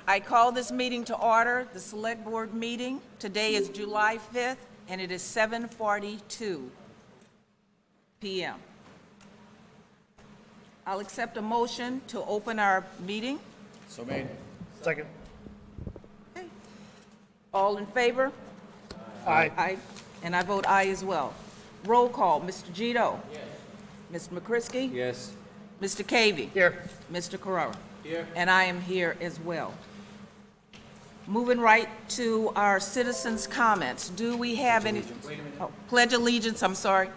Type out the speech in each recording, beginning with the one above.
I call this meeting to order, the Select Board meeting. Today is July 5th, and it is 7:42 p.m. I'll accept a motion to open our meeting. So made. Second. Okay. All in favor? Aye. Aye. And I vote aye as well. Roll call, Mr. Gito. Yes. Mr. McCrisky. Yes. Mr. Cavey. Here. Mr. Carrera. Here. And I am here as well. Moving right to our citizens' comments. Do we have any? Oh, Pledge allegiance, I'm sorry.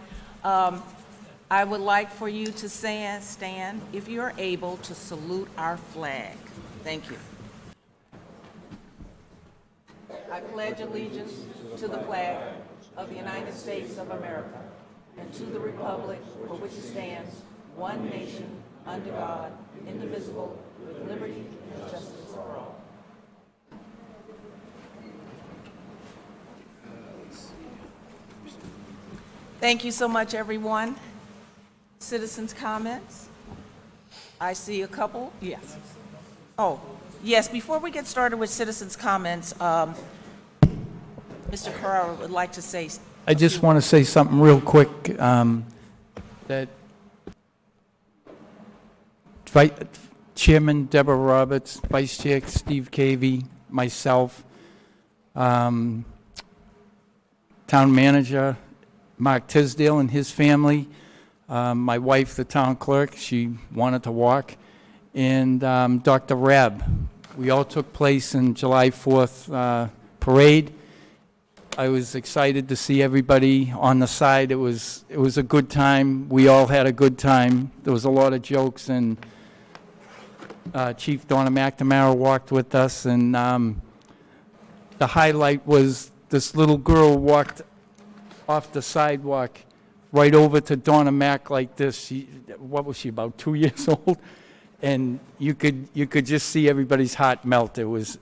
I would like for you to stand, if you're able, to salute our flag. Thank you. I pledge allegiance to the flag of the United States of America and to the republic for which it stands, one nation, under God, indivisible, with liberty and justice for all. Thank you so much, everyone. Citizens' comments? I see a couple. Yes. Oh, yes. Before we get started with citizens' comments, Mr. Carrera would like to say. I just want to say something real quick, that Chairman Deborah Roberts, Vice Chair Steve Cavey, myself, Town Manager Mark Tisdale and his family, my wife, the town clerk, she wanted to walk, and Dr. Rabb. We all took place in July 4th parade. I was excited to see everybody on the side. It was a good time. We all had a good time. There was a lot of jokes, and Chief Donna McNamara walked with us, and the highlight was this little girl walked off the sidewalk right over to Donna Mac like this. What was she, about 2 years old? And you could just see everybody's heart melt. It was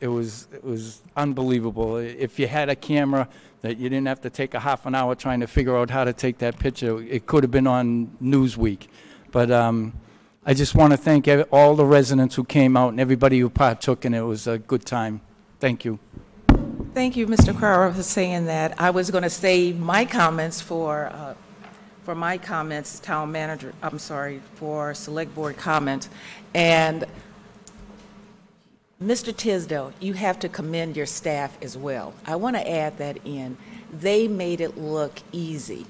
unbelievable. If you had a camera that you didn't have to take a half an hour trying to figure out how to take that picture, it could have been on Newsweek. But I just want to thank all the residents who came out and everybody who partook, and it was a good time. Thank you. Thank you, Mr. Carrera, for saying that. I was going to save my comments for my comments, town manager, I'm sorry, for select board comments. And Mr. Tisdale, you have to commend your staff as well. I want to add that in. They made it look easy.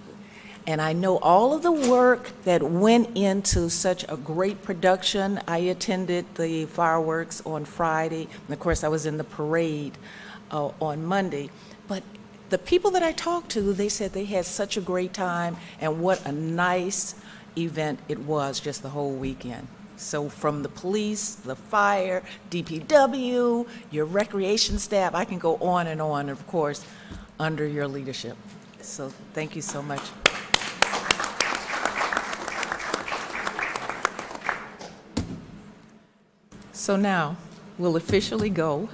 And I know all of the work that went into such a great production. I attended the fireworks on Friday, and of course I was in the parade on Monday. But the people that I talked to, they said they had such a great time, and what a nice event it was just the whole weekend. So from the police, the fire, DPW, your recreation staff, I can go on, and of course, under your leadership. So thank you so much. So now we'll officially go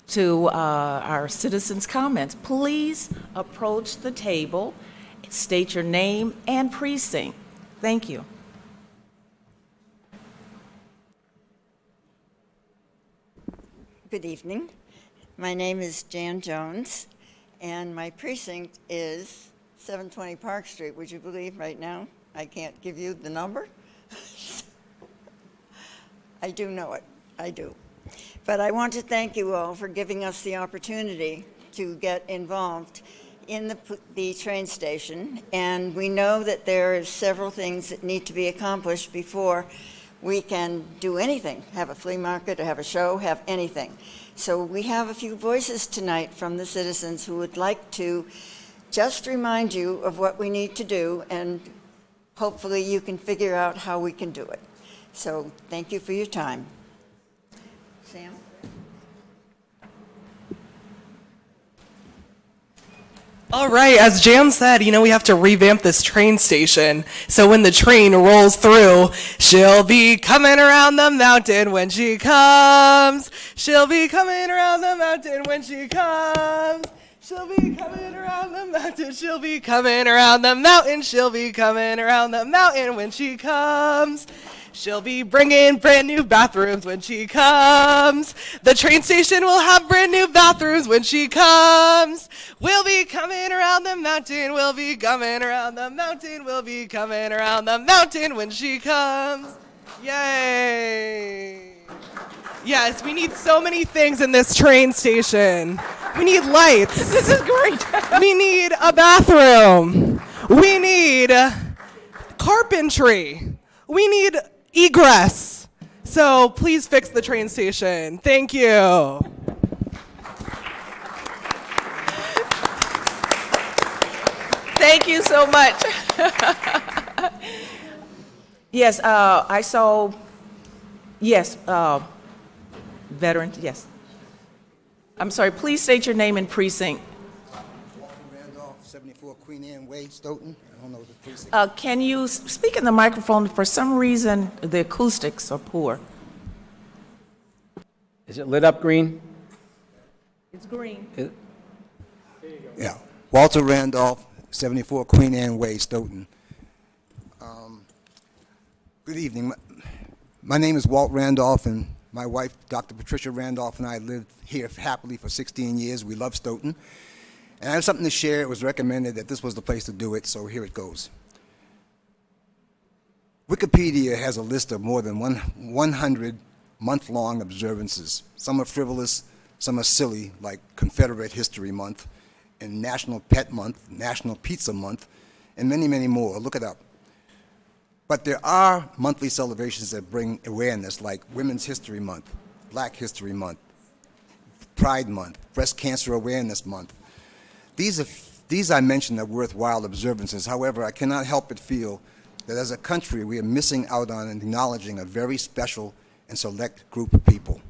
to our citizens' comments. Please approach the table, state your name and precinct. Thank you. Good evening. My name is Jan Jones, and my precinct is 720 Park Street. Would you believe right now I can't give you the number? I do know it. I do. But I want to thank you all for giving us the opportunity to get involved in the train station. And we know that there are several things that need to be accomplished before we can do anything, have a flea market, or have a show, have anything. So we have a few voices tonight from the citizens who would like to just remind you of what we need to do, and hopefully you can figure out how we can do it. So thank you for your time. Sam? All right, as Jan said, we have to revamp this train station. So when the train rolls through, she'll be coming around the mountain when she comes. She'll be coming around the mountain when she comes. She'll be coming around the mountain. She'll be coming around the mountain. She'll be coming around the mountain when she comes. She'll be bringing brand new bathrooms when she comes. The train station will have brand new bathrooms when she comes. We'll be coming around the mountain. We'll be coming around the mountain. We'll be coming around the mountain when she comes. Yay. Yes, we need so many things in this train station. We need lights. This is great. We need a bathroom. We need carpentry. We need egress. So please fix the train station. Thank you. Thank you so much. Yes, I saw, yes, veterans, yes. I'm sorry, please state your name and precinct. Walter Randolph, 74 Queen Anne Way, Stoughton. I don't know the precinct. Can you speak in the microphone? For some reason, the acoustics are poor. Is it lit up green? It's green. Yeah. Walter Randolph, 74 Queen Anne Way, Stoughton. Good evening. My name is Walt Randolph, and my wife, Dr. Patricia Randolph, and I lived here happily for 16 years. We love Stoughton. And I have something to share. It was recommended that this was the place to do it, so here it goes. Wikipedia has a list of more than 100 month-long observances. Some are frivolous, some are silly, like Confederate History Month, and National Pet Month, National Pizza Month, and many, many more. Look it up. But there are monthly celebrations that bring awareness, like Women's History Month, Black History Month, Pride Month, Breast Cancer Awareness Month. These I mentioned are worthwhile observances. However, I cannot help but feel that as a country we are missing out on acknowledging a very special and select group of people.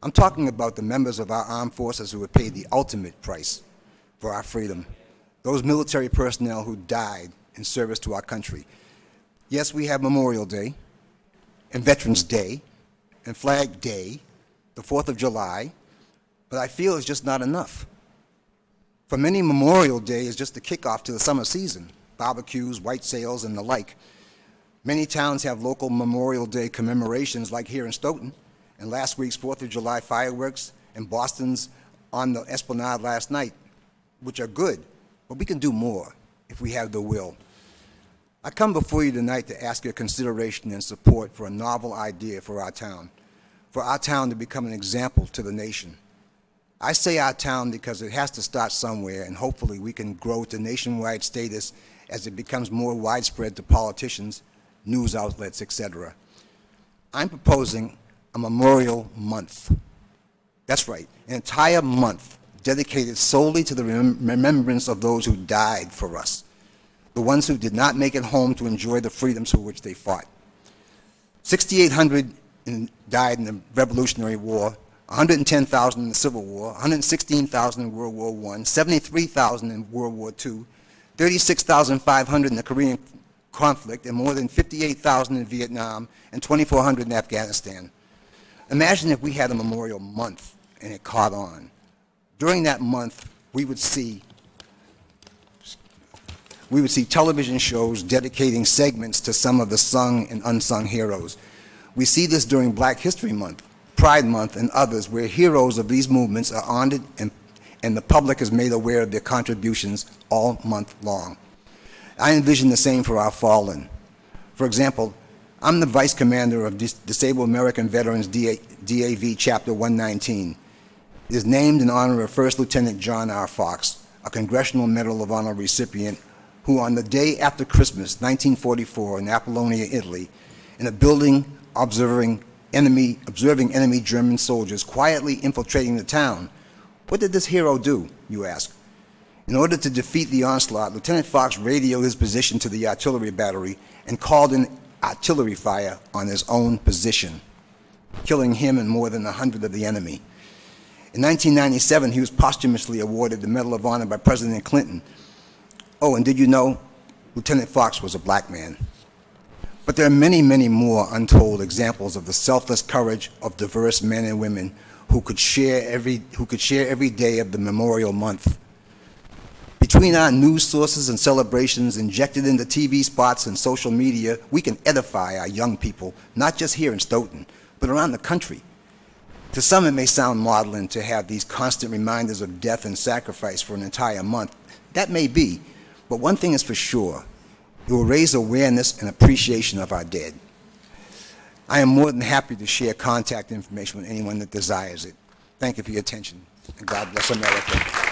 I'm talking about the members of our armed forces who have paid the ultimate price for our freedom, those military personnel who died in service to our country. Yes, we have Memorial Day, and Veterans Day, and Flag Day, the 4th of July, but I feel it's just not enough. For many, Memorial Day is just the kickoff to the summer season, barbecues, white sails, and the like. Many towns have local Memorial Day commemorations, like here in Stoughton, and last week's 4th of July fireworks, and Boston's on the Esplanade last night, which are good, but we can do more if we have the will. I come before you tonight to ask your consideration and support for a novel idea for our town to become an example to the nation. I say our town because it has to start somewhere, and hopefully we can grow to nationwide status as it becomes more widespread to politicians, news outlets, etc. I'm proposing a Memorial Month. That's right, an entire month dedicated solely to the remembrance of those who died for us, the ones who did not make it home to enjoy the freedoms for which they fought. 6,800 died in the Revolutionary War, 110,000 in the Civil War, 116,000 in World War I, 73,000 in World War II, 36,500 in the Korean conflict, and more than 58,000 in Vietnam, and 2,400 in Afghanistan. Imagine if we had a Memorial Month and it caught on. During that month, we would see television shows dedicating segments to some of the sung and unsung heroes. We see this during Black History Month, Pride Month, and others, where heroes of these movements are honored and the public is made aware of their contributions all month long. I envision the same for our fallen. For example, I'm the Vice Commander of Disabled American Veterans DAV Chapter 119. It is named in honor of First Lieutenant John R. Fox, a Congressional Medal of Honor recipient who on the day after Christmas, 1944, in Apollonia, Italy, in a building observing enemy German soldiers quietly infiltrating the town. What did this hero do, you ask? In order to defeat the onslaught, Lieutenant Fox radioed his position to the artillery battery and called in artillery fire on his own position, killing him and more than 100 of the enemy. In 1997, he was posthumously awarded the Medal of Honor by President Clinton. Oh, and did you know Lieutenant Fox was a black man? But there are many, many more untold examples of the selfless courage of diverse men and women who could share every day of the Memorial Month Between our news sources and celebrations injected into TV spots and social media, we can edify our young people, not just here in Stoughton, but around the country. To some, it may sound maudlin to have these constant reminders of death and sacrifice for an entire month. That may be, but one thing is for sure. It will raise awareness and appreciation of our dead. I am more than happy to share contact information with anyone that desires it. Thank you for your attention, and God bless America.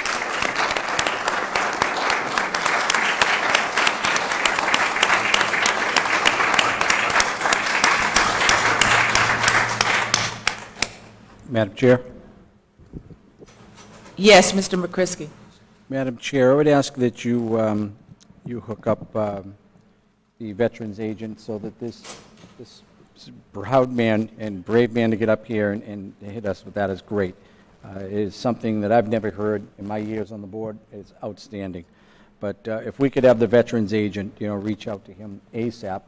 Madam Chair. Yes, Mr. McCrisky. Madam Chair, I would ask that you you hook up the veterans agent so that this proud man and brave man to get up here and hit us with that is great. It is something that I've never heard in my years on the board. It's outstanding. But if we could have the veterans agent, you know, reach out to him ASAP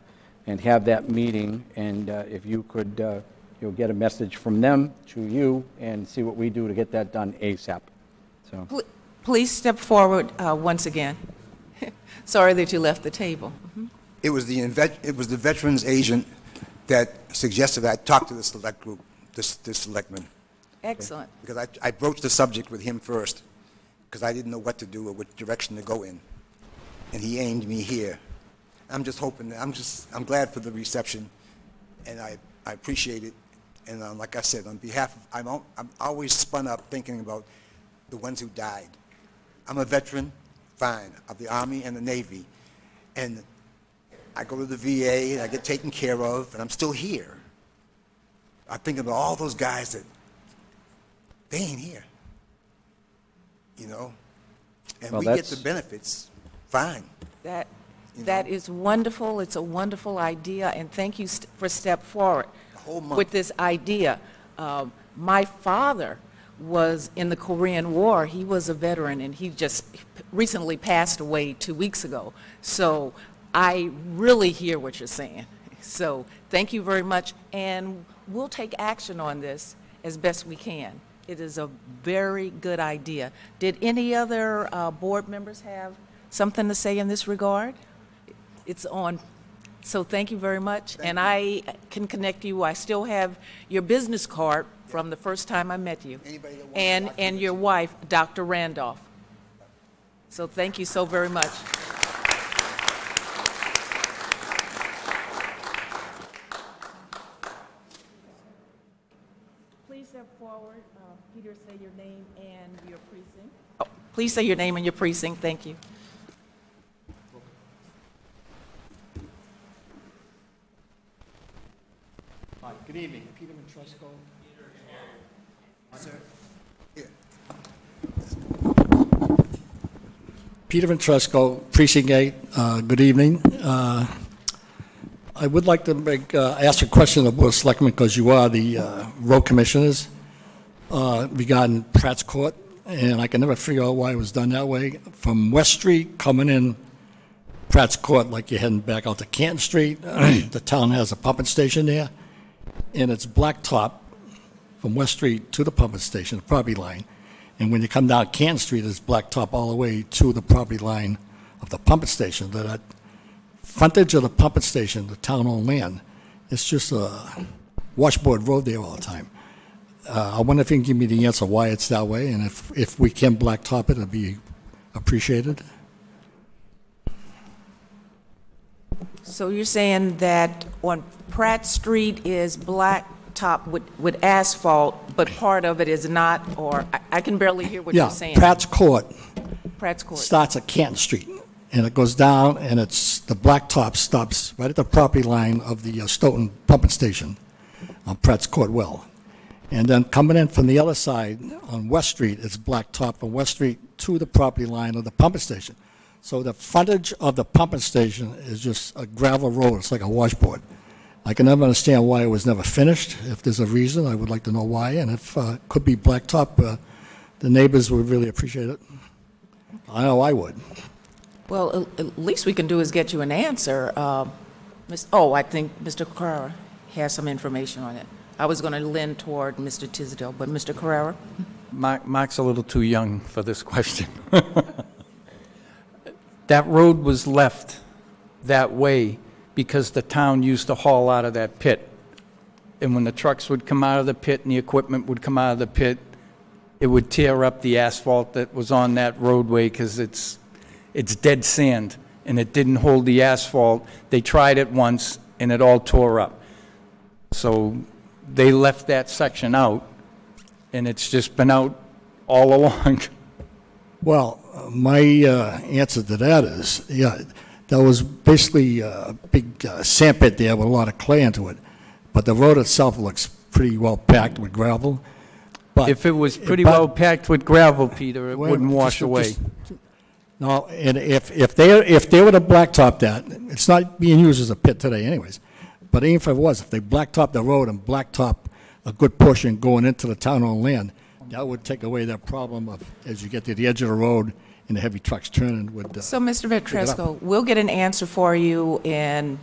and have that meeting, and if you could, you'll get a message from them to you and see what we do to get that done ASAP. So. Please step forward once again. Sorry that you left the table. It was the veterans agent that suggested I talk to the select group, this selectman. Excellent. Because I broached the subject with him first, because I didn't know what to do or which direction to go in. And he aimed me here. I'm just hoping, I'm glad for the reception, and I appreciate it. And like I said, on behalf of, I'm always spun up thinking about the ones who died. I'm a veteran, fine, of the Army and the Navy. And I go to the VA, and I get taken care of, and I'm still here. I think about all those guys that, they ain't here, you know? And well, we get the benefits, fine. That is wonderful. It's a wonderful idea, and thank you for step forward with this idea. My father was in the Korean War. He was a veteran, and he just recently passed away 2 weeks ago. So I really hear what you're saying. So thank you very much, and we'll take action on this as best we can. It is a very good idea. Did any other board members have something to say in this regard? It's on. So thank you very much. And I can connect you. I still have your business card from the first time I met you. And your wife, Dr. Randolph. So thank you so very much. Please step forward. Peter, say your name and your precinct. Oh, please say your name and your precinct. Thank you. Hi, good evening. Peter Ventresco. Sir? Yeah. Peter Ventresco, Precinct 8. Good evening. I would like to ask a question of the Board of Selectmen, because you are the road commissioners, regarding Pratt's Court, and I can never figure out why it was done that way. From West Street coming in Pratt's Court, like you're heading back out to Canton Street, the town has a pumping station there, and it's blacktop from West Street to the pumping station, the property line. And when you come down Canton Street, it's blacktop all the way to the property line of the pumping station. That frontage of the pumping station, the town-owned land, it's just a washboard road there all the time. I wonder if you can give me the answer why it's that way, and if we can blacktop it, it'd be appreciated. So you're saying that on Pratt Street is blacktop with asphalt, but part of it is not, or I can barely hear what you're saying. Yeah, Pratt's Court starts at Canton Street, and it goes down, and the blacktop stops right at the property line of the Stoughton pumping station on Pratt's Court well. And then coming in from the other side on West Street, it's blacktop from West Street to the property line of the pumping station. So the frontage of the pumping station is just a gravel road. It's like a washboard. I can never understand why it was never finished. If there's a reason, I would like to know why. And if it could be blacktop, the neighbors would really appreciate it. I know I would. Well, at least we can do is get you an answer. I think Mr. Carrera has some information on it. I was going to lean toward Mr. Tisdale, but Mr. Carrera? Mark's a little too young for this question. That road was left that way because the town used to haul out of that pit. And when the trucks would come out of the pit and the equipment would come out of the pit, it would tear up the asphalt that was on that roadway because it's dead sand and it didn't hold the asphalt. They tried it once and it all tore up. So they left that section out and it's just been out all along. Well, my answer to that is, yeah, there was basically a big sand pit there with a lot of clay into it, but the road itself looks pretty well packed with gravel. But If it was pretty well packed with gravel, Peter, it wouldn't wash away. No, and if they were to blacktop that, it's not being used as a pit today anyways, but even if it was, if they blacktop the road and blacktop a good portion going into the town-owned land, that would take away that problem of, as you get to the edge of the road and the heavy trucks turning, would... So, Mr. Vetresco, we'll get an answer for you and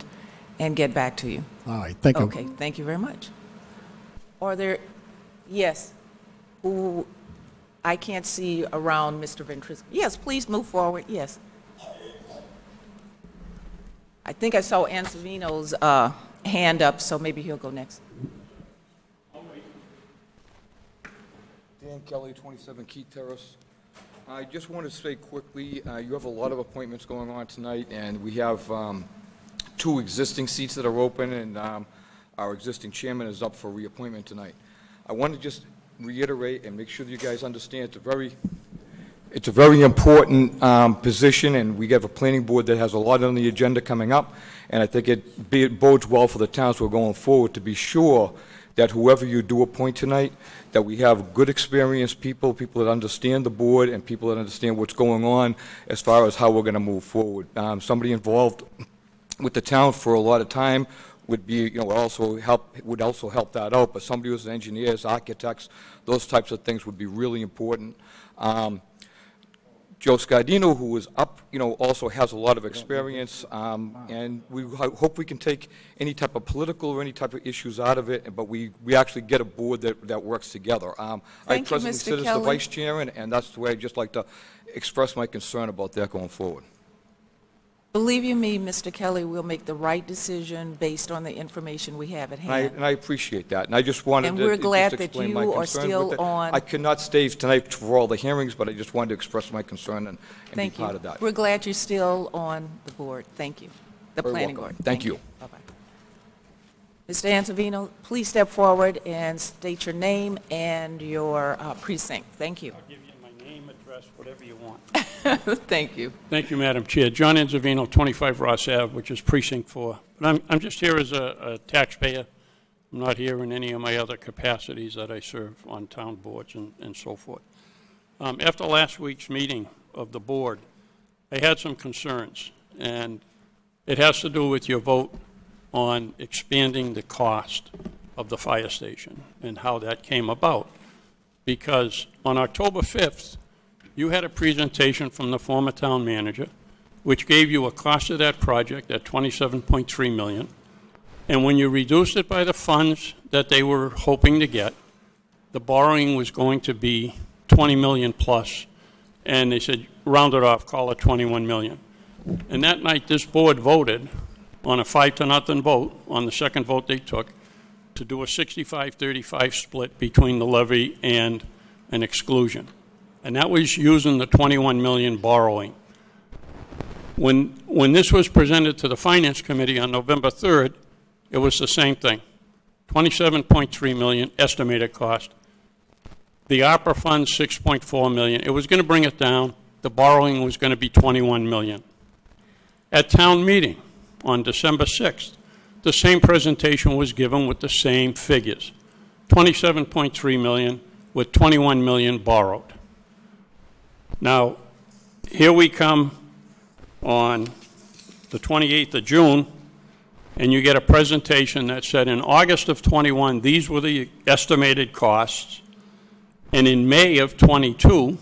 get back to you. All right, thank you. Okay, thank you very much. Are there, yes, who, I can't see around Mr. Vetresco. Yes, please move forward, yes. I think I saw Ann Savino's hand up, so maybe he'll go next. Dan Kelly, 27 Keith Terrace. I just want to say quickly, you have a lot of appointments going on tonight, and we have 2 existing seats that are open, and our existing chairman is up for reappointment tonight. I want to just reiterate and make sure that you guys understand it's a very important position, and we have a planning board that has a lot on the agenda coming up, and I think it bodes well for the towns who are going forward to be sure that whoever you do appoint tonight, that we have good experienced people that understand the board and people that understand what's going on as far as how we're going to move forward. Somebody involved with the town for a lot of time would be, would also help that out, but somebody who's engineers, architects, those types of things would be really important. Joe Scardino, who is up, also has a lot of experience, and we hope we can take any type of political or any type of issues out of it, but we actually get a board that works together. I presently sit as the vice chair, and that's the way I'd just like to express my concern about that going forward. Believe you me, Mr. Kelly, we'll make the right decision based on the information we have at hand. And I appreciate that. And I just wanted And to we're just glad that explain you my are concern still with it. on- I could not stay tonight for all the hearings, but I just wanted to express my concern and be Thank part you. of that. We're glad you're still on the board. Thank you. The Very planning welcome. board. Thank you. Bye-bye. Mr. Ansavino, please step forward and state your name and your precinct. Thank you. I'll give you my name, address, whatever you want. Thank you. Thank you, Madam Chair. John Anzavino, 25 Ross Ave, which is Precinct 4. But I'm just here as a taxpayer. I'm not here in any of my other capacities that I serve on town boards and so forth. After last week's meeting of the board, I had some concerns, and it has to do with your vote on expanding the cost of the fire station and how that came about. Because on October 5th, you had a presentation from the former town manager, which gave you a cost of that project at $27.3 million. And when you reduced it by the funds that they were hoping to get, the borrowing was going to be $20 million plus. And they said, round it off, call it $21 million. And that night, this board voted on a 5-0 vote, on the second vote they took, to do a 65-35 split between the levy and an exclusion. And that was using the $21 million borrowing. When this was presented to the Finance Committee on November 3rd, it was the same thing. $27.3 million estimated cost. The ARPA fund, $6.4 million. It was going to bring it down. The borrowing was going to be $21 million. At town meeting on December 6th, the same presentation was given with the same figures. $27.3 million with $21 million borrowed. Now, here we come on the 28th of June, and you get a presentation that said in August of 21, these were the estimated costs, and in May of 22,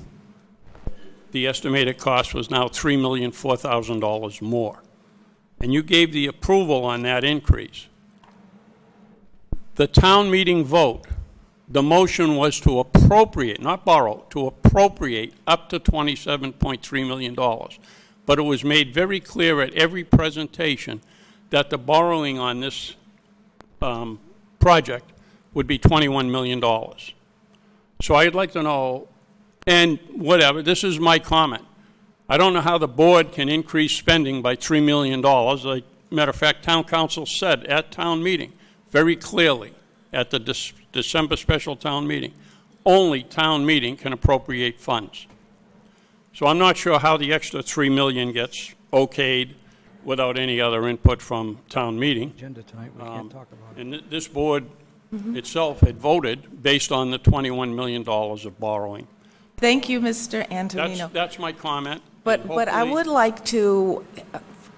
the estimated cost was now $3,004,000 more. And you gave the approval on that increase. The town meeting vote, the motion was to appropriate, not borrow, to appropriate up to $27.3 million. but it was made very clear at every presentation that the borrowing on this project would be $21 million. So I'd like to know, and whatever, this is my comment. I don't know how the board can increase spending by $3 million. Like, matter of fact, town council said at town meeting very clearly at the December special town meeting, only town meeting can appropriate funds. So I'm not sure how the extra $3 million gets okayed without any other input from town meeting. Agenda tonight, we can't talk about it. And this board itself had voted based on the $21 million of borrowing. Thank you, Mr. Antonino. That's my comment. But I would like to,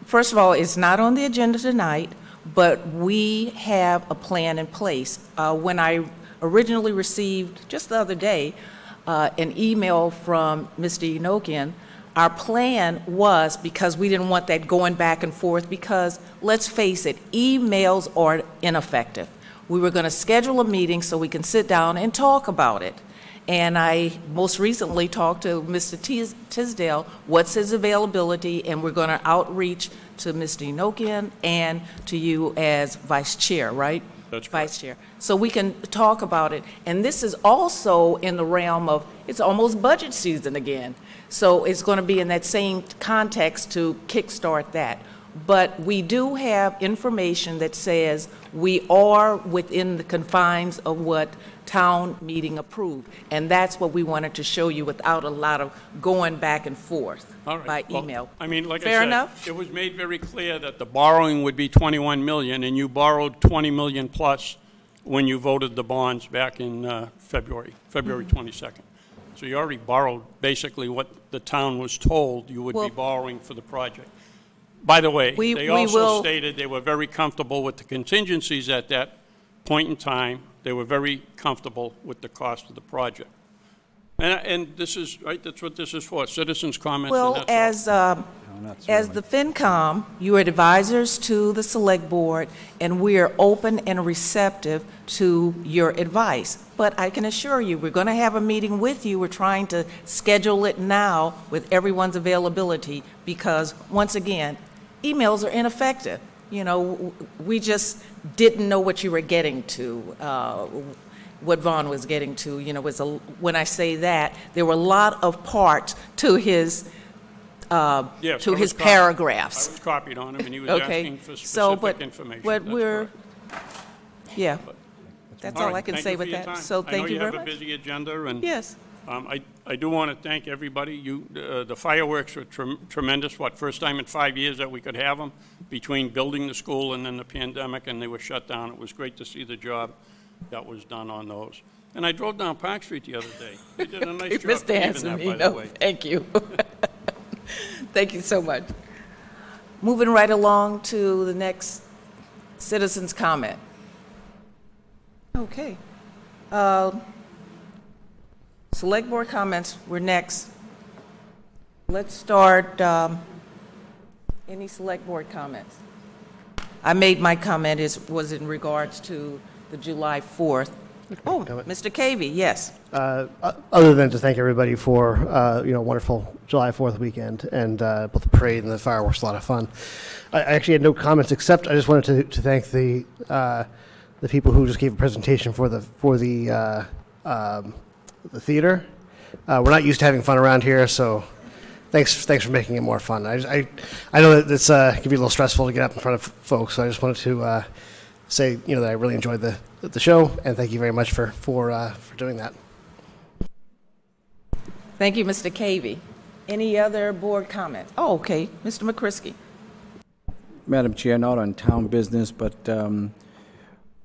first of all, it's not on the agenda tonight, but we have a plan in place. When I originally received, just the other day, an email from Mr. Enochian, our plan was, because we didn't want that going back and forth, because let's face it, emails are ineffective. We were going to schedule a meeting so we can sit down and talk about it. And I most recently talked to Mr. Tisdale, what's his availability, and we're going to outreach to Mr. Enochian and to you as vice chair, right? That's vice chair. So we can talk about it. And this is also in the realm of, it's almost budget season again. So it's going to be in that same context to kickstart that. But we do have information that says we are within the confines of what town meeting approved. And that's what we wanted to show you without a lot of going back and forth by email. Well, I mean, like Fair I said, enough? It was made very clear that the borrowing would be $21 million, and you borrowed $20 million plus when you voted the bonds back in February 22nd. So you already borrowed basically what the town was told you would be borrowing for the project. By the way, they also stated they were very comfortable with the contingencies at that point in time. They were very comfortable with the cost of the project. And this is, right, that's what this is for, citizens' comments. Well, as the FinCom, you are advisors to the Select Board, and we are open and receptive to your advice. But I can assure you, we're going to have a meeting with you. We're trying to schedule it now with everyone's availability because, once again, emails are ineffective. You know, we just didn't know what you were getting to, what Vaughn was getting to. You know, when I say that, there were a lot of parts to his paragraphs. I was copied on him, and he was asking for specific information. But that's all I can say with that. So thank you very much. I know you have a busy agenda, and yes. I do want to thank everybody. The fireworks were tremendous. First time in 5 years that we could have them between building the school and then the pandemic, and they were shut down. It was great to see the job that was done on those. And I drove down Park Street the other day. They did a nice job paving that, by the way. Thank you. Thank you so much. Moving right along to the next citizen's comment. Okay. Select board comments were next. Let's start, any select board comments? I made my comment was in regards to the July 4th. Oh, Mr. Cavey, yes. Other than to thank everybody for, wonderful July 4th weekend and both the parade and the fireworks, a lot of fun. I actually had no comments except I just wanted to thank the people who just gave a presentation for the theater. We're not used to having fun around here, so thanks for making it more fun. I know that it's can be a little stressful to get up in front of folks, so I just wanted to say that I really enjoyed the show, and thank you very much for doing that. Thank you, Mr. Cavey. Any other board comments? Oh, okay, Mr. McCrisky. Madam Chair, not on town business, but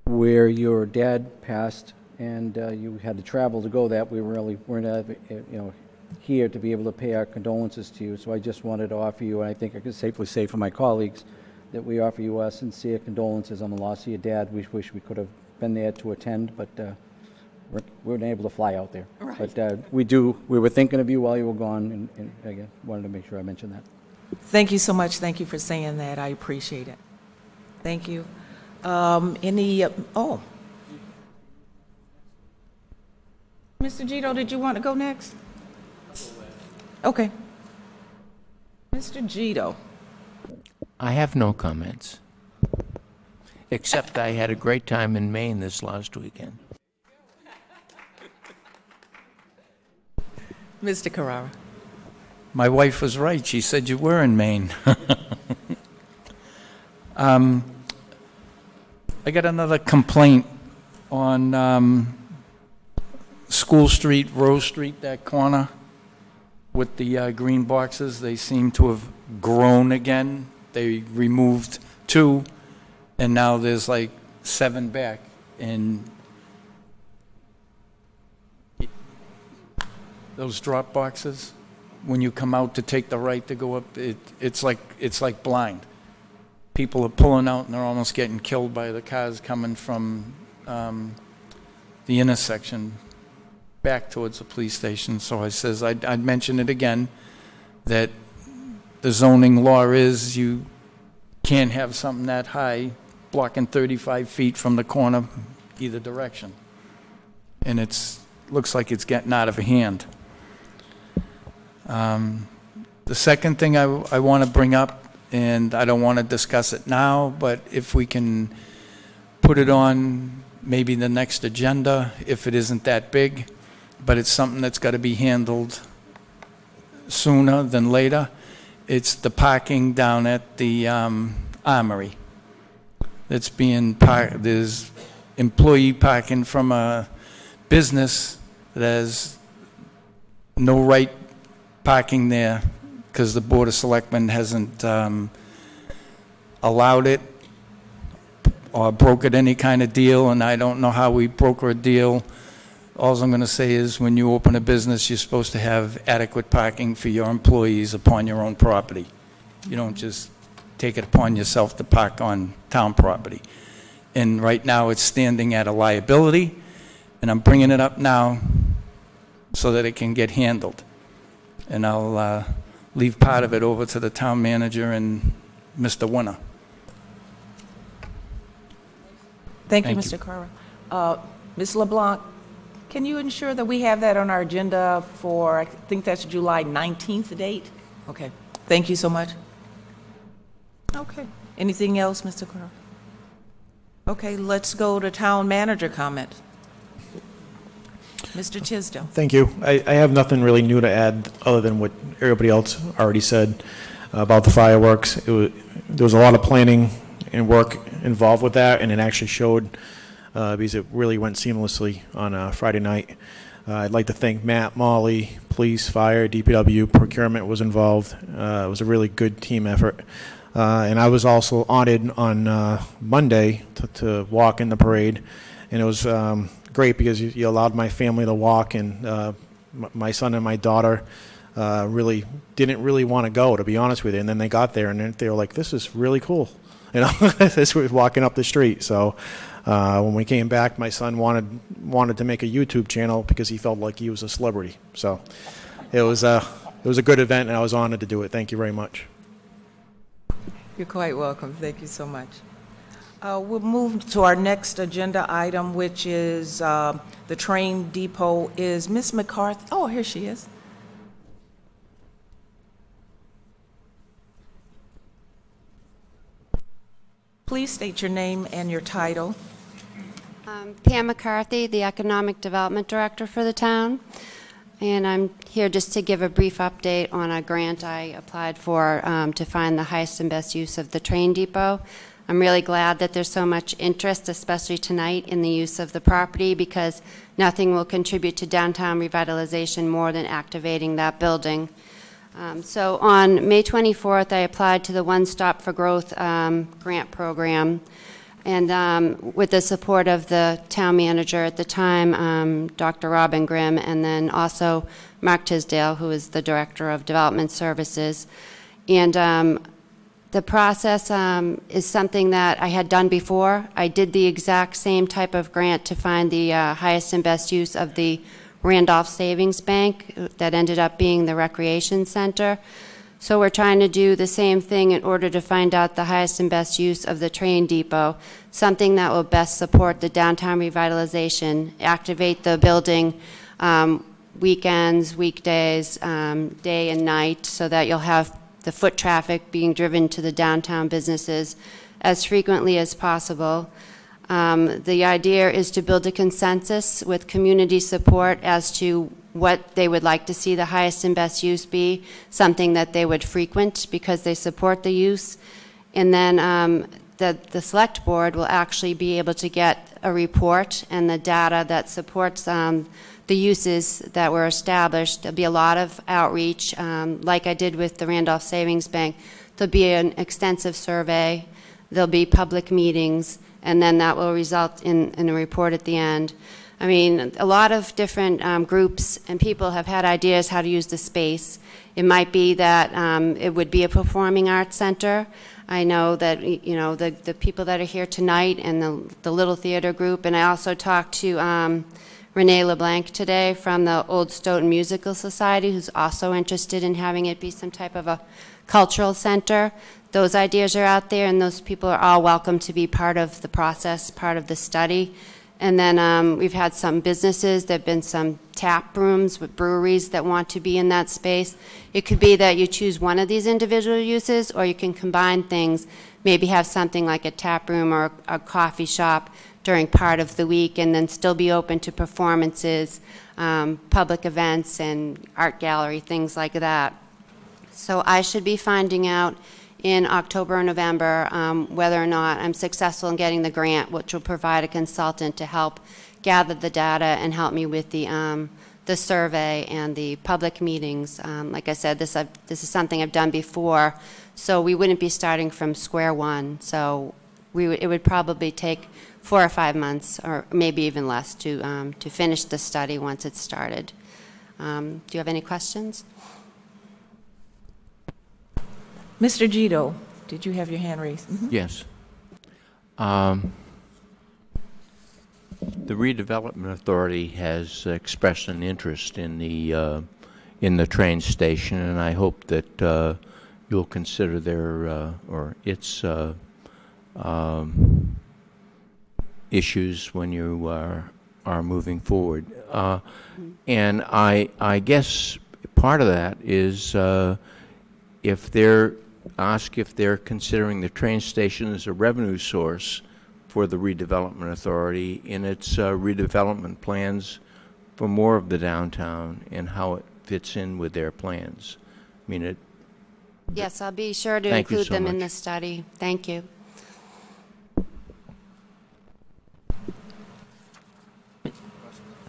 where your dad passed and you had to travel to go that, we really weren't here to be able to pay our condolences to you. So I just wanted to offer you, and I think I can safely say for my colleagues, that we offer you our sincere condolences on the loss of your dad. We wish we could have been there to attend, but we weren't able to fly out there. Right. But we were thinking of you while you were gone, and again, wanted to make sure I mentioned that. Thank you so much. Thank you for saying that. I appreciate it. Thank you. Mr. Gito, did you want to go next? Okay. Mr. Gito. I have no comments, except I had a great time in Maine this last weekend. Mr. Carrara. My wife was right. She said you were in Maine. I got another complaint on School Street, Rose Street, that corner with the green boxes. They seem to have grown again. They removed 2, and now there's like 7 back. And those drop boxes, when you come out to take the right to go up, it's like blind. People are pulling out and they're almost getting killed by the cars coming from the intersection back towards the police station. So I says I'd mention it again, that the zoning law is you can't have something that high blocking 35 feet from the corner either direction. And looks like it's getting out of hand. The second thing I want to bring up, and I don't want to discuss it now, but if we can put it on maybe the next agenda, if it isn't that big, but it's something that's got to be handled sooner than later. It's the parking down at the Armory. That's being parked. There's employee parking from a business that has no right parking there because the Board of Selectmen hasn't allowed it or brokered any kind of deal, and I don't know how we broker a deal. All I'm going to say is when you open a business, you're supposed to have adequate parking for your employees upon your own property. You don't just take it upon yourself to park on town property. And right now it's standing at a liability, and I'm bringing it up now so that it can get handled. And I'll leave part of it over to the town manager and Mr. Winner. Thank you, Mr. Carrara. Ms. LeBlanc, can you ensure that we have that on our agenda for, I think that's July 19th date? Okay. Thank you so much. Okay. Anything else, Mr. Carrara? Okay, let's go to town manager comment. Mr. Tisdale. Thank you. I have nothing really new to add other than what everybody else already said about the fireworks. There was a lot of planning and work involved with that, and it actually showed because it really went seamlessly on Friday night. I'd like to thank Matt, Molly, police, fire, DPW, procurement was involved. It was a really good team effort. And I was also honored on Monday to walk in the parade, and it was great because you allowed my family to walk, and my son and my daughter really didn't really want to go, to be honest with you. And then they got there, and they were like, "This is really cool," you know. This was walking up the street. So when we came back, my son wanted to make a YouTube channel because he felt like he was a celebrity. So it was a good event, and I was honored to do it. Thank you very much. You're quite welcome. Thank you so much. We'll move to our next agenda item, which is the train depot. Is Ms. McCarthy? Oh, here she is. Please state your name and your title. Pam McCarthy, the Economic Development Director for the town. And I'm here just to give a brief update on a grant I applied for to find the highest and best use of the train depot. I'm really glad that there's so much interest, especially tonight, in the use of the property, because nothing will contribute to downtown revitalization more than activating that building. So on May 24th, I applied to the One Stop for Growth grant program, and with the support of the town manager at the time, Dr. Robin Grimm, and then also Mark Tisdale, who is the Director of Development Services. And the process is something that I had done before. I did the exact same type of grant to find the highest and best use of the Randolph Savings Bank that ended up being the recreation center. So we're trying to do the same thing in order to find out the highest and best use of the train depot, something that will best support the downtown revitalization, activate the building weekends, weekdays, day and night, so that you'll have the foot traffic being driven to the downtown businesses as frequently as possible. The idea is to build a consensus with community support as to what they would like to see the highest and best use be, something that they would frequent because they support the use. And then the select board will actually be able to get a report and the data that supports the uses that were established. There'll be a lot of outreach, like I did with the Randolph Savings Bank. There'll be an extensive survey, there'll be public meetings, and then that will result in a report at the end. I mean, a lot of different groups and people have had ideas how to use the space. It might be that it would be a performing arts center. I know that, you know, the people that are here tonight and the Little Theater Group, and I also talked to Renee LeBlanc today from the Old Stoughton Musical Society, who's also interested in having it be some type of a cultural center. Those ideas are out there, and those people are all welcome to be part of the process, part of the study. And then we've had some businesses, there have been some tap rooms with breweries that want to be in that space. It could be that you choose one of these individual uses, or you can combine things, maybe have something like a tap room or a coffee shop during part of the week, and then still be open to performances, public events, and art gallery, things like that. So I should be finding out in October or November whether or not I'm successful in getting the grant, which will provide a consultant to help gather the data and help me with the survey and the public meetings. Like I said, this is something I've done before, so we wouldn't be starting from square one. So it would probably take 4 or 5 months, or maybe even less, to finish the study once it's started. Do you have any questions? Mr. Gito, did you have your hand raised? Mm-hmm. Yes. The Redevelopment Authority has expressed an interest in the train station, and I hope that you'll consider their or its issues when you are moving forward. And I guess part of that is if they're considering the train station as a revenue source for the Redevelopment Authority in its redevelopment plans for more of the downtown and how it fits in with their plans. I mean, yes, I'll be sure to include them in the study. Thank you.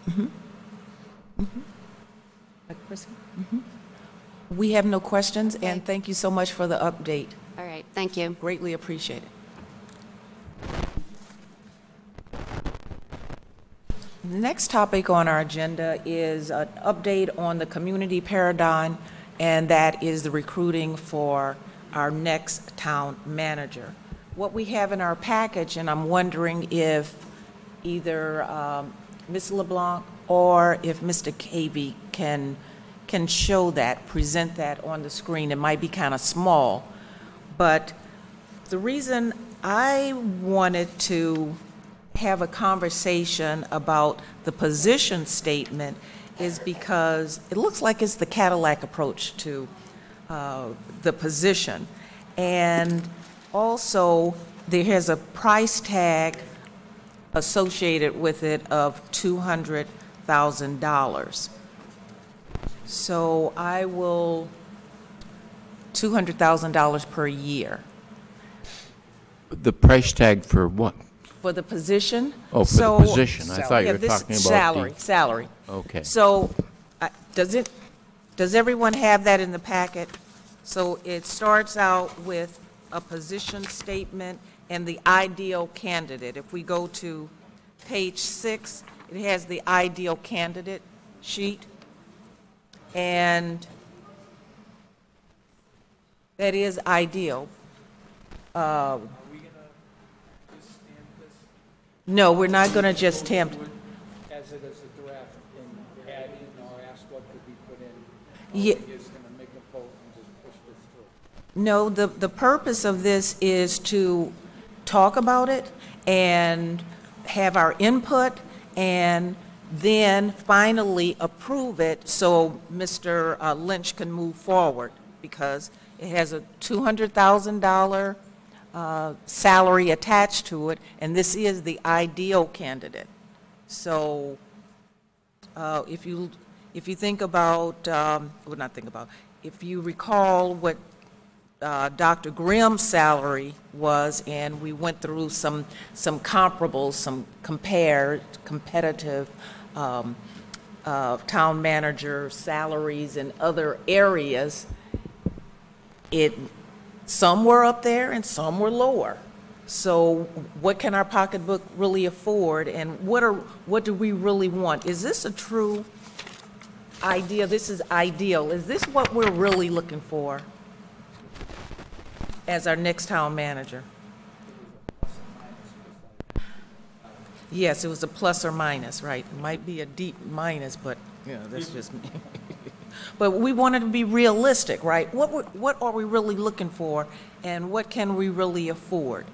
Mm-hmm. Mm-hmm. Mm-hmm. We have no questions, and thank you so much for the update. All right, thank you. Greatly appreciate it. The next topic on our agenda is an update on the community paradigm, and that is the recruiting for our next town manager. What we have in our package, and I'm wondering if either Ms. LeBlanc or if Mr. Cavey can show that, present that on the screen. It might be kind of small, but the reason I wanted to have a conversation about the position statement is because it looks like it's the Cadillac approach to the position. And also, there has a price tag associated with it of $200,000. So I will, $200,000 per year. The price tag for what? For the position. Oh, for the position. I thought you were talking about salary. Salary. Okay. So does everyone have that in the packet? So it starts out with a position statement and the ideal candidate. If we go to page 6, it has the ideal candidate sheet. And that is ideal. Are we going to just stamp this? No, we're not going to just stamp. As it is a draft and add in or ask what could be put in? Yeah. Or are we just going to make a vote and just push this through? No, the purpose of this is to talk about it and have our input and then finally approve it so Mr. Lynch can move forward, because It has a $200,000 salary attached to it, and this is the ideal candidate. So if you think about, well, not think about, if you recall what Dr. Grimm's salary was, and we went through some comparables, some competitive town manager salaries in other areas, some were up there and some were lower. So what can our pocketbook really afford, and what do we really want? Is this a true idea? This is ideal. Is this what we're really looking for as our next town manager? Yes, it was a plus or minus, right? It might be a deep minus, but that's just me. But we wanted to be realistic, right? What are we really looking for, and what can we really afford?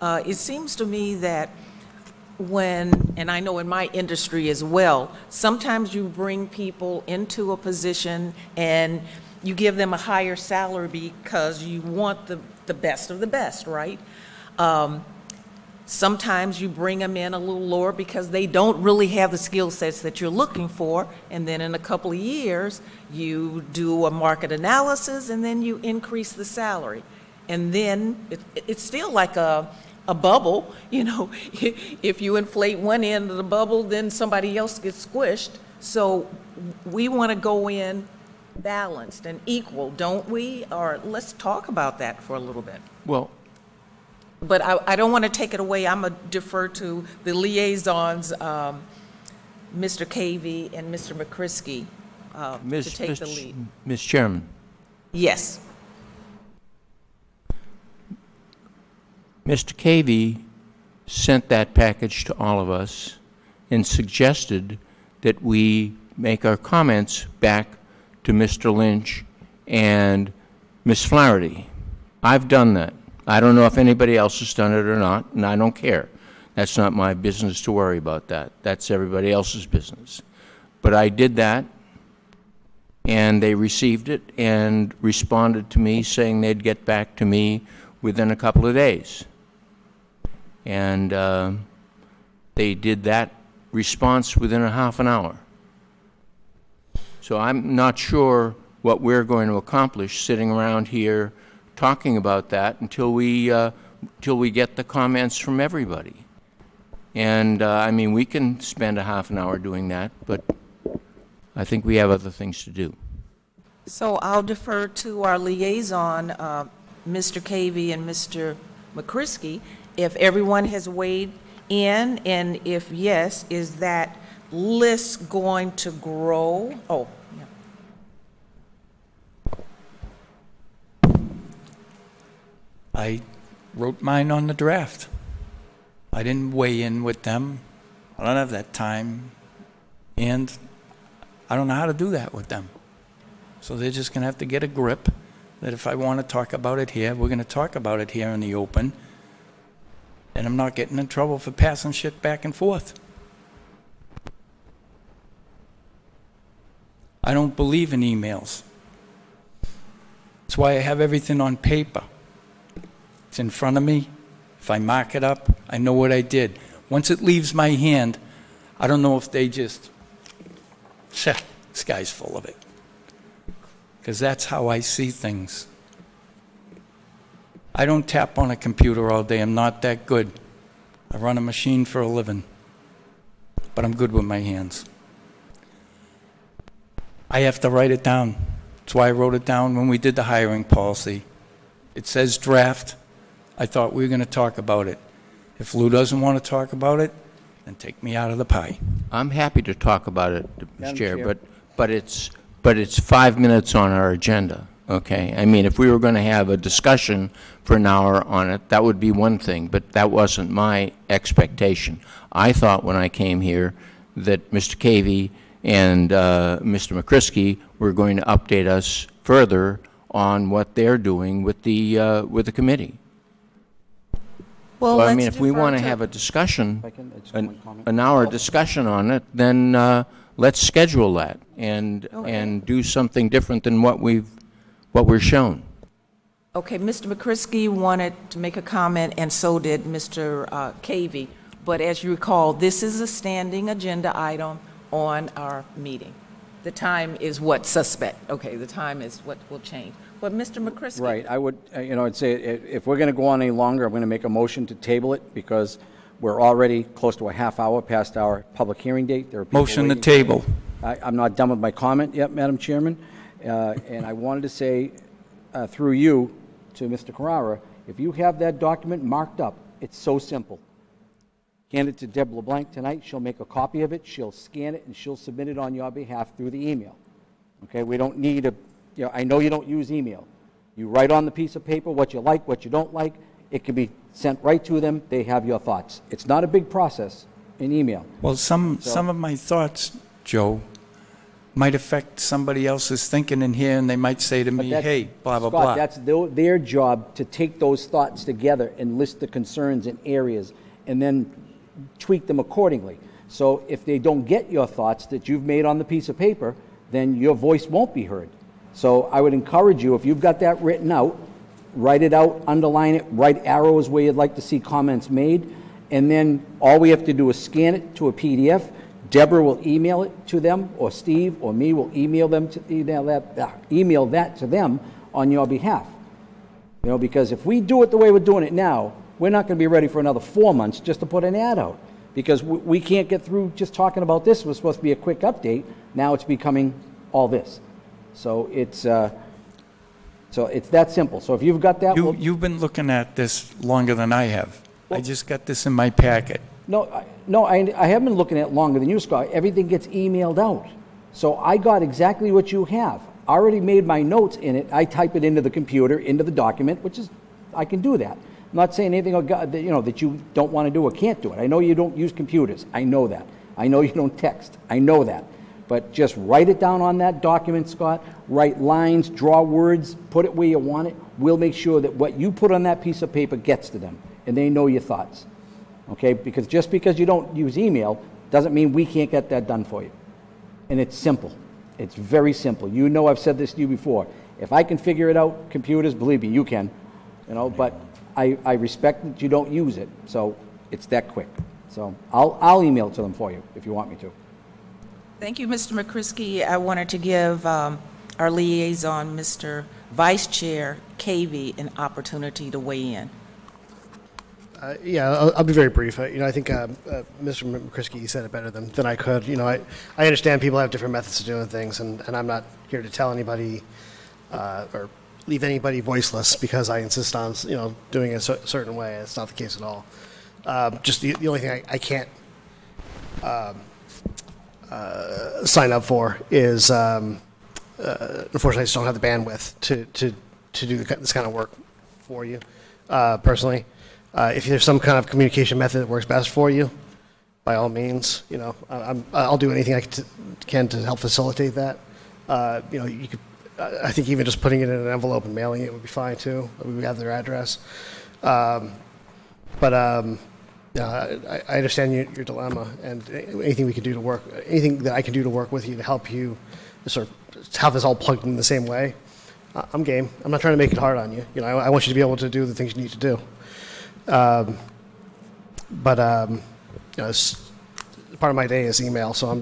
It seems to me that and I know in my industry as well, sometimes you bring people into a position and you give them a higher salary because you want the best of the best, right? Sometimes you bring them in a little lower because they don't really have the skill sets that you're looking for, and then in a couple of years, you do a market analysis, and then you increase the salary. And then it's still like a bubble, if you inflate one end of the bubble, then somebody else gets squished. So we want to go in balanced and equal, don't we? Or let's talk about that for a little bit. Well, but I don't want to take it away. I'm going to defer to the liaisons, Mr. Cavey and Mr. McCrisky, to take the lead. Ms. Chairman. Yes. Mr. Cavey sent that package to all of us and suggested that we make our comments back to Mr. Lynch and Ms. Flaherty. I've done that. I don't know if anybody else has done it or not, and I don't care. That's not my business to worry about that. That's everybody else's business. But I did that, and they received it and responded to me saying they'd get back to me within a couple of days. And they did that response within a half an hour. So I'm not sure what we're going to accomplish sitting around here talking about that until we get the comments from everybody. And I mean, we can spend a half an hour doing that, but I think we have other things to do. So I'll defer to our liaison, Mr. Cavey and Mr. McCrisky, if everyone has weighed in, and if yes, is that list going to grow? Oh, yeah. I wrote mine on the draft. I didn't weigh in with them. I don't have that time, and I don't know how to do that with them. So they're just going to have to get a grip that if I want to talk about it here, we're going to talk about it here in the open, and I'm not getting in trouble for passing shit back and forth. I don't believe in emails. That's why I have everything on paper. It's in front of me. If I mark it up, I know what I did. Once it leaves my hand, I don't know if they just, this guy's full of it. Because that's how I see things. I don't tap on a computer all day. I'm not that good. I run a machine for a living. But I'm good with my hands. I have to write it down. That's why I wrote it down when we did the hiring policy. It says draft. I thought we were going to talk about it. If Lou doesn't want to talk about it, then take me out of the pie. I'm happy to talk about it, Mr. Chair, but it's 5 minutes on our agenda, okay? I mean, if we were going to have a discussion for an hour on it, that would be one thing, but that wasn't my expectation. I thought when I came here that Mr. Cavey and Mr. McCrisky were going to update us further on what they're doing with the committee. Well, I mean, if we want to have a discussion, an hour discussion on it, then let's schedule that and do something different than what we're shown. Okay, Mr. McCrisky wanted to make a comment, and so did Mr. Cavey. But as you recall, this is a standing agenda item on our meeting. The time is what suspect. Okay, the time is what will change. But Mr. McCrisky. Right, I would, I'd say if we're going to go on any longer, I'm going to make a motion to table it because we're already close to a half hour past our public hearing date. There are people Motion to waiting. table. I'm not done with my comment yet, Madam Chairman. And I wanted to say, through you, to Mr. Carrara, if you have that document marked up, it's so simple. Hand it to Deb LeBlanc tonight. She'll make a copy of it. She'll scan it, and she'll submit it on your behalf through the email. Okay, we don't need a, I know you don't use email. You write on the piece of paper what you like, what you don't like. It can be sent right to them. They have your thoughts. It's not a big process in email. Well, some of my thoughts, Joe, might affect somebody else's thinking in here, and they might say to me, hey, blah, blah, Scott, blah. that's their job to take those thoughts together and list the concerns and areas and then tweak them accordingly. So if they don't get your thoughts that you've made on the piece of paper, then your voice won't be heard. So I would encourage you, if you've got that written out, write it out, underline it, write arrows where you'd like to see comments made, and then all we have to do is scan it to a PDF. Deborah will email it to them, or Steve or me will email that to them on your behalf. Because if we do it the way we're doing it now, we're not going to be ready for another 4 months just to put an ad out. Because we can't get through just talking about this. It was supposed to be a quick update. Now it's becoming all this. So it's that simple. So if you've got that... You've been looking at this longer than I have. I just got this in my packet. No, I haven't been looking at it longer than you, Scott. Everything gets emailed out. So I got exactly what you have. I already made my notes in it. I type it into the computer, into the document, which is, I can do that. I'm not saying anything that you don't want to do or can't do it. I know you don't use computers. I know that. I know you don't text. I know that. But just write it down on that document, Scott. Write lines, draw words, put it where you want it. We'll make sure that what you put on that piece of paper gets to them, and they know your thoughts. Okay? Because just because you don't use email doesn't mean we can't get that done for you. And it's simple. It's very simple. You know I've said this to you before. If I can figure it out, computers, believe me, you can. But I respect that you don't use it, so it's that quick. So I'll email it to them for you if you want me to. Thank you, Mr. McCrisky. I wanted to give our liaison, Mr. Vice Chair Cavey, an opportunity to weigh in. I'll be very brief. I think Mr. McCrisky said it better than I could. I understand people have different methods of doing things, and I'm not here to tell anybody or leave anybody voiceless because I insist on doing it a certain way. It's not the case at all. Just the only thing I can't sign up for is unfortunately I just don't have the bandwidth to do this kind of work for you personally. If there's some kind of communication method that works best for you, by all means, I'll do anything I can to help facilitate that. You could. I think even just putting it in an envelope and mailing it would be fine too. We have their address. I understand your dilemma, and anything we can do to work, anything that I can do to work with you to help you sort of have this all plugged in the same way, I'm game. I'm not trying to make it hard on you. I want you to be able to do the things you need to do. Part of my day is email, so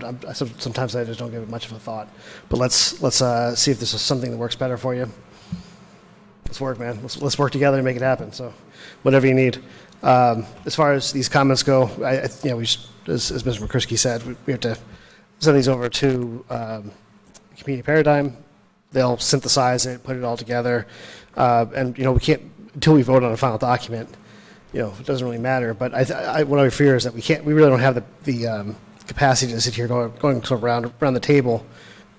sometimes I just don't give it much of a thought. But let's see if this is something that works better for you. Let's work, man. Let's work together and make it happen. So, whatever you need. As far as these comments go, as Mr. McCrisky said, we have to send these over to Community Paradigm. They'll synthesize it, put it all together, and we can't until we vote on a final document. It doesn't really matter. But what I fear is that we really don't have the capacity to sit here going sort of around the table,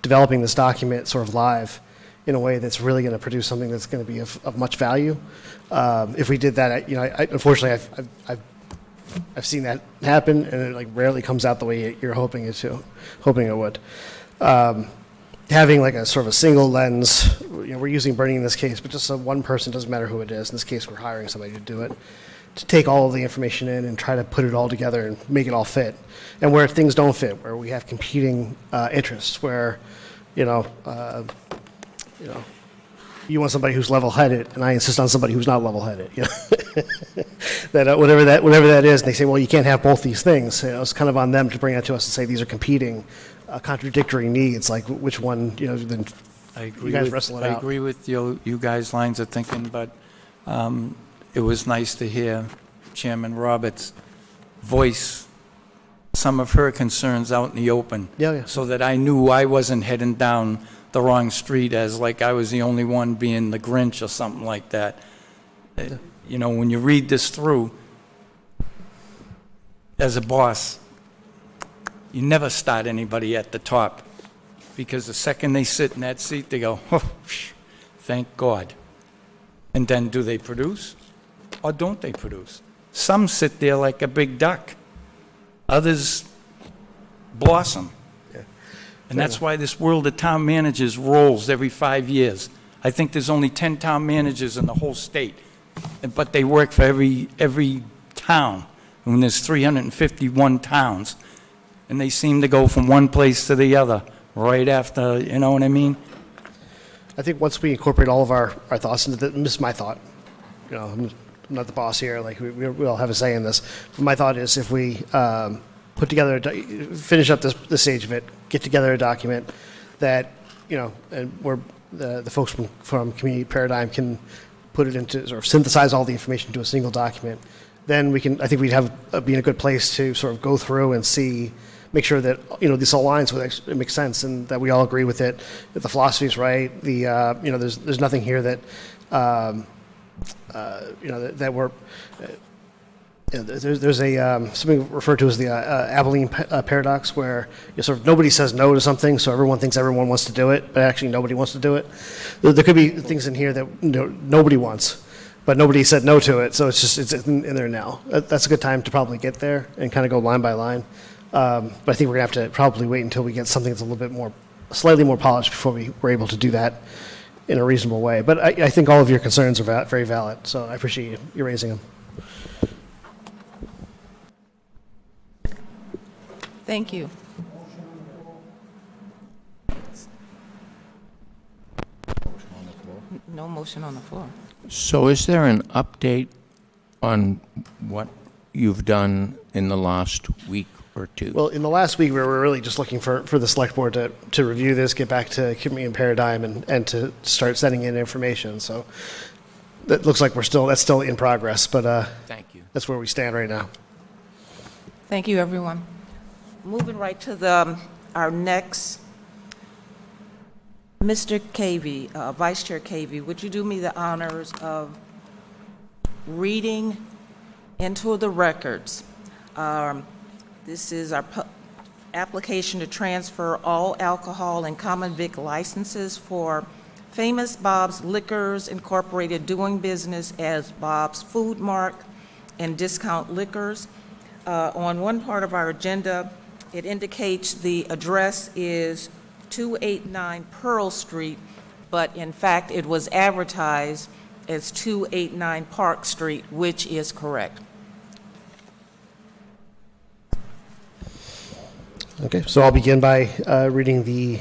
developing this document sort of live in a way that's really going to produce something that's going to be of much value. If we did that, unfortunately, I've seen that happen, and it rarely comes out the way you're hoping it would. Having a sort of a single lens, we're using Bernie in this case, but just one person, doesn't matter who it is. In this case, we're hiring somebody to do it, to take all of the information in and try to put it all together and make it all fit. And where things don't fit, where we have competing interests, where you you want somebody who's level-headed, and I insist on somebody who's not level-headed. You know? That whatever that is, and they say, well, you can't have both these things. You know, it's kind of on them to bring that to us and say these are competing, contradictory needs. Like which one, you know, then I agree you guys with, wrestle it I out. agree with you guys' lines of thinking, but it was nice to hear Chairman Roberts voice some of her concerns out in the open. Yeah. So that I knew I wasn't heading down the wrong street as like I was the only one being the Grinch or something like that. You know, when you read this through, as a boss, you never start anybody at the top, because the second they sit in that seat, they go, oh, thank God. And then do they produce or don't they produce? Some sit there like a big duck. Others blossom. Yeah. And that's why this world of town managers rolls every 5 years. I think there's only 10 town managers in the whole state, but they work for every town. And there's 351 towns, and they seem to go from one place to the other right after, you know what I mean? I think once we incorporate all of our thoughts into this is my thought. You know, I'm not the boss here. Like we all have a say in this. But my thought is if we put together, finish up this stage of it, get together a document that, you know, and where the folks from Community Paradigm can put it into, sort of synthesize all the information into a single document, then we can, I think we'd have, be in a good place to sort of go through and see, make sure that, you know, this aligns with it, makes sense, and that we all agree with it, that the philosophy is right, the, you know, there's nothing here that, you know, that we're, you know, there's a, something referred to as the Abilene paradox, where you know, sort of nobody says no to something, so everyone thinks everyone wants to do it, but actually nobody wants to do it. There could be things in here that, you know, nobody wants, but nobody said no to it, so it's just, it's in there now. That's a good time to probably get there and kind of go line by line. But I think we're going to have to probably wait until we get something that's a little bit more, slightly more polished before we're able to do that in a reasonable way. But I think all of your concerns are very valid, so I appreciate you raising them. Thank you. No motion on the floor. So is there an update on what you've done in the last week or two? Well, in the last week, we were really just looking for the select board to review this, get back to Community Paradigm, and to start sending in information. So that looks like that's still in progress, but thank you. That's where we stand right now. Thank you, everyone. Moving right to our next, Mr. Cavey, Vice Chair Cavey, would you do me the honors of reading into the records? This is our application to transfer all alcohol and common vic licenses for Famous Bob's Liquors Incorporated, doing business as Bob's Food Mart and Discount Liquors. On one part of our agenda, it indicates the address is 289 Pearl Street, but in fact it was advertised as 289 Park Street, which is correct. Okay, so I'll begin by reading the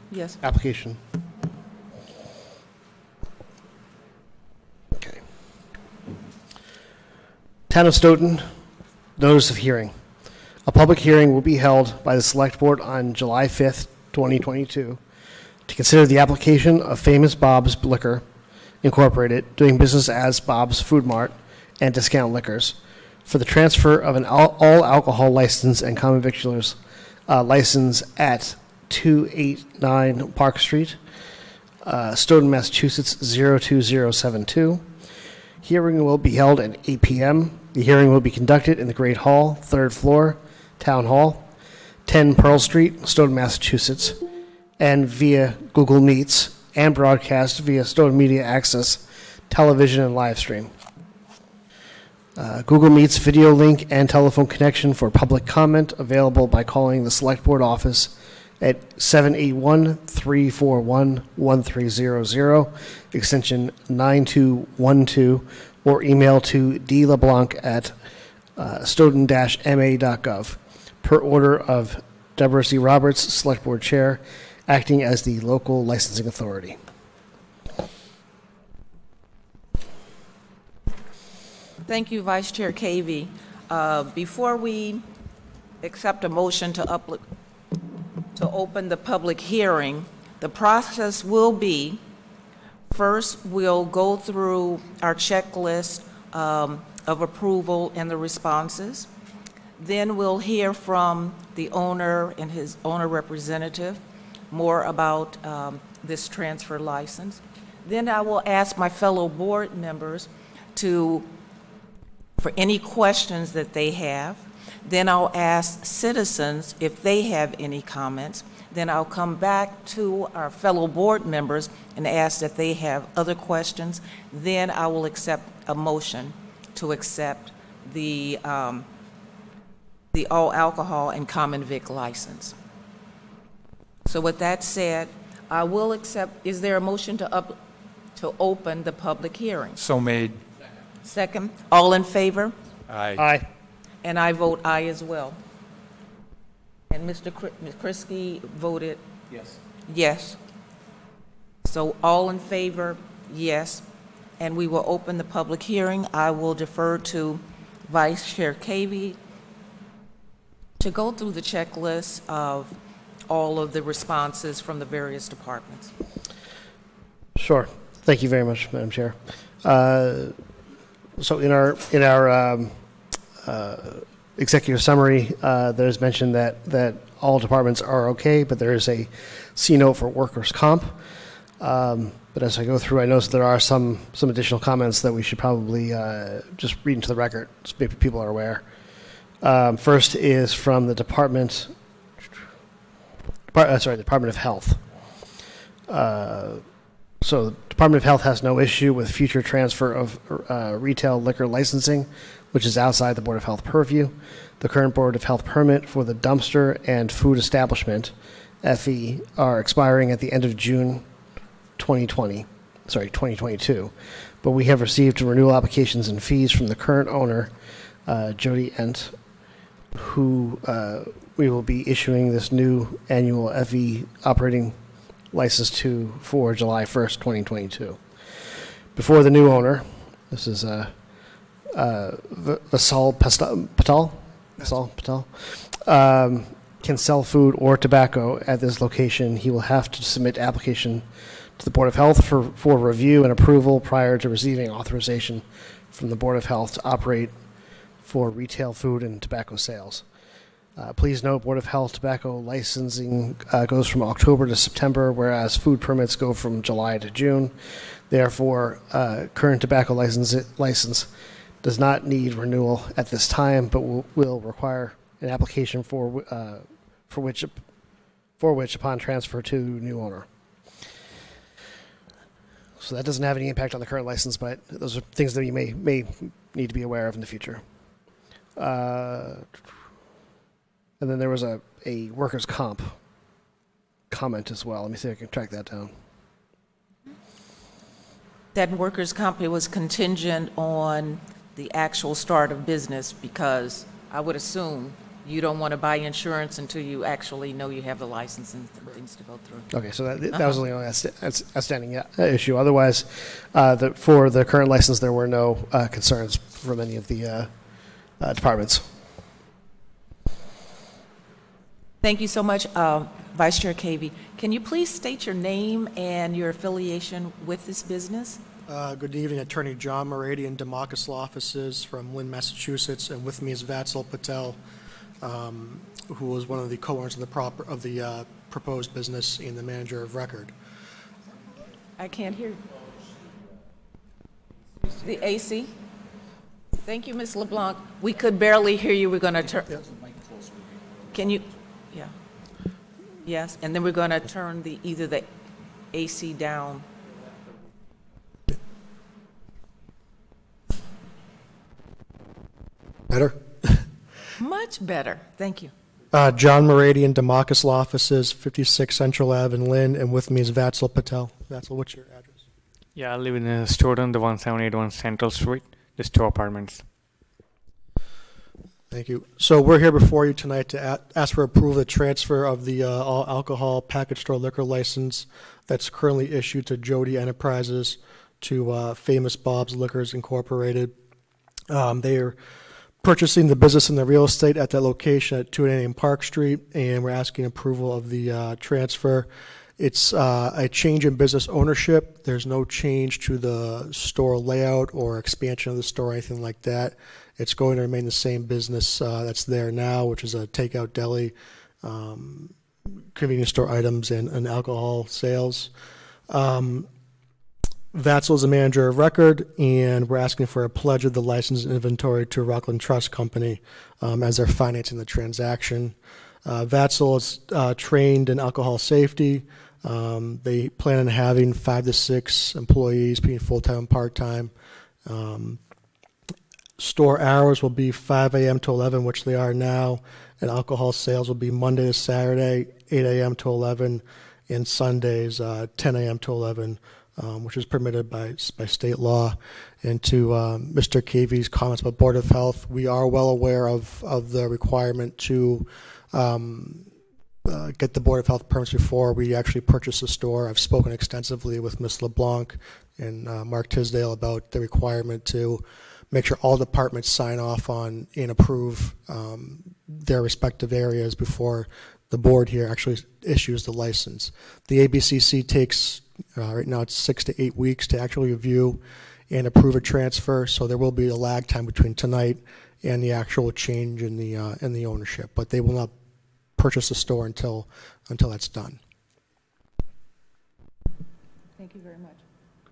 Yes. application. Okay. Town of Stoughton, notice of hearing. A public hearing will be held by the Select Board on July 5th, 2022, to consider the application of Famous Bob's Liquor Incorporated, doing business as Bob's Food Mart and Discount Liquors, for the transfer of an all-alcohol license and common victualers license at 289 Park Street, Stoughton, Massachusetts 02072. Hearing will be held at 8 p.m. The hearing will be conducted in the Great Hall, 3rd floor, Town Hall, 10 Pearl Street, Stoughton, Massachusetts, and via Google Meets, and broadcast via Stoughton Media Access, television, and live stream. Google Meets video link and telephone connection for public comment available by calling the Select Board office at 781-341-1300, extension 9212, or email to dleblanc@stoughton-ma.gov, per order of Deborah C. Roberts, Select Board Chair, acting as the local licensing authority. Thank you, Vice Chair Cavey. Before we accept a motion to open the public hearing, the process will be, first, we'll go through our checklist of approval and the responses. Then we'll hear from the owner and his owner representative more about this transfer license. Then I will ask my fellow board members for any questions that they have. Then I'll ask citizens if they have any comments. Then I'll come back to our fellow board members and ask if they have other questions. Then I will accept a motion to accept the all alcohol and common vic license. So with that said, I will accept, is there a motion to open the public hearing? So made. Second. All in favor? Aye. Aye. And I vote aye as well. And Mr. Krisky voted? Yes. Yes. So all in favor, yes. And we will open the public hearing. I will defer to Vice Chair Cavey to go through the checklist of all of the responses from the various departments. Sure. Thank you very much, Madam Chair. So in our executive summary, there's mentioned that all departments are okay, but there is a C note for workers' comp. But as I go through, I notice there are some additional comments that we should probably just read into the record, so maybe people are aware. First is from the Department of Health. So the Department of Health has no issue with future transfer of retail liquor licensing, which is outside the Board of Health purview. The current Board of Health permit for the dumpster and food establishment, FE, are expiring at the end of June 2022. But we have received renewal applications and fees from the current owner, Jody Ent, who we will be issuing this new annual FE operating license to for July 1st, 2022. Before the new owner, this is Vasal Patel, can sell food or tobacco at this location, he will have to submit application to the Board of Health for review and approval prior to receiving authorization from the Board of Health to operate for retail food and tobacco sales. Please note, Board of Health tobacco licensing goes from October to September, whereas food permits go from July to June. Therefore, current tobacco license does not need renewal at this time, but will require an application for which upon transfer to new owner. So that doesn't have any impact on the current license, but those are things that you may need to be aware of in the future. And then there was a workers' comp comment as well. Let me see if I can track that down. That workers' comp, it was contingent on the actual start of business, because I would assume you don't want to buy insurance until you actually know you have the license and things to go through. Okay, so that was the only outstanding issue. Otherwise, for the current license, there were no concerns from any of the departments. Thank you so much, Vice Chair Cavey. Can you please state your name and your affiliation with this business? Good evening, Attorney John Moradian, Democus Law Offices from Lynn, Massachusetts, and with me is Vatsal Patel, who was one of the co-owners of the proposed business and the manager of record. I can't hear you. The AC? Thank you, Ms. LeBlanc. We could barely hear you. We're going to turn. Can you? Yeah. Yes, and then we're going to turn either the AC down. Better? Much better. Thank you. John Moradian, Democus Law Offices, 56 Central Ave in Lynn, and with me is Vatsal Patel. Vatsal, what's your address? Yeah, I live in Stoughton, the 1781 Central Street. There's 2 apartments. Thank you. So we're here before you tonight to ask for approval of the transfer of the all alcohol package store liquor license that's currently issued to Jody Enterprises to Famous Bob's Liquors Incorporated. They're purchasing the business and the real estate at that location at 288 Park Street, and we're asking approval of the transfer. It's a change in business ownership. There's no change to the store layout or expansion of the store or anything like that. It's going to remain the same business that's there now, which is a takeout deli, convenience store items, and alcohol sales. Vatzel is the manager of record, and we're asking for a pledge of the license and inventory to Rockland Trust Company as they're financing the transaction. Vatzel is trained in alcohol safety. They plan on having 5 to 6 employees, being full-time and part-time. Store hours will be 5 a.m. to 11, which they are now, and alcohol sales will be Monday to Saturday, 8 a.m. to 11, and Sundays, 10 a.m. to 11. Which is permitted by state law. And to Mr. Cavy's comments about Board of Health, we are well aware of the requirement to get the Board of Health permits before we actually purchase the store. I've spoken extensively with Ms. LeBlanc and Mark Tisdale about the requirement to make sure all departments sign off on and approve their respective areas before the board here actually issues the license. The ABCC takes right now it's 6 to 8 weeks to actually review and approve a transfer, so there will be a lag time between tonight and the actual change in the ownership. But they will not purchase the store until that's done. Thank you very much.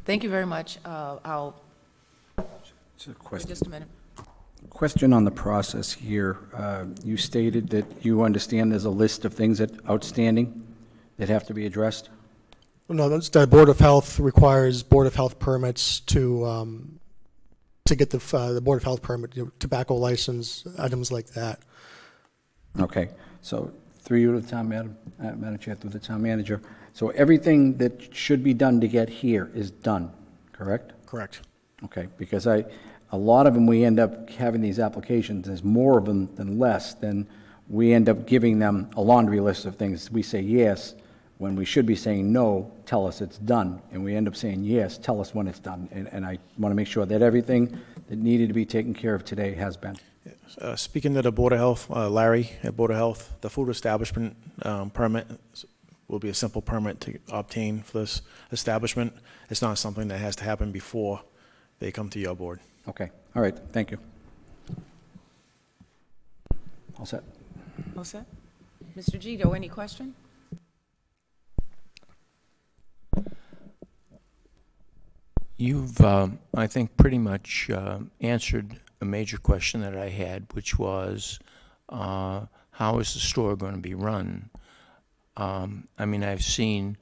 Thank you very much. I'll It's a question. just a minute. Question on the process here. You stated that you understand there's a list of things that outstanding that have to be addressed. No, that's the Board of Health requires Board of Health permits to get the Board of Health permit, tobacco license, items like that. Okay, so through you to the town Madam Chair, through the town manager. So everything that should be done to get here is done, correct? Correct. Okay, because a lot of them, we end up having these applications, there's more of them than less, then we end up giving them a laundry list of things. We say yes, when we should be saying no, tell us it's done. And we end up saying yes, tell us when it's done. And I want to make sure that everything that needed to be taken care of today has been. Speaking to the Board of Health, Larry at Board of Health, the food establishment permit will be a simple permit to obtain for this establishment. It's not something that has to happen before they come to your board. Okay, all right, thank you. All set. All set? Mr. Gito, any question? You've, I think, pretty much answered a major question that I had, which was, how is the store going to be run? I mean, I've seen,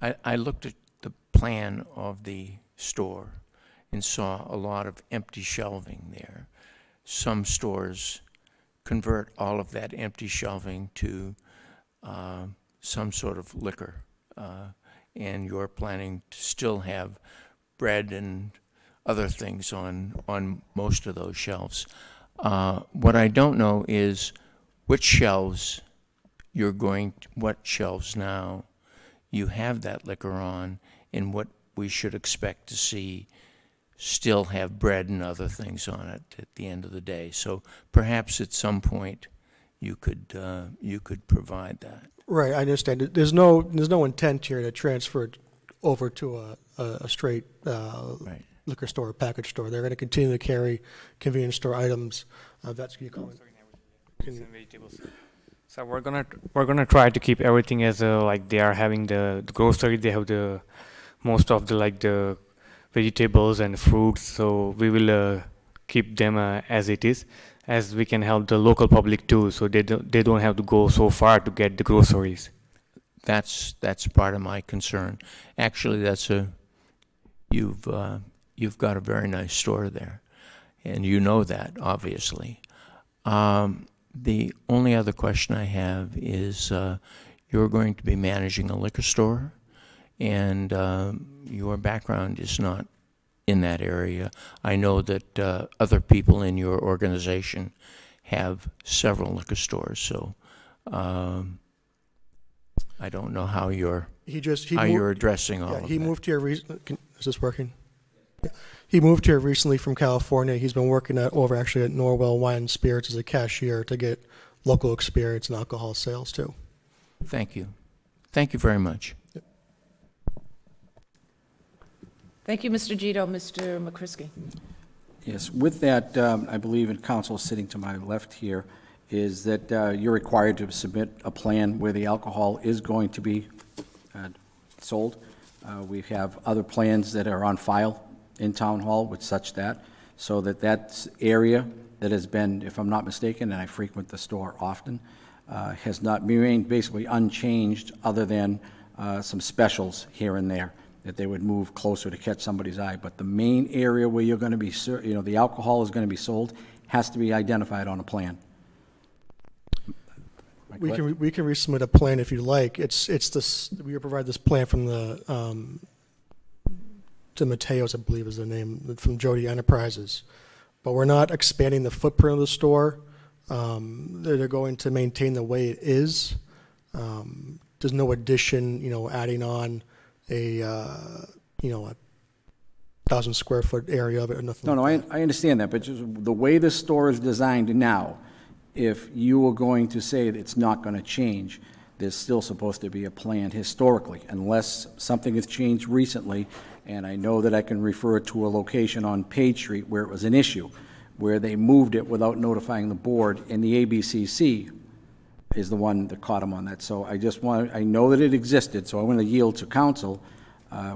I looked at the plan of the store and saw a lot of empty shelving there. Some stores convert all of that empty shelving to some sort of liquor, and you're planning to still have bread and other things on most of those shelves. What I don't know is which shelves what shelves now you have that liquor on, and what we should expect to see still have bread and other things on it at the end of the day. So perhaps at some point you could provide that. Right, I understand. There's no intent here to transfer it over to a straight right. liquor store or package store. They're going to continue to carry convenience store items. That's can you comment? So we're gonna try to keep everything as like they are having the grocery. They have the most of the vegetables and fruits. So we will keep them as it is, as we can help the local public too. So they don't have to go so far to get the groceries. That's part of my concern. Actually, you've got a very nice store there, and you know that, obviously. The only other question I have is you're going to be managing a liquor store, and your background is not in that area. I know that other people in your organization have several liquor stores, so I don't know how you're addressing all of that. He moved here. Is this working? He moved here recently from California. He's been working over actually at Norwell Wine and Spirits as a cashier to get local experience in alcohol sales too. Thank you. Thank you very much. Thank you, Mr. Gito. Mr. McCrisky. Yes, with that, I believe, and counsel sitting to my left here, is that you're required to submit a plan where the alcohol is going to be sold. We have other plans that are on file in Town Hall with such that, so that that area that has been, if I'm not mistaken, and I frequent the store often, has not remained basically unchanged other than some specials here and there, that they would move closer to catch somebody's eye. But the main area where you're going to be, the alcohol is going to be sold has to be identified on a plan. We can resubmit a plan if you like. It's this. We provide this plan from the Mateos, I believe is the name, from Jody Enterprises, but we're not expanding the footprint of the store. They're going to maintain the way it is. There's no addition, adding on a 1,000 square foot area of it or nothing. No, I understand that, but just the way the store is designed now, if you were going to say that it's not going to change, there's still supposed to be a plan historically, unless something has changed recently, and I know that I can refer to a location on Page Street where it was an issue, where they moved it without notifying the board, and the ABCC is the one that caught them on that. So I know that it existed, so I want to yield to council.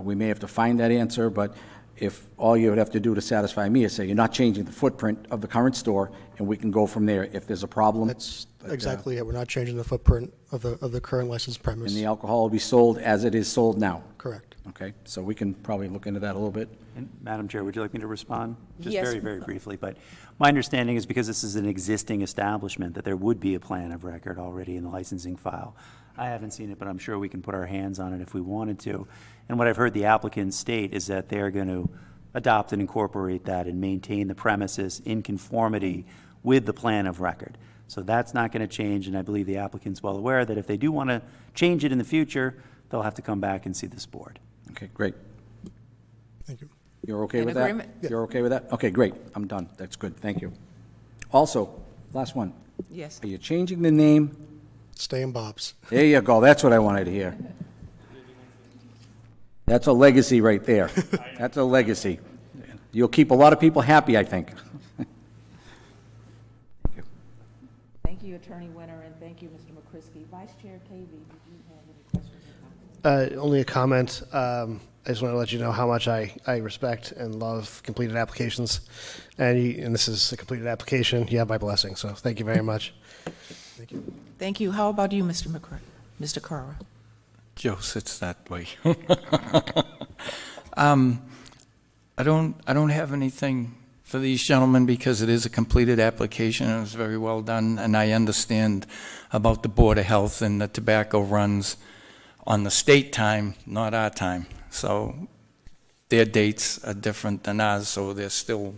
We may have to find that answer, but if all you would have to do to satisfy me is say you're not changing the footprint of the current store, and we can go from there. If there's a problem, that's exactly it. We're not changing the footprint of the current licensed premise. And the alcohol will be sold as it is sold now. Correct. Okay, so we can probably look into that a little bit. And Madam Chair, would you like me to respond? Just Yes. very, very briefly. But my understanding is because this is an existing establishment that there would be a plan of record already in the licensing file. I haven't seen it, but I'm sure we can put our hands on it if we wanted to. And what I've heard the applicants state is that they're going to adopt and incorporate that and maintain the premises in conformity with the plan of record. So that's not going to change, and I believe the applicant's well aware that if they do want to change it in the future, they'll have to come back and see this board. Okay, great. Thank you. You're okay In with agreement? that? You're okay with that? Okay, great. I'm done. That's good. Thank you. Also, last one. Yes. Are you changing the name? Stay in Bob's. There you go. That's what I wanted to hear. That's a legacy right there. That's a legacy. You'll keep a lot of people happy, I think. Thank you, Attorney Winter, and thank you, Mr. McCrisky. Vice Chair Cavey, did you have any questions or comments? Only a comment. I just want to let you know how much I respect and love completed applications. And this is a completed application. You have my blessing, so thank you very much. Thank you. Thank you. How about you, Mr. Mr. Carra? Joe sits that way. I don't have anything for these gentlemen because it is a completed application and it was very well done, and I understand about the Board of Health and the tobacco runs on the state time, not our time. So their dates are different than ours, so they're still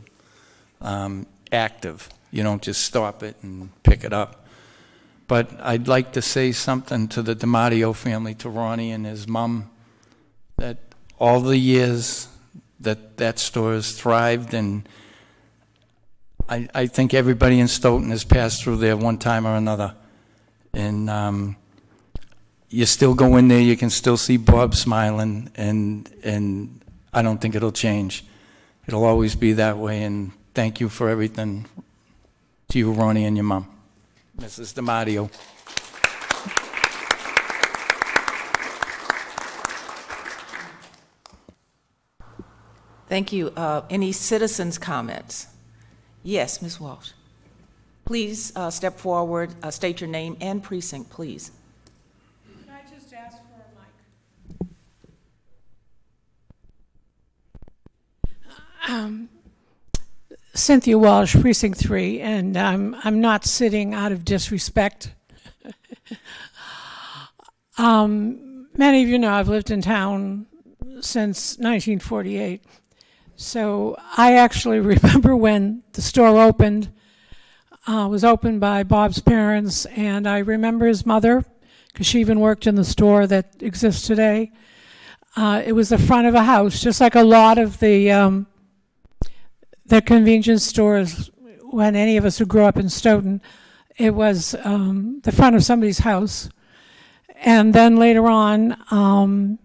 active. You don't just stop it and pick it up. But I'd like to say something to the DiMatteo family, to Ronnie and his mom, that all the years that store has thrived, and I think everybody in Stoughton has passed through there one time or another. And you still go in there, you can still see Bob smiling, and I don't think it'll change. It'll always be that way, and thank you for everything to you, Ronnie, and your mom. Mrs. DiMatteo. Thank you. Any citizens' comments? Yes, Ms. Walsh. Please step forward, state your name and precinct, please. Can I just ask for a mic? Cynthia Walsh, Precinct 3, and I'm not sitting out of disrespect. Many of you know I've lived in town since 1948. So I actually remember when the store opened, was opened by Bob's parents, and I remember his mother, because she even worked in the store that exists today. It was the front of a house, just like a lot of the the convenience stores, when any of us who grew up in Stoughton, it was the front of somebody's house. And then later on,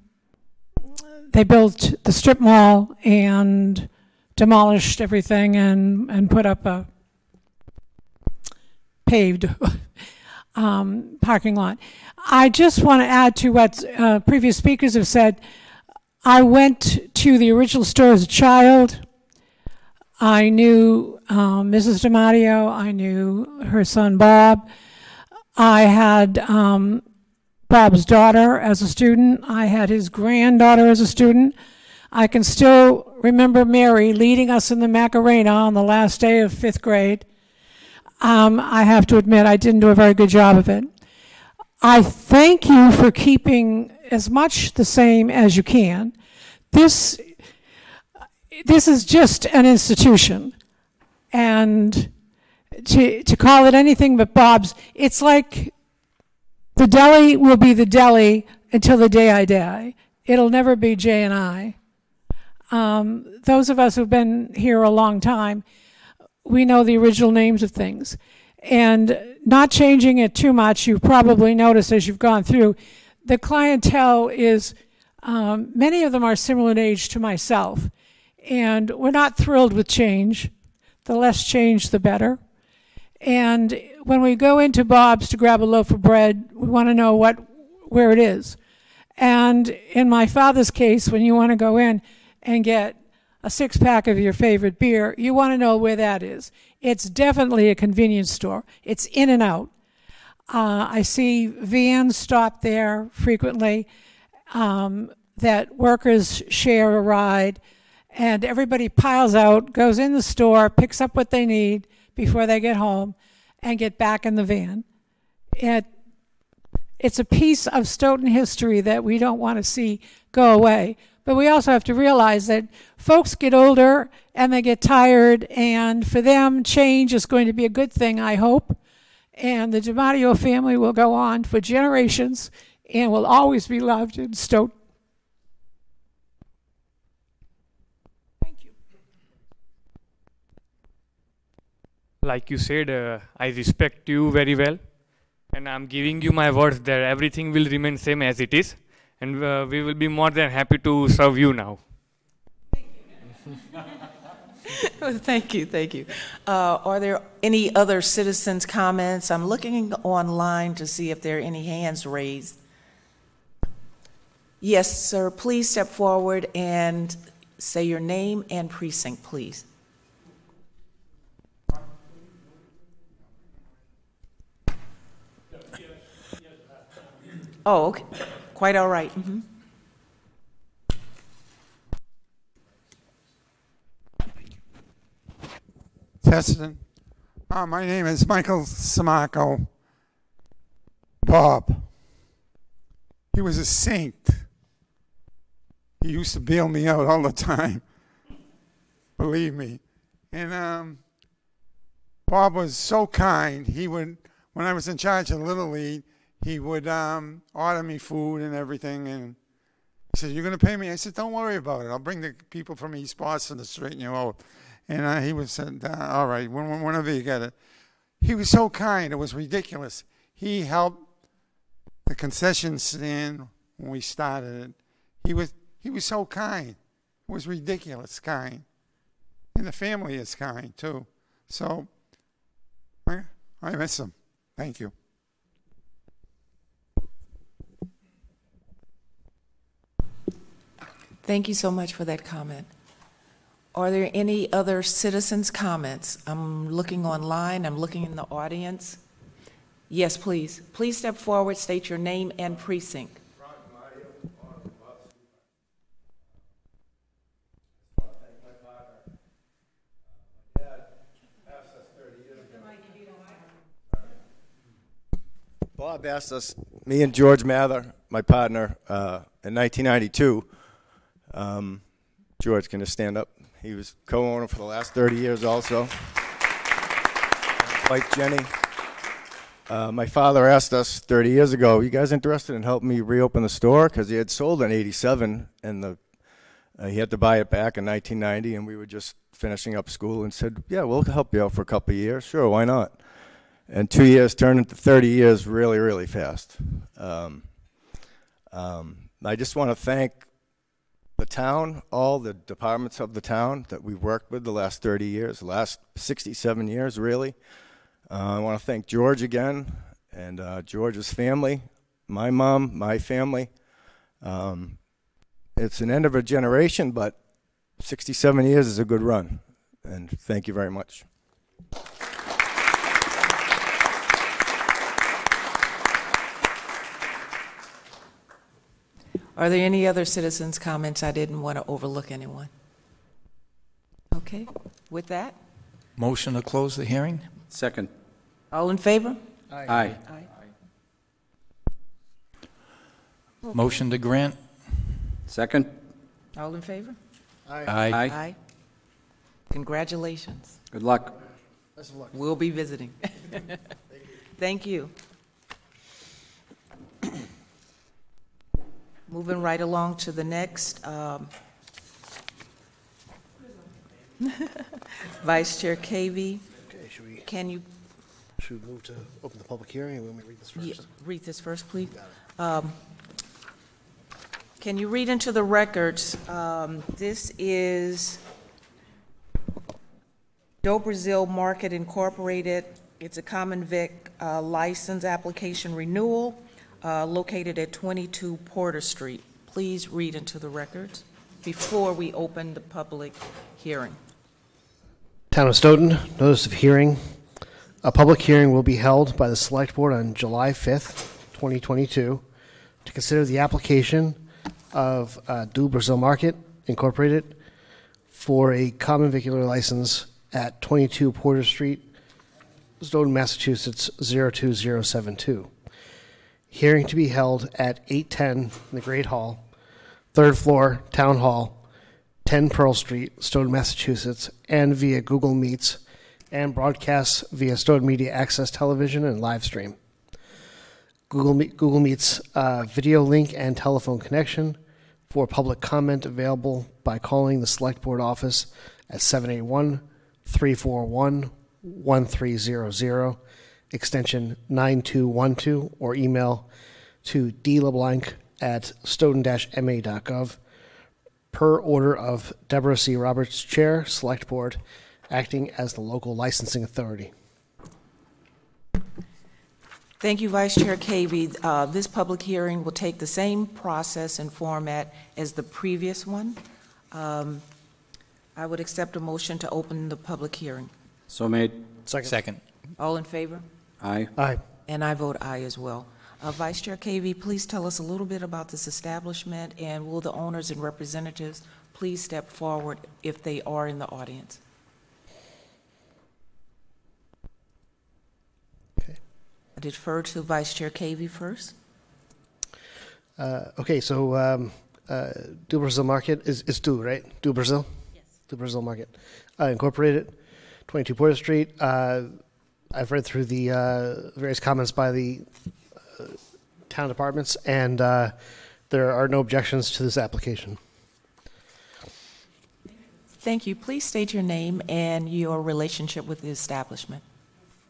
they built the strip mall and demolished everything and put up a paved parking lot. I just want to add to what previous speakers have said. I went to the original store as a child. I knew Mrs. DiMatteo. I knew her son Bob. I had Bob's daughter as a student. I had his granddaughter as a student. I can still remember Mary leading us in the Macarena on the last day of 5th grade. I have to admit I didn't do a very good job of it. I thank you for keeping as much the same as you can. This is just an institution, and to call it anything but Bob's, it's like the deli will be the deli until the day I die. It'll never be J&I. Those of us who've been here a long time, we know the original names of things. And not changing it too much, you've probably noticed as you've gone through, the clientele is, many of them are similar in age to myself. And we're not thrilled with change. The less change, the better. And when we go into Bob's to grab a loaf of bread, we want to know where it is. And in my father's case, when you want to go in and get a 6-pack of your favorite beer, you want to know where that is. It's definitely a convenience store. It's in and out. I see vans stop there frequently, that workers share a ride, and everybody piles out, goes in the store, picks up what they need before they get home, and get back in the van. It's a piece of Stoughton history that we don't want to see go away. But we also have to realize that folks get older and they get tired, and for them, change is going to be a good thing, I hope. And the DiMatteo family will go on for generations and will always be loved in Stoughton. Thank you. Like you said, I respect you very well, and I'm giving you my words that everything will remain same as it is. And we will be more than happy to serve you now. Thank you, thank you. Are there any other citizens' comments? I'm looking online to see if there are any hands raised. Yes, sir, please step forward and say your name and precinct, please. Oh, okay. Quite all right. Mm-hmm. Testing. My name is Michael Samaco. Bob. He was a saint. He used to bail me out all the time. Believe me. And Bob was so kind. He would, when I was in charge of Little League, he would order me food and everything, and he said, "You're going to pay me?" I said, "Don't worry about it. I'll bring the people from East Boston to straighten you out." And he would say, "All right, whenever you get it." He was so kind. It was ridiculous. He helped the concession stand when we started it. He was so kind. It was ridiculous kind. And the family is kind, too. So I miss him. Thank you. Thank you so much for that comment. Are there any other citizens' comments? I'm looking online, I'm looking in the audience. Yes, please. Please step forward, state your name and precinct. Bob asked us, me and George Mather, my partner, in 1992, George, can you stand up? He was co-owner for the last 30 years also. Like Jenny. My father asked us 30 years ago, "You guys interested in helping me reopen the store?" Because he had sold in '87, and He had to buy it back in 1990, and we were just finishing up school and said, yeah, we'll help you out for a couple of years. Sure, why not? And 2 years turned into 30 years really, really fast. I just want to thank the town, all the departments of the town that we've worked with the last 30 years, the last 67 years, really. I want to thank George again, and George's family, my mom, my family. It's an end of a generation, but 67 years is a good run, and thank you very much. Are there any other citizens' comments? I didn't want to overlook anyone. Okay, with that? Motion to close the hearing? Second. All in favor? Aye. Motion to grant? Second. All in favor? Aye. Aye. Congratulations. Good luck. Best of luck. We'll be visiting. Thank you. Moving right along to the next. Vice Chair Cavey. Okay, should we move to open the public hearing, or will we read this first? Yeah, read this first, please. Can you read into the records? This is Do Brazil Market Incorporated. It's a common vic license application renewal located at 22 Porter Street. Please read into the records before we open the public hearing. Town of Stoughton, notice of hearing. A public hearing will be held by the Select Board on July 5th, 2022, to consider the application of Do Brazil Market Incorporated for a common vicular license at 22 Porter Street, Stoughton, Massachusetts 02072. Hearing to be held at 810 in the Great Hall, 3rd floor, Town Hall, 10 Pearl Street, Stoughton, Massachusetts, and via Google Meets, and broadcasts via Stoughton Media Access Television and live stream. Google Meets video link and telephone connection for public comment available by calling the Select Board office at 781-341-1300, extension 9212, or email to dleblanc@stoughton-ma.gov, per order of Deborah C. Roberts, Chair, Select Board, acting as the local licensing authority. Thank you, Vice Chair Cavey. This public hearing will take the same process and format as the previous one. I would accept a motion to open the public hearing. So made. Second. All in favor? Aye. Aye. And I vote aye as well. Vice Chair Cavey, please tell us a little bit about this establishment, and will the owners and representatives please step forward if they are in the audience? Okay. I defer to Vice Chair Cavey first. Okay, so Do Brazil Market is Do, right? Do Brazil? Yes. Do Brazil Market Incorporated, 22 Porter Street. I've read through the various comments by the town departments, and there are no objections to this application. Thank you. Please state your name and your relationship with the establishment.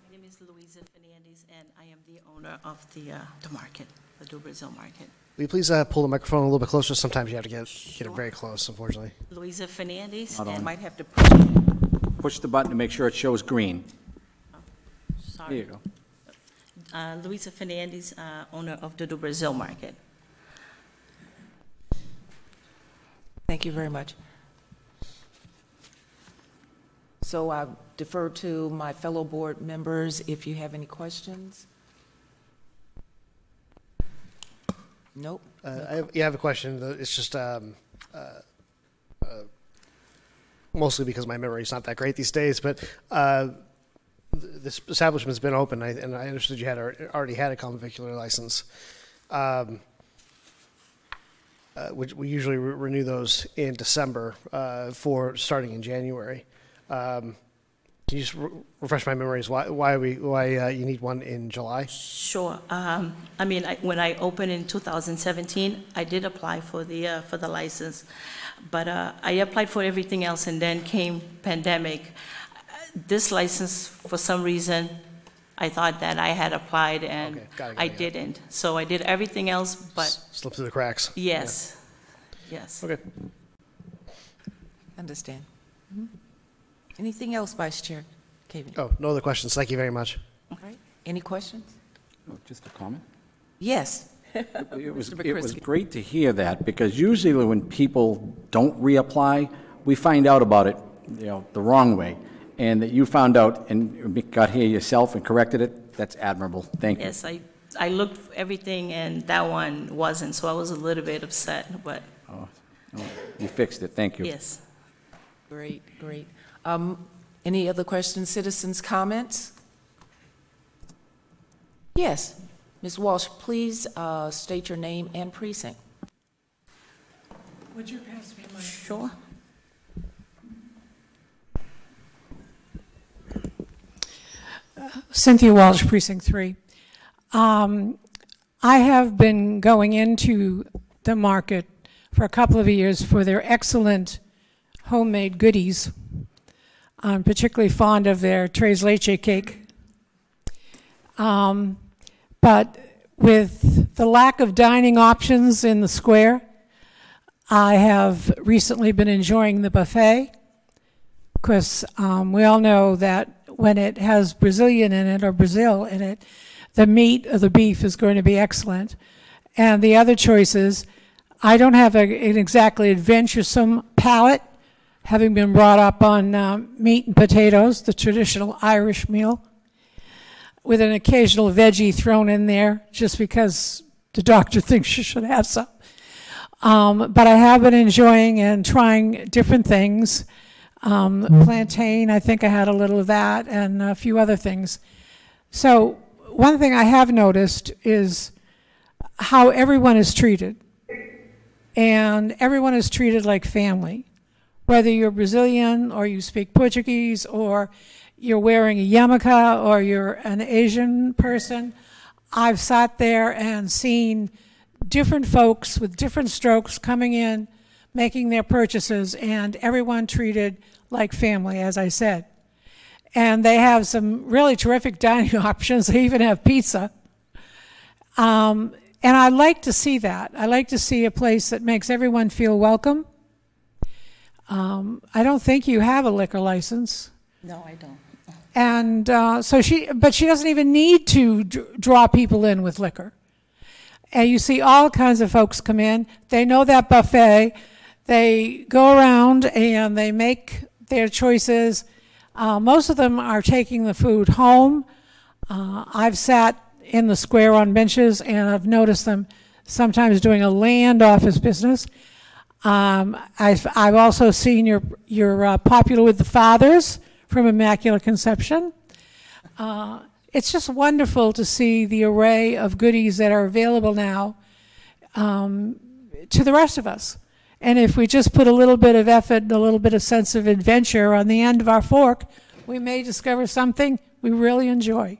My name is Luisa Fernandez, and I am the owner of the market, the Do Brazil Market. Will you please pull the microphone a little bit closer? Sometimes you have to get it very close, unfortunately. Luisa Fernandez. Hold on. And Might have to Push the button to make sure it shows green. sorry. There you go. Luisa Fernandez, owner of the Do Brazil Market. Thank you very much. So I defer to my fellow board members if you have any questions. Nope. I have a question. It's just mostly because my memory is not that great these days, but this establishment's been open, and I understood you had already had a common vicular license. We usually renew those in December for starting in January. Can you just refresh my memories? Why you need one in July? Sure. I mean, when I opened in 2017, I did apply for the license, But I applied for everything else, and then came pandemic. This license, for some reason, I thought that I had applied, and I didn't. So I did everything else, but... Slipped through the cracks. Yes, yes. Okay. Understand. Anything else, Vice Chair Kaven? Oh, no other questions. Thank you very much. All right. Any questions? Oh, just a comment? Yes. It was Mr. it was McCrisky. great to hear that, because usually when people don't reapply, we find out about it, the wrong way. And that you found out and got here yourself and corrected it, that's admirable. Thank you. Yes, I looked for everything, and that one wasn't, so I was a little bit upset, but... Oh, you fixed it. Thank you. Yes. Great, great. Any other questions, citizens' comments? Yes. Ms. Walsh, please state your name and precinct. Would you pass me my... Sure. Cynthia Walsh, Precinct 3. I have been going into the market for a couple of years for their excellent homemade goodies. I'm particularly fond of their tres leche cake. But with the lack of dining options in the square, I have recently been enjoying the buffet, because we all know that when it has Brazilian in it or Brazil in it, the meat or the beef is going to be excellent. And the other choices, I don't have an exactly adventuresome palate, having been brought up on meat and potatoes, the traditional Irish meal, with an occasional veggie thrown in there just because the doctor thinks you should have some. But I have been enjoying and trying different things. Plantain, I think I had a little of that, and a few other things. So one thing I have noticed is how everyone is treated. And everyone is treated like family. Whether you're Brazilian or you speak Portuguese or you're wearing a yarmulke or you're an Asian person, I've sat there and seen different folks with different strokes coming in, making their purchases, and everyone treated like family, as I said. And they have some really terrific dining options. They even have pizza. And I like to see that. I like to see a place that makes everyone feel welcome. I don't think you have a liquor license. No, I don't. And but she doesn't even need to draw people in with liquor. And you see all kinds of folks come in. They know that buffet. They go around and they make their choices. Most of them are taking the food home. I've sat in the square on benches, and I've noticed them sometimes doing a land office business. I've also seen you're popular with the fathers from Immaculate Conception. It's just wonderful to see the array of goodies that are available now to the rest of us. And if we just put a little bit of effort and a little bit of sense of adventure on the end of our fork, we may discover something we really enjoy.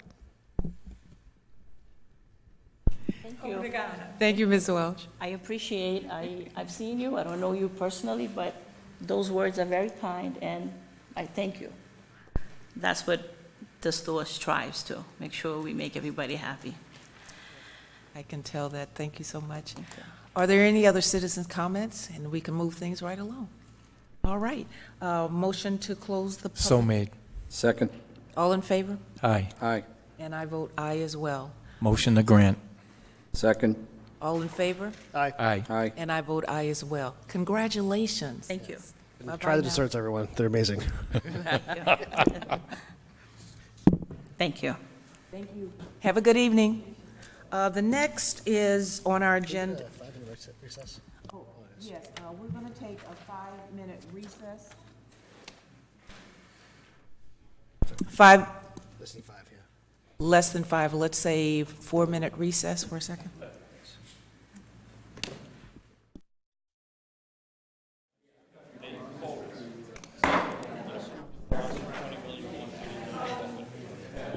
Thank you. Thank you, Ms. Welch. I appreciate, I've seen you, I don't know you personally, but those words are very kind, and I thank you. That's what the store strives to, make sure we make everybody happy. I can tell that. Thank you so much. Are there any other citizens' comments? And we can move things right along. All right. Motion to close the public. So made. Second. All in favor? Aye. Aye. And I vote aye as well. Motion to grant. Second. All in favor? Aye. Aye. Aye. And I vote aye as well. Congratulations. Thank you. Bye-bye Try the now. desserts, everyone. They're amazing. Thank you. Thank you. Have a good evening. The next is on our agenda. 5-minute recess. Oh, yes, we're going to take a 5-minute recess. Less than 5, yeah. Less than 5. Let's say 4-minute recess for a second.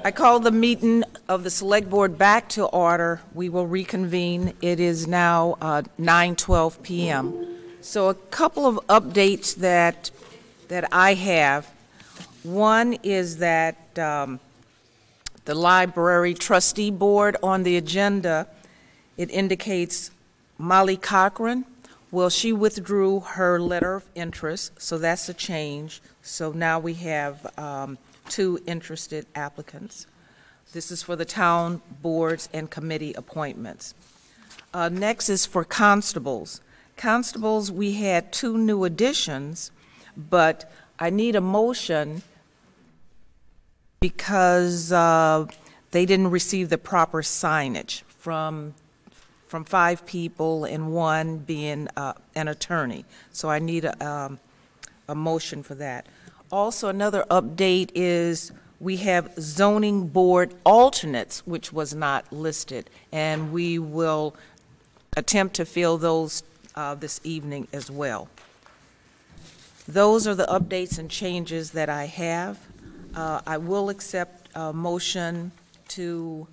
I call the meeting of the Select Board back to order. We will reconvene. It is now 9:12 p.m. So a couple of updates that I have. One is that the library trustee board on the agenda, it indicates Molly Cochran. Well, she withdrew her letter of interest, so that's a change. So now we have 2 interested applicants. This is for the town boards and committee appointments. Next is for constables. Constables, we had 2 new additions, but I need a motion because they didn't receive the proper signage from 5 people and 1 being an attorney. So I need a motion for that. Also, another update is we have zoning board alternates, which was not listed, and we will attempt to fill those this evening as well. Those are the updates and changes that I have. I will accept a motion to,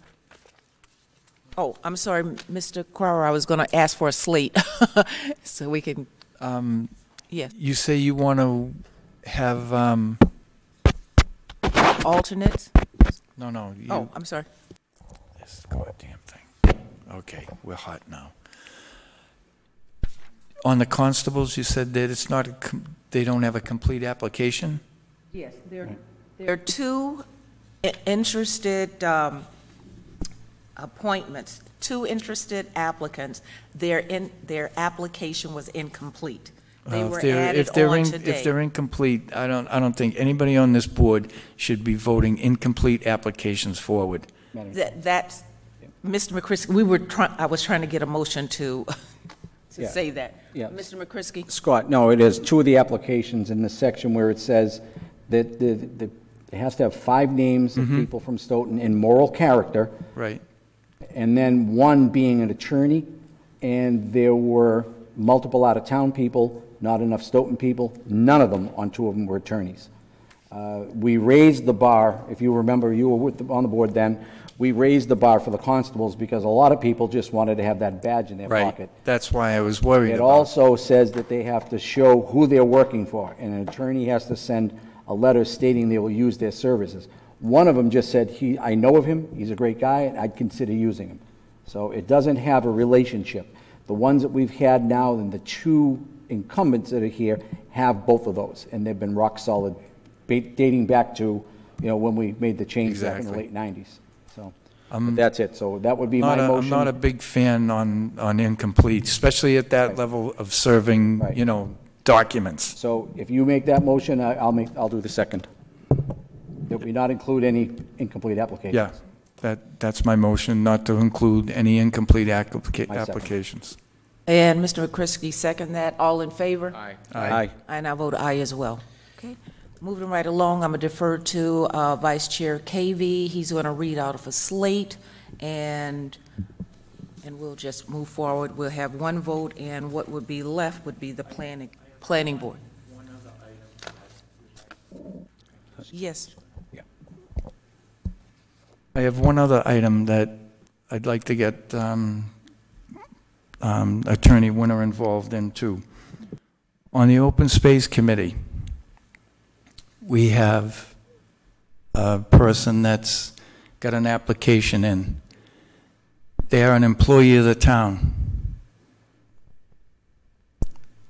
oh, I'm sorry, Mr. Crowder, I was going to ask for a slate so we can, yes. You say you want to have, alternates? No. Oh, I'm sorry. This goddamn thing. Okay, we're hot now. On the constables, you said that it's not, they don't have a complete application? Yes, there are 2 interested appointments, 2 interested applicants. Their application was incomplete. They were added on today. If they're incomplete, I don't think anybody on this board should be voting incomplete applications forward. That's, Mr. McCrisky, I was trying to get a motion to say that. Yeah. Mr. McCrisky? Scott, no, it is 2 of the applications in the section where it says that it has to have 5 names of people from Stoughton in moral character. Right. And then 1 being an attorney, and there were multiple out-of-town people, not enough Stoughton people. None of them, on 2 of them, were attorneys. We raised the bar, if you remember, you were on the board then, we raised the bar for the constables because a lot of people just wanted to have that badge in their pocket. That's why I was worried It about. also says that they have to show who they're working for, and an attorney has to send a letter stating they will use their services. One of them just said, I know of him, he's a great guy, and I'd consider using him. So it doesn't have a relationship. The ones that we've had now and the 2 incumbents that are here have both of those, and they've been rock solid, dating back to when we made the change back in the late 90s. So but that's it. So that would be my motion. I'm not a big fan on incomplete, especially at that level of serving, documents. So if you make that motion, I'll do the second. That we not include any incomplete applications. Yeah, that's my motion, not to include any incomplete applications. And Mr. McCrisky, second that. All in favor? Aye. Aye. And I vote aye as well. Okay. Moving right along, I'm going to defer to Vice Chair KV. He's going to read out of a slate, and we'll just move forward. We'll have 1 vote, and what would be left would be the planning board. Yes. I have one other item that I'd like to get Attorney Winter involved in too. On the Open Space Committee, we have a person that's got an application in. They are an employee of the town.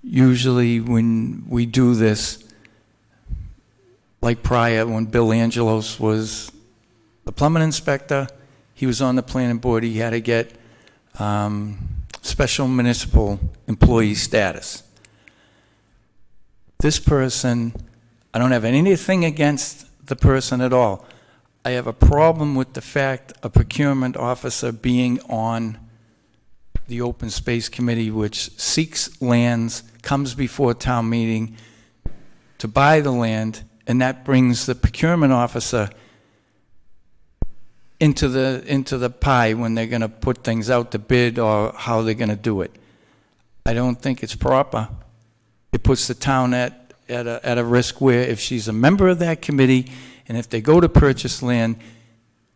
Usually when we do this, like prior, when Bill Angelos was the plumbing inspector, he was on the planning board, he had to get special municipal employee status. This person, I don't have anything against the person at all. I have a problem with the fact a procurement officer being on the Open Space Committee, which seeks lands, comes before town meeting to buy the land, and that brings the procurement officer into the pie when they're going to put things out to bid or how they're going to do it. I don't think it's proper. It puts the town at a risk where if she's a member of that committee and if they go to purchase land,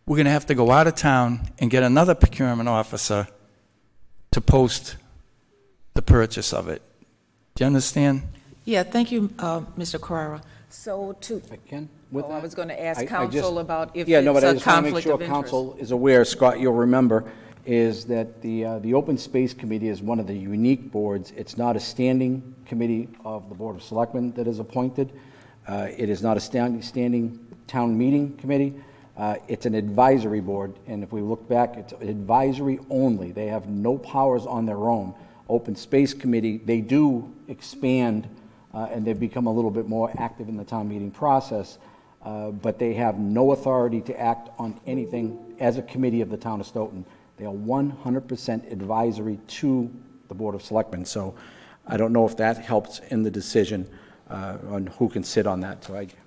we're going to have to go out of town and get another procurement officer to post the purchase of it. Do you understand? Yeah, thank you, Mr. Carrera. So to, I was going to ask council about if Yeah, no, it's but I a just want to make conflict sure of interest. council is aware, Scott, you'll remember, is that the Open Space Committee is one of the unique boards. It's not a standing committee of the Board of Selectmen that is appointed. It is not a standing town meeting committee. It's an advisory board, and if we look back, it's advisory only. They have no powers on their own. Open Space Committee, they do expand, and they've become a little bit more active in the town meeting process, but they have no authority to act on anything as a committee of the town of Stoughton. They are 100% advisory to the Board of Selectmen, so I don't know if that helps in the decision on who can sit on that. So I just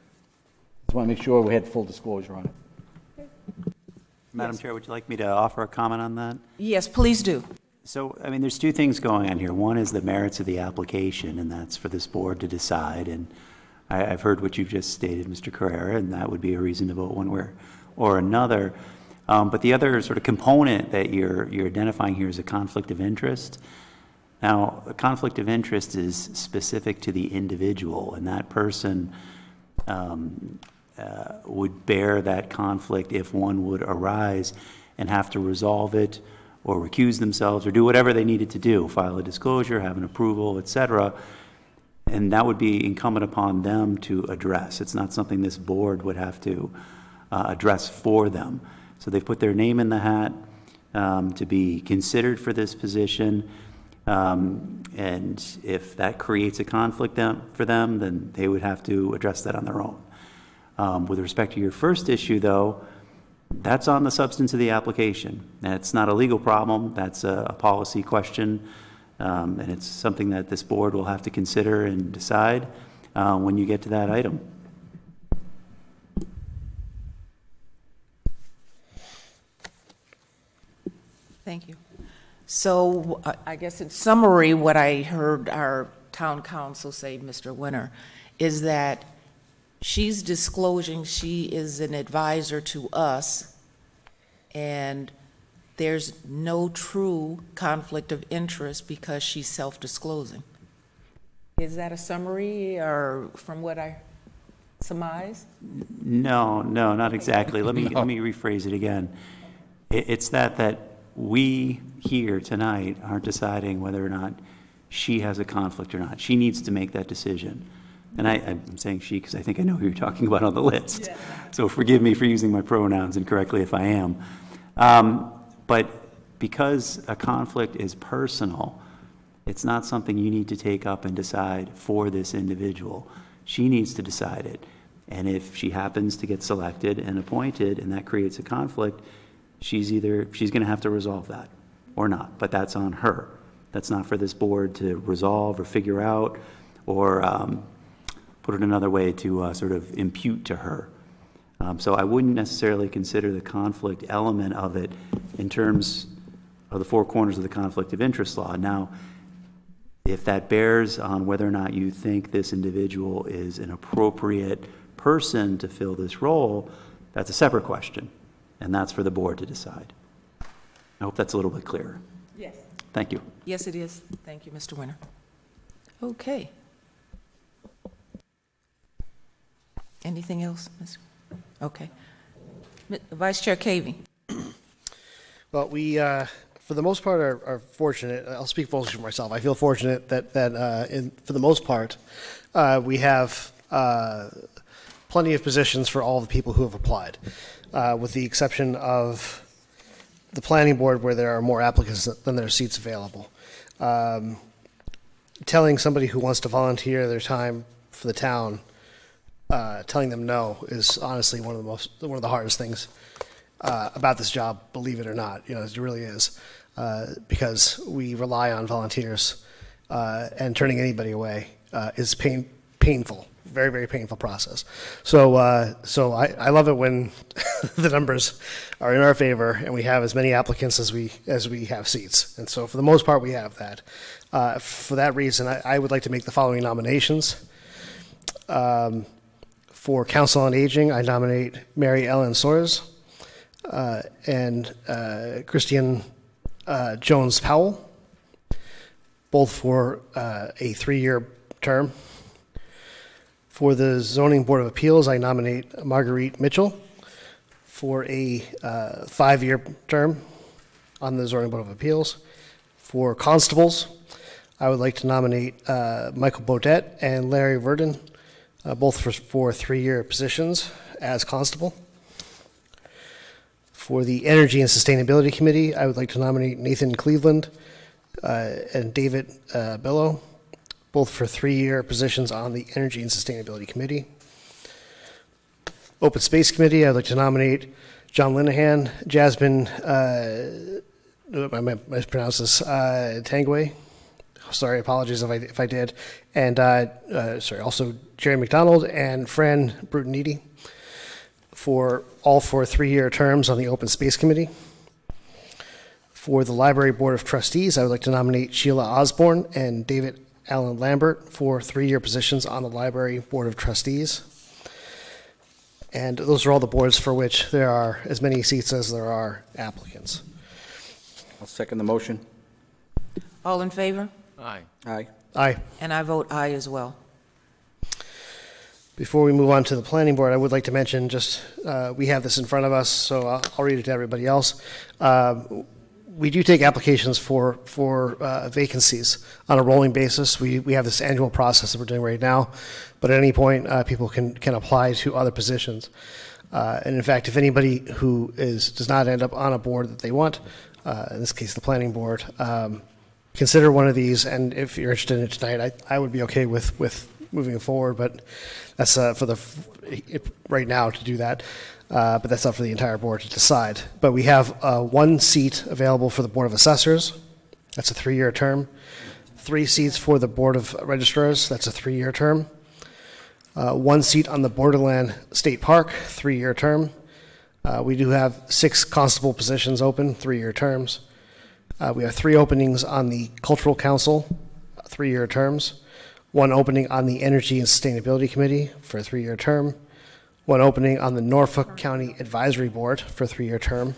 want to make sure we had full disclosure on it. Madam Chair, would you like me to offer a comment on that? Yes, please do. So, I mean, there's two things going on here. One is the merits of the application, and that's for this board to decide. And I've heard what you've just stated, Mr. Carrera, and that would be a reason to vote one way or another. But the other sort of component that you're identifying here is a conflict of interest. Now, a conflict of interest is specific to the individual, and that person would bear that conflict if one would arise and have to resolve it or recuse themselves or do whatever they needed to do, file a disclosure, have an approval, et cetera. And that would be incumbent upon them to address. It's not something this board would have to address for them. So they've put their name in the hat to be considered for this position. And if that creates a conflict for them, then they would have to address that on their own. With respect to your first issue, though, that's on the substance of the application. That's not a legal problem. That's a policy question. And it's something that this board will have to consider and decide when you get to that item. Thank you. So I guess in summary, what I heard our town council say, Mr. Winter, is that she's disclosing she is an advisor to us, and there's no true conflict of interest because she's self-disclosing. Is that a summary, or from what I surmise? No, not exactly. Let me rephrase it again. It's that we here tonight aren't deciding whether or not she has a conflict or not. She needs to make that decision. And I'm saying she because I think I know who you're talking about on the list. Yeah. So forgive me for using my pronouns incorrectly if I am. But because a conflict is personal, it's not something you need to take up and decide for this individual. She needs to decide it. And if she happens to get selected and appointed and that creates a conflict, she's going to have to resolve that or not. But that's on her. That's not for this board to resolve or figure out or put it another way, to sort of impute to her. So I wouldn't necessarily consider the conflict element of it in terms of the four corners of the conflict of interest law. Now, if that bears on whether or not you think this individual is an appropriate person to fill this role, that's a separate question, and that's for the board to decide. I hope that's a little bit clearer. Yes. Thank you. Yes, it is. Thank you, Mr. Winter. Okay. Anything else, Mr.? Okay. Vice Chair Cavey. Well, we, for the most part, are fortunate. I'll speak mostly for myself. I feel fortunate that for the most part, we have plenty of positions for all the people who have applied, with the exception of the planning board, where there are more applicants than there are seats available. Telling somebody who wants to volunteer their time for the town, telling them no is honestly one of the hardest things about this job, believe it or not. It really is, because we rely on volunteers, and turning anybody away is painful, very, very painful process. So I love it when the numbers are in our favor and we have as many applicants as we have seats. And so for the most part, we have that. For that reason, I would like to make the following nominations. For Council on Aging, I nominate Mary Ellen Soares and Christian Jones Powell. both for a 3-year term. For the Zoning Board of Appeals, I nominate Marguerite Mitchell for a 5-year term on the Zoning Board of Appeals. For constables, I would like to nominate Michael Bodette and Larry Verdon, both for 3-year positions as constable. For the Energy and Sustainability Committee, I would like to nominate Nathan Cleveland and David Bellow, both for 3-year positions on the Energy and Sustainability Committee. Open Space Committee, I'd like to nominate John Linehan, Jasmine, I mispronounced this, Tangway. Sorry, apologies if I did. And, also Jerry McDonald and Fran Brutoniti for 3-year terms on the Open Space Committee. For the Library Board of Trustees, I would like to nominate Sheila Osborne and David Allen Lambert for 3-year positions on the Library Board of Trustees. And those are all the boards for which there are as many seats as there are applicants. I'll second the motion. All in favor? Aye. Aye. Aye. And I vote aye as well. Before we move on to the planning board, I would like to mention we have this in front of us, so I'll read it to everybody else. We do take applications for vacancies on a rolling basis. We have this annual process that we're doing right now, but at any point, people can apply to other positions. And in fact, if anybody who does not end up on a board that they want, in this case, the planning board, consider one of these. And if you're interested in it tonight, I would be okay with moving forward, but that's right now to do that. But that's up for the entire board to decide. But we have 1 seat available for the Board of Assessors. That's a 3-year term. 3 seats for the Board of Registrars. That's a 3-year term. 1 seat on the Borderland State Park, 3-year term. We do have 6 constable positions open, 3-year terms. We have 3 openings on the Cultural Council, 3-year terms. 1 opening on the Energy and Sustainability Committee for a 3-year term. 1 opening on the Norfolk County Advisory Board for a 3-year term.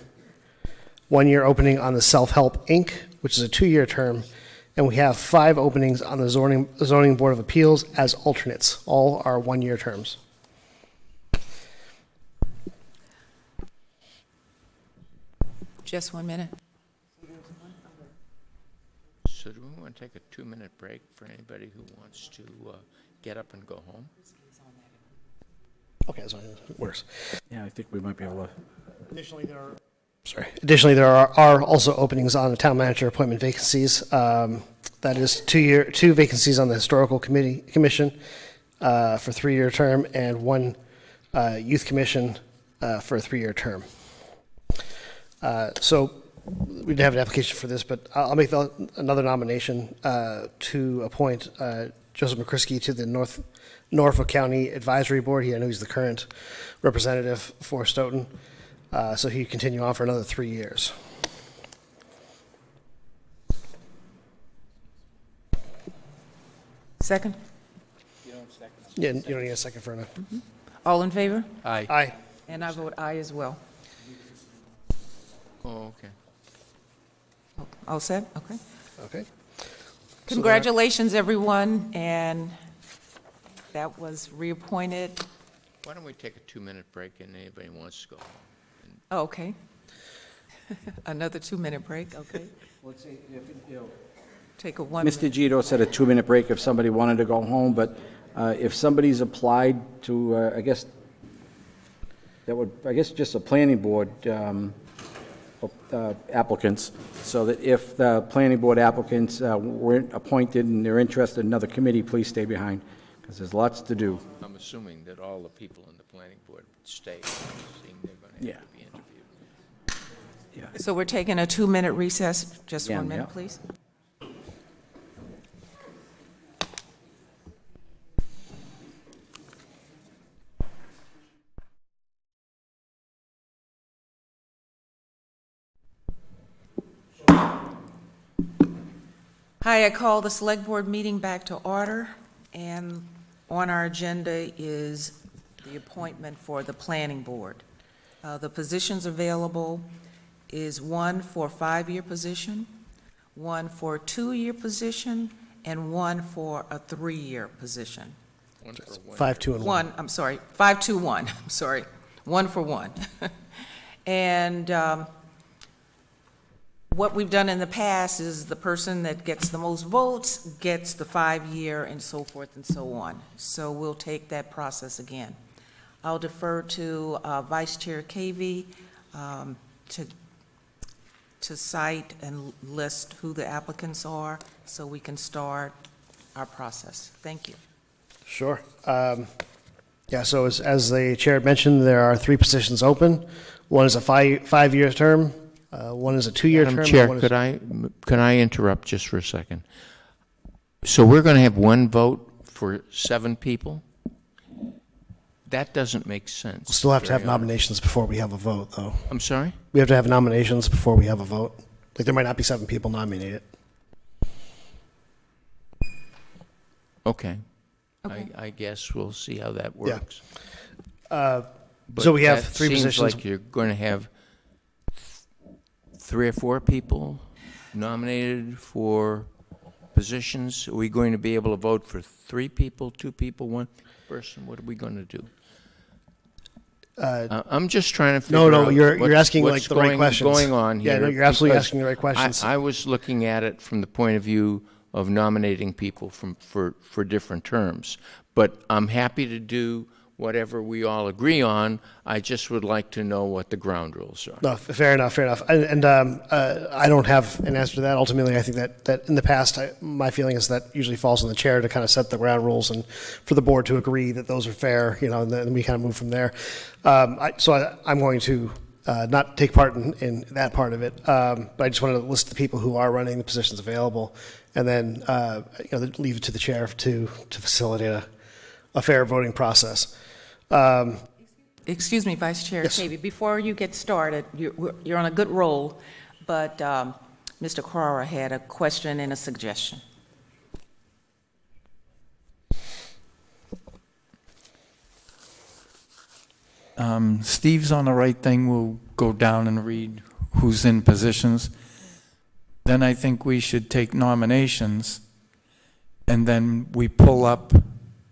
1-year opening on the Self-Help Inc., which is a 2-year term. And we have 5 openings on the Zoning Board of Appeals as alternates. All are 1-year terms. Just 1 minute. So do we want to take a 2-minute break for anybody who wants to get up and go home? Okay, so it works. Yeah, I think we might be able to. Additionally, there are also openings on the town manager appointment vacancies. That is 2 vacancies on the historical commission for 3-year term, and 1 youth commission for a 3-year term. So we didn't have an application for this, but I'll make another nomination to appoint Joseph McCrisky to the Norfolk County Advisory Board. I know he's the current representative for Stoughton, so he continue on for another 3 years. Second? Yeah, you don't need a second for enough. All in favor? Aye. Aye. And I vote aye as well. Oh, okay. All set? Okay. Okay. Congratulations, everyone, and that was reappointed. Why don't we take a 2-minute break and anybody wants to go home? Oh, okay. Another 2-minute break, okay. Let's see if Take a 1 Mr. Gito said a 2-minute break if somebody wanted to go home, but if somebody's applied to, just a planning board applicants, so that if the planning board applicants weren't appointed and they're interested in another committee, please stay behind, because there's lots to do. I'm assuming that all the people in the planning board would stay, seeing they're going to have to be interviewed. Yeah. So we're taking a 2-minute recess, just Yeah, 1 minute, yeah. please. Hi, I call the Select Board meeting back to order, and on our agenda is the appointment for the Planning Board. The positions available is 1 for a 5-year position, one for a 2-year position, and one for a 3-year position. 5, 2, and 1. I'm sorry, 5, 2, 1, I'm sorry, 1 for 1. And what we've done in the past is the person that gets the most votes gets the 5-year and so forth and so on. So we'll take that process again. I'll defer to Vice Chair Cavey to cite and list who the applicants are so we can start our process. Thank you. Sure. Yeah, so as the chair mentioned, there are 3 positions open. One is a 5-year term, one is a 2-year term. Madam Chair, could I interrupt just for a second? So we're going to have one vote for 7 people? That doesn't make sense. We'll still have to have nominations before we have a vote, though. I'm sorry? We have to have nominations before we have a vote. Like, there might not be 7 people nominated. Okay. I guess we'll see how that works. Yeah. So we have 3 positions. It seems like you're going to have 3 or 4 people nominated for positions. Are we going to be able to vote for 3 people, 2 people, 1 person? What are we going to do? I'm just trying to figure out. No, you're asking like the right questions. What's going on here? Yeah, no, you're absolutely asking the right questions. I was looking at it from the point of view of nominating people for different terms. But I'm happy to do whatever we all agree on. I just would like to know what the ground rules are. No, fair enough, fair enough. And I don't have an answer to that. Ultimately, I think that in the past, my feeling is that usually falls on the chair to kind of set the ground rules and for the board to agree that those are fair, you know, and then we kind of move from there. So I'm going to not take part in that part of it, but I just wanted to list the people who are running the positions available, and then you know, leave it to the chair to facilitate a fair voting process. Excuse me, Vice Chair Yes. Cavey, before you get started, you're on a good roll, but Mr. Carra had a question and a suggestion. Steve's on the right thing. We'll go down and read who's in positions. Then I think we should take nominations, and then we pull up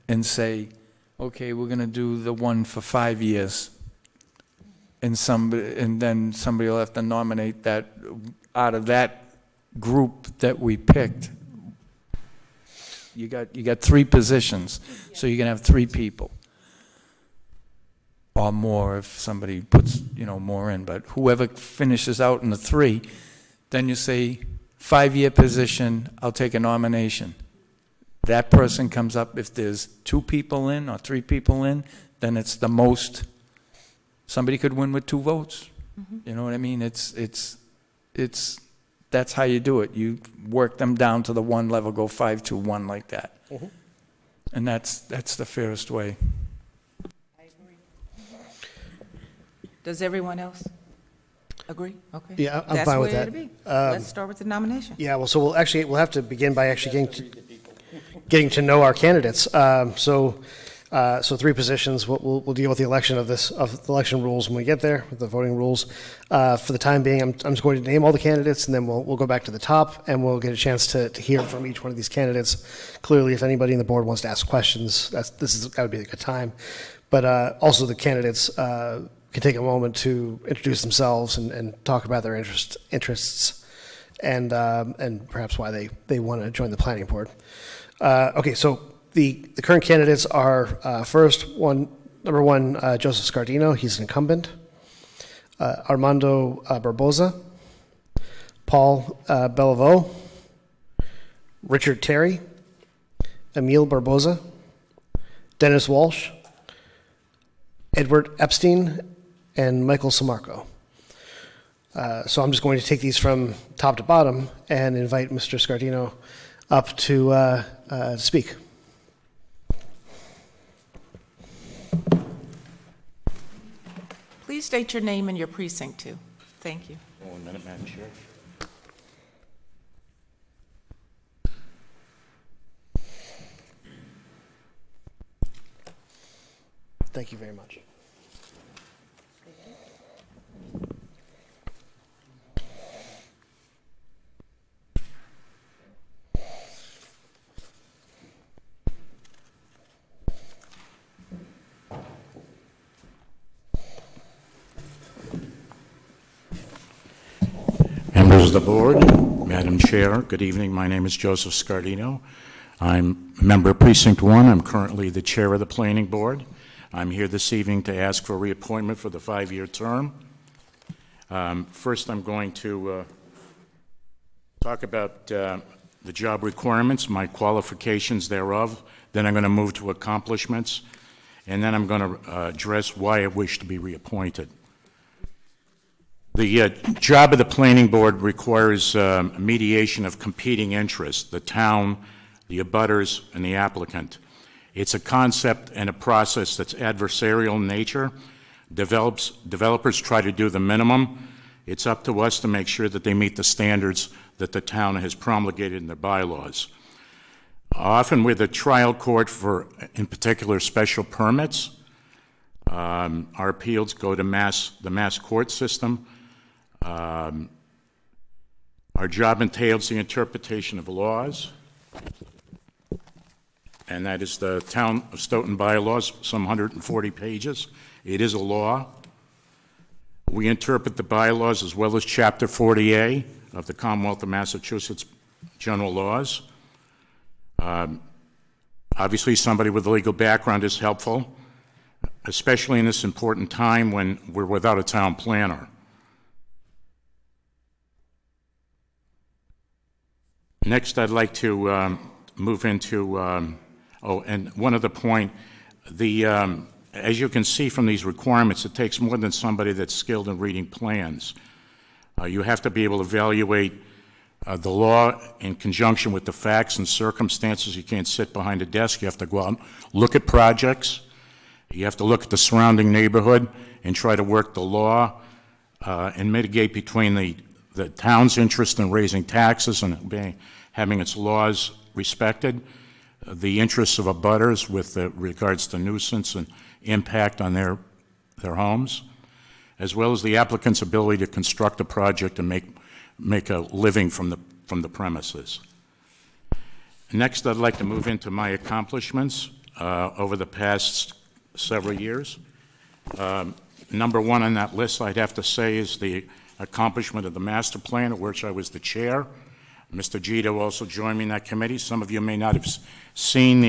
and say, okay, we're going to do the one for 5 years. And then somebody will have to nominate that out of that group that we picked. You got 3 positions, so you can have 3 people. Or more if somebody puts, you know, more in. But whoever finishes out in the 3, then you say, 5-year position, I'll take a nomination. That person comes up. If there's 2 people in or 3 people in, then it's the most. Somebody could win with 2 votes. Mm-hmm. You know what I mean? That's how you do it. You work them down to the 1 level, go 5, 2, 1 like that. Mm-hmm. And that's the fairest way. Does everyone else agree? Okay. Yeah, I'm fine with that. That's the way it'll be. Let's start with the nomination. Yeah, well, so we'll have to begin by actually getting to know our candidates. So 3 positions. We'll deal with the election of the election rules when we get there, with the voting rules. For the time being, I'm just going to name all the candidates, and then we'll go back to the top, and we'll get a chance to hear from each one of these candidates. Clearly, if anybody in the board wants to ask questions, that would be a good time. But also the candidates can take a moment to introduce themselves and talk about their interests and perhaps why they want to join the planning board. Okay, so the current candidates are number one, Joseph Scardino, he's an incumbent. Armando Barboza, Paul Bellevaux, Richard Terry, Emil Barboza, Dennis Walsh, Edward Epstein, and Michael Samarco. So I'm just going to take these from top to bottom and invite Mr. Scardino up to speak. Please state your name and your precinct, too. Thank you. 1 minute, Madam Chair. Thank you very much. of the board, Madam Chair, good evening. My name is Joseph Scardino. I'm a member of Precinct 1. I'm currently the chair of the Planning Board. I'm here this evening to ask for reappointment for the 5-year term. First, I'm going to talk about the job requirements, my qualifications thereof. Then I'm going to move to accomplishments. And then I'm going to address why I wish to be reappointed. The job of the Planning Board requires mediation of competing interests, the town, the abutters, and the applicant. It's a concept and a process that's adversarial in nature. Developers try to do the minimum. It's up to us to make sure that they meet the standards that the town has promulgated in their bylaws. Often we're the trial court for, in particular, special permits. Our appeals go to the mass court system. Our job entails the interpretation of laws, and that is the Town of Stoughton bylaws, some 140 pages. It is a law. We interpret the bylaws as well as Chapter 40A of the Commonwealth of Massachusetts General Laws. Obviously, somebody with a legal background is helpful, especially in this important time when we're without a town planner. Next, I'd like to move into, and one other point, as you can see from these requirements, it takes more than somebody that's skilled in reading plans. You have to be able to evaluate the law in conjunction with the facts and circumstances. You can't sit behind a desk. You have to go out and look at projects. You have to look at the surrounding neighborhood and try to work the law and mitigate between the town's interest in raising taxes and having its laws respected, the interests of abutters with regards to nuisance and impact on their homes, as well as the applicant's ability to construct a project and make a living from the premises. Next, I'd like to move into my accomplishments over the past several years. Number one on that list, I'd have to say, is the accomplishment of the master plan, of which I was the chair. Mr. Gito also joined me in that committee. Some of you may not have seen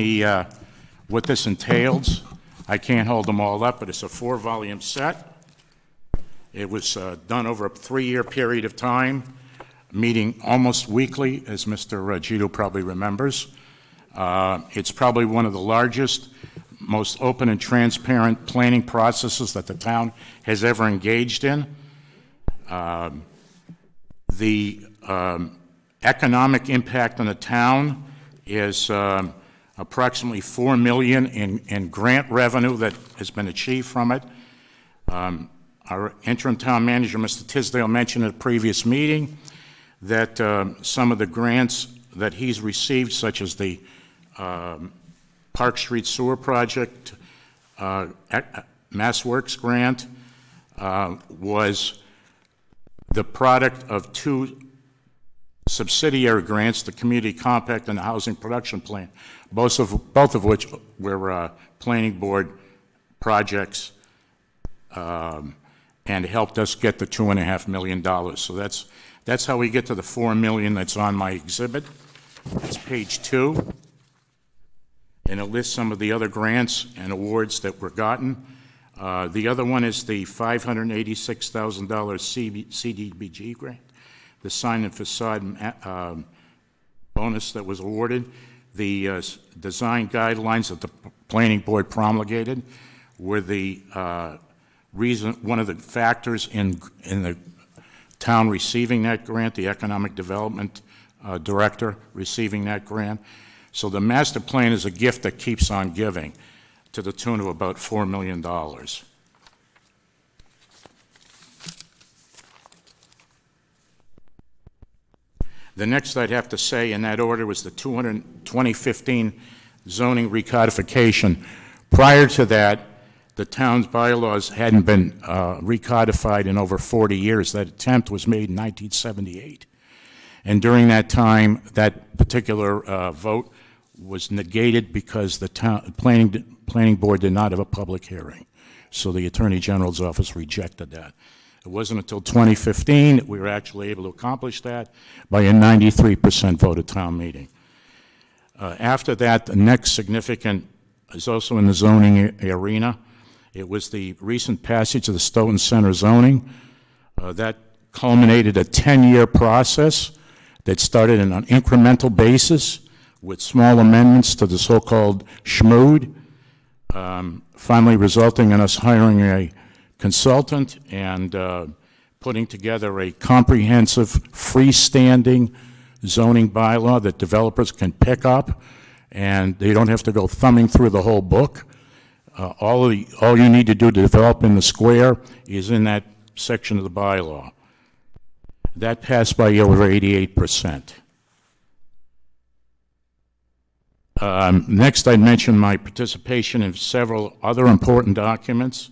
what this entails. I can't hold them all up, but it's a 4-volume set. It was done over a 3-year period of time, meeting almost weekly, as Mr. Gito probably remembers. It's probably one of the largest, most open and transparent planning processes that the town has ever engaged in. The economic impact on the town is approximately $4 million in grant revenue that has been achieved from it. Our interim town manager, Mr. Tisdale, mentioned at a previous meeting that some of the grants that he's received, such as the Park Street Sewer Project, Mass Works grant, was the product of 2 subsidiary grants, the Community Compact and the Housing Production Plan, both of which were planning board projects and helped us get the $2.5 million. So that's how we get to the $4 million that's on my exhibit. It's page 2, and it lists some of the other grants and awards that were gotten. The other one is the $586,000 CDBG grant, the sign and facade bonus that was awarded. The design guidelines that the planning board promulgated were the one of the factors in the town receiving that grant, the economic development director receiving that grant. So the master plan is a gift that keeps on giving, to the tune of about $4 million. The next I'd have to say in that order was the 2015 zoning recodification. Prior to that, the town's bylaws hadn't been recodified in over 40 years. That attempt was made in 1978. And during that time, that particular vote was negated because the planning board did not have a public hearing. So the Attorney General's office rejected that. It wasn't until 2015 that we were actually able to accomplish that by a 93% vote at town meeting. After that, the next significant is also in the zoning arena. It was the recent passage of the Stoughton Center zoning. That culminated a 10-year process that started on an incremental basis with small amendments to the so-called SHMOOD, finally resulting in us hiring a consultant and putting together a comprehensive, freestanding zoning bylaw that developers can pick up, and they don't have to go thumbing through the whole book. All you need to do to develop in the square is in that section of the bylaw. That passed by over 88%. Next, I'd mention my participation in several other important documents.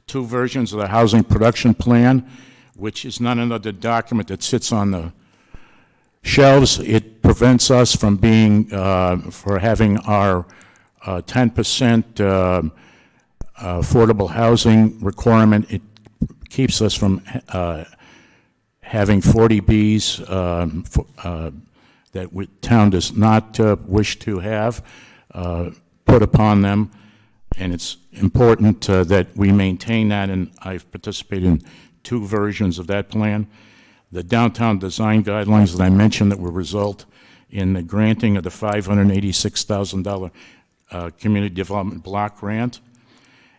2 versions of the Housing Production Plan, which is not another document that sits on the shelves. It prevents us from being, for having our 10% affordable housing requirement. It keeps us from having 40Bs that town does not wish to have put upon them, and it's important that we maintain that, and I've participated in 2 versions of that plan. The downtown design guidelines that I mentioned that will result in the granting of the $586,000 community development block grant,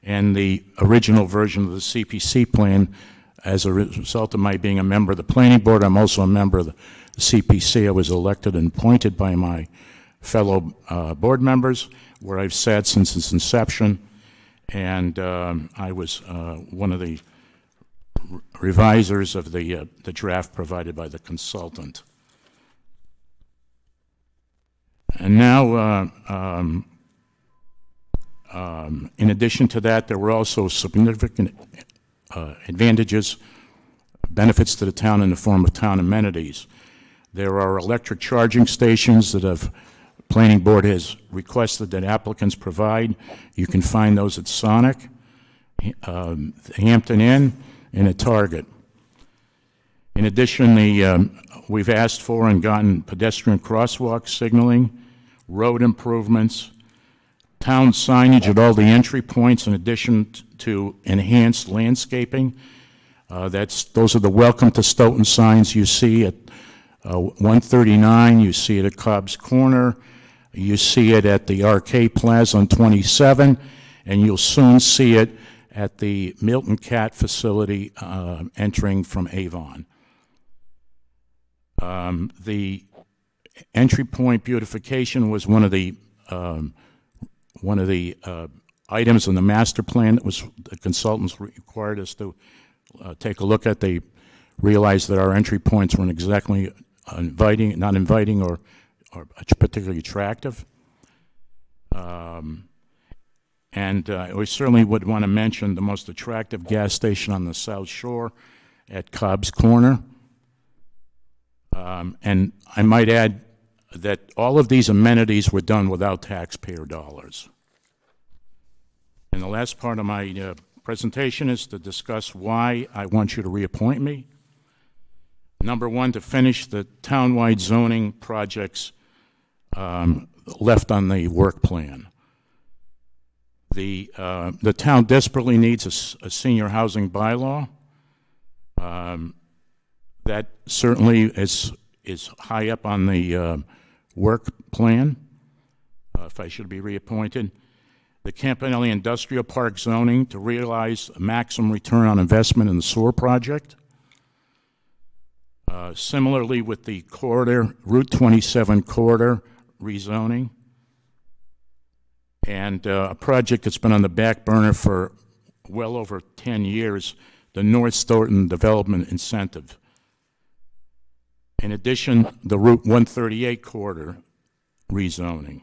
and the original version of the CPC plan. As a result of my being a member of the planning board, I'm also a member of the CPC. I was elected and appointed by my fellow board members, where I've sat since its inception, and I was one of the revisers of the draft provided by the consultant. And now, in addition to that, there were also significant advantages, benefits to the town in the form of town amenities. There are electric charging stations that the planning board has requested that applicants provide. You can find those at Sonic, Hampton Inn, and at Target. In addition, we've asked for and gotten pedestrian crosswalk signaling, road improvements, town signage at all the entry points, in addition to enhanced landscaping. Those are the Welcome to Stoughton signs you see at 139, you see it at Cobb's Corner, you see it at the Arcade Plaza on 27, and you'll soon see it at the Milton Cat facility entering from Avon. The entry point beautification was one of the items in the master plan that was the consultants required us to take a look at. They realized that our entry points weren't exactly not inviting or particularly attractive. And we certainly would want to mention the most attractive gas station on the South Shore at Cobb's Corner. And I might add that all of these amenities were done without taxpayer dollars. And the last part of my presentation is to discuss why I want you to reappoint me. Number one, to finish the townwide zoning projects left on the work plan. The town desperately needs a senior housing bylaw. That certainly is high up on the work plan, if I should be reappointed. The Campanelli Industrial Park zoning to realize a maximum return on investment in the sewer project. Similarly with the corridor, Route 27 corridor rezoning. And a project that's been on the back burner for well over 10 years, the North Stoughton Development Incentive. In addition, the Route 138 corridor rezoning.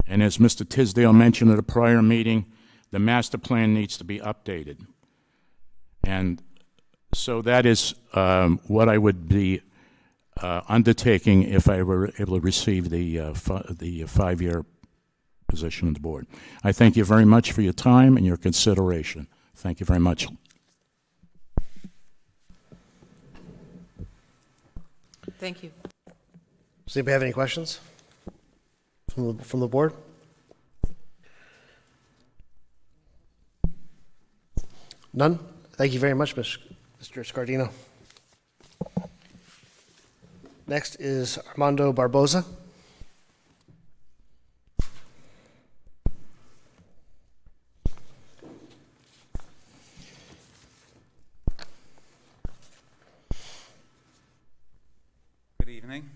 And as Mr. Tisdale mentioned at a prior meeting, the master plan needs to be updated. And so that is what I would be undertaking if I were able to receive the 5-year position on the board. I thank you very much for your time and your consideration. Thank you very much. Thank you. Does anybody have any questions from the board? None? Thank you very much, Mr. Scardino. Next is Armando Barboza. Good evening.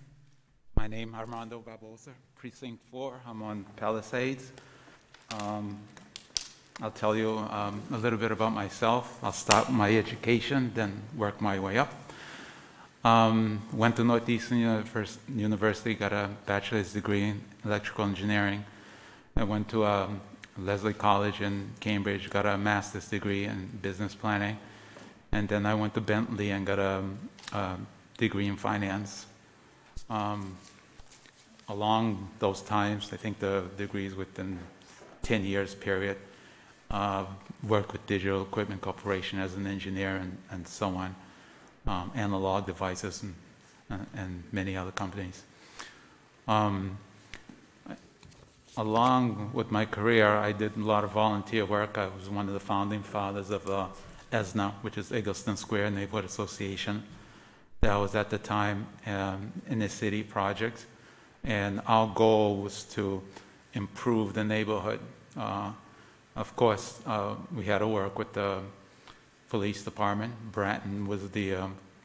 My name is Armando Barboza, Precinct 4. I'm on Palisades. I'll tell you a little bit about myself. I'll start with my education, then work my way up. Went to Northeastern University, got a bachelor's degree in electrical engineering. I went to Lesley College in Cambridge, got a master's degree in business planning. And then I went to Bentley and got a degree in finance. Along those times, I think the degrees within 10 years period, worked with Digital Equipment Corporation as an engineer and so on, Analog Devices and many other companies. Along with my career, I did a lot of volunteer work. I was one of the founding fathers of ESNA, which is Eggleston Square Neighborhood Association. That was at the time in the city project. And our goal was to improve the neighborhood. Of course, we had to work with the police department. Bratton was the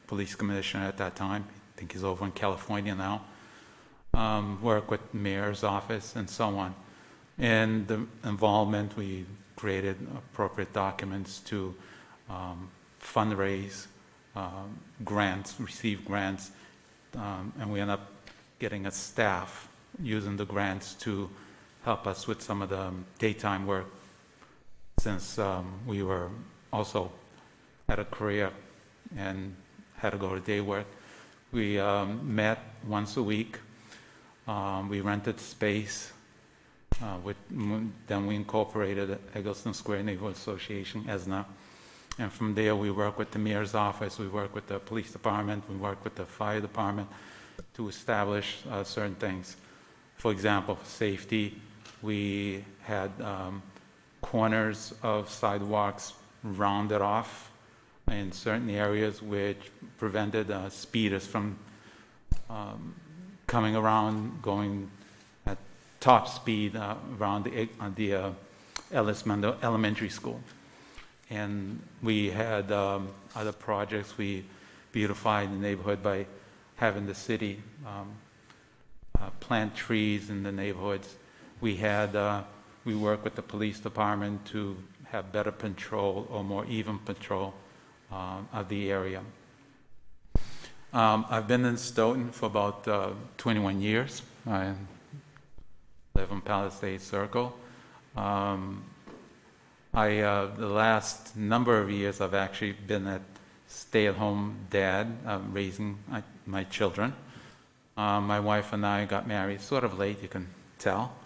police commissioner at that time. I think he's over in California now. Work with the mayor's office and so on. And the involvement, we created appropriate documents to fundraise grants, receive grants, and we end up getting a staff using the grants to help us with some of the daytime work, since we were also had a career and had to go to day work. We met once a week. We rented space. Then we incorporated Eggleston Square Neighborhood Association, ESNA. And from there, we work with the mayor's office, we work with the police department, we work with the fire department to establish certain things. For example, for safety, we had corners of sidewalks rounded off in certain areas which prevented speeders from coming around, going at top speed around the Ellis Mendel Elementary School. And we had other projects. We beautified the neighborhood by having the city plant trees in the neighborhoods. We worked with the police department to have better patrol or more even patrol of the area. I've been in Stoughton for about 21 years. I live on Palisades Circle. The last number of years, I've actually been a stay-at-home dad, raising my children. My wife and I got married sort of late, you can tell.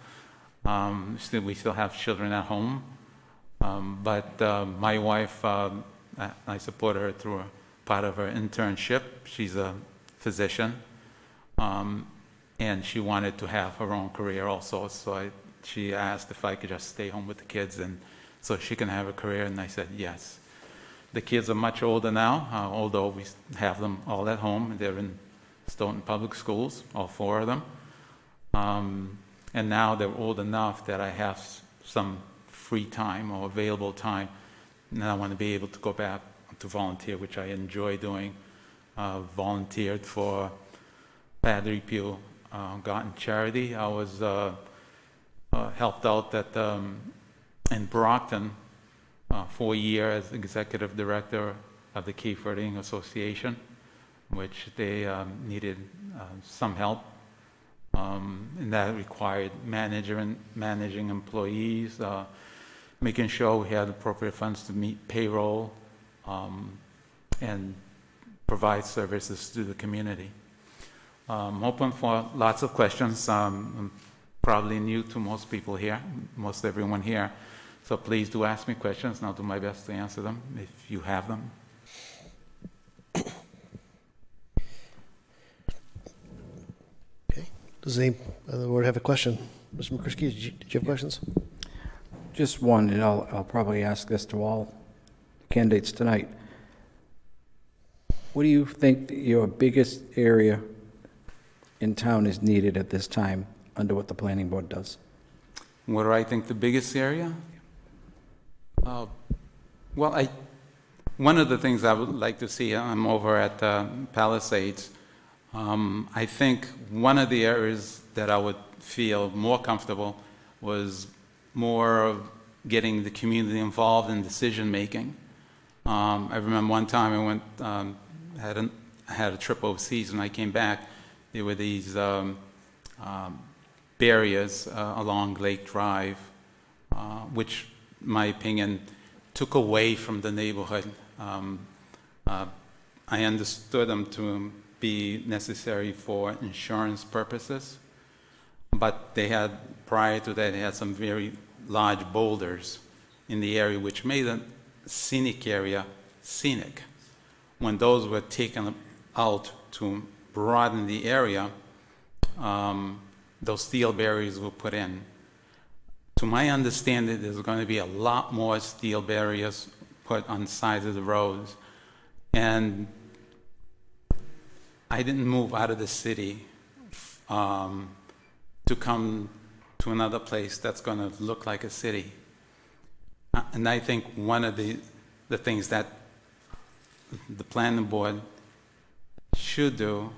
We still have children at home. But my wife, I support her through part of her internship. She's a physician. And she wanted to have her own career also. So she asked if I could just stay home with the kids and so she can have a career, and I said yes. The kids are much older now, although we have them all at home. They're in Stoughton Public Schools, all 4 of them. And now they're old enough that I have some free time or available time, and I want to be able to go back to volunteer, which I enjoy doing. Volunteered for Padre Pio Garden Charity. I was helped out at in Brockton for a year as executive director of the Cape Verdean Association, which they needed some help, and that required managing employees, making sure we had appropriate funds to meet payroll, and provide services to the community. I'm open for lots of questions. I'm probably new to most people here, most everyone here. So please do ask me questions, and I'll do my best to answer them if you have them. Does any other board have a question? Mr. McCrisky, did you have questions? Just one, and I'll probably ask this to all candidates tonight. What do you think your biggest area in town is needed at this time under what the planning board does? What do I think the biggest area? Well, one of the things I would like to see, I'm over at Palisades. I think one of the areas that I would feel more comfortable was more of getting the community involved in decision making. I remember one time I went, had a trip overseas, and I came back. There were these barriers along Lake Drive, which, in my opinion, took away from the neighborhood. I understood them to be necessary for insurance purposes, but they had, prior to that, they had some very large boulders in the area, which made the scenic area scenic. When those were taken out to broaden the area, those steel barriers were put in. To my understanding, there's going to be a lot more steel barriers put on the sides of the roads. And I didn't move out of the city to come to another place that's going to look like a city. And I think one of the things that the planning board should do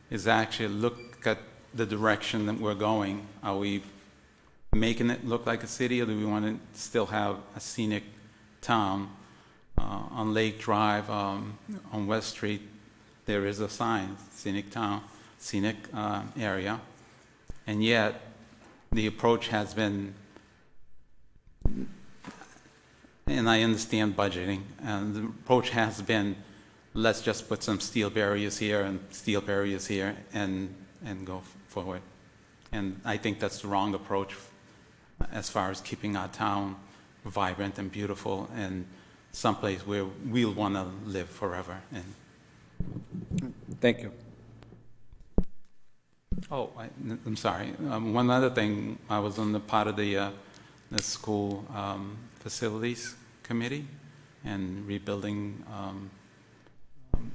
is actually look at the direction that we're going. Are we making it look like a city, or do we want to still have a scenic town? On Lake Drive, on West Street, there is a sign, scenic town, scenic area, and yet the approach has been, and I understand budgeting, and the approach has been, let's just put some steel barriers here and steel barriers here and go forward. And I think that's the wrong approach as far as keeping our town vibrant and beautiful and someplace where we'll want to live forever. And thank you. Oh, I'm sorry. One other thing, I was on the part of the school facilities committee and rebuilding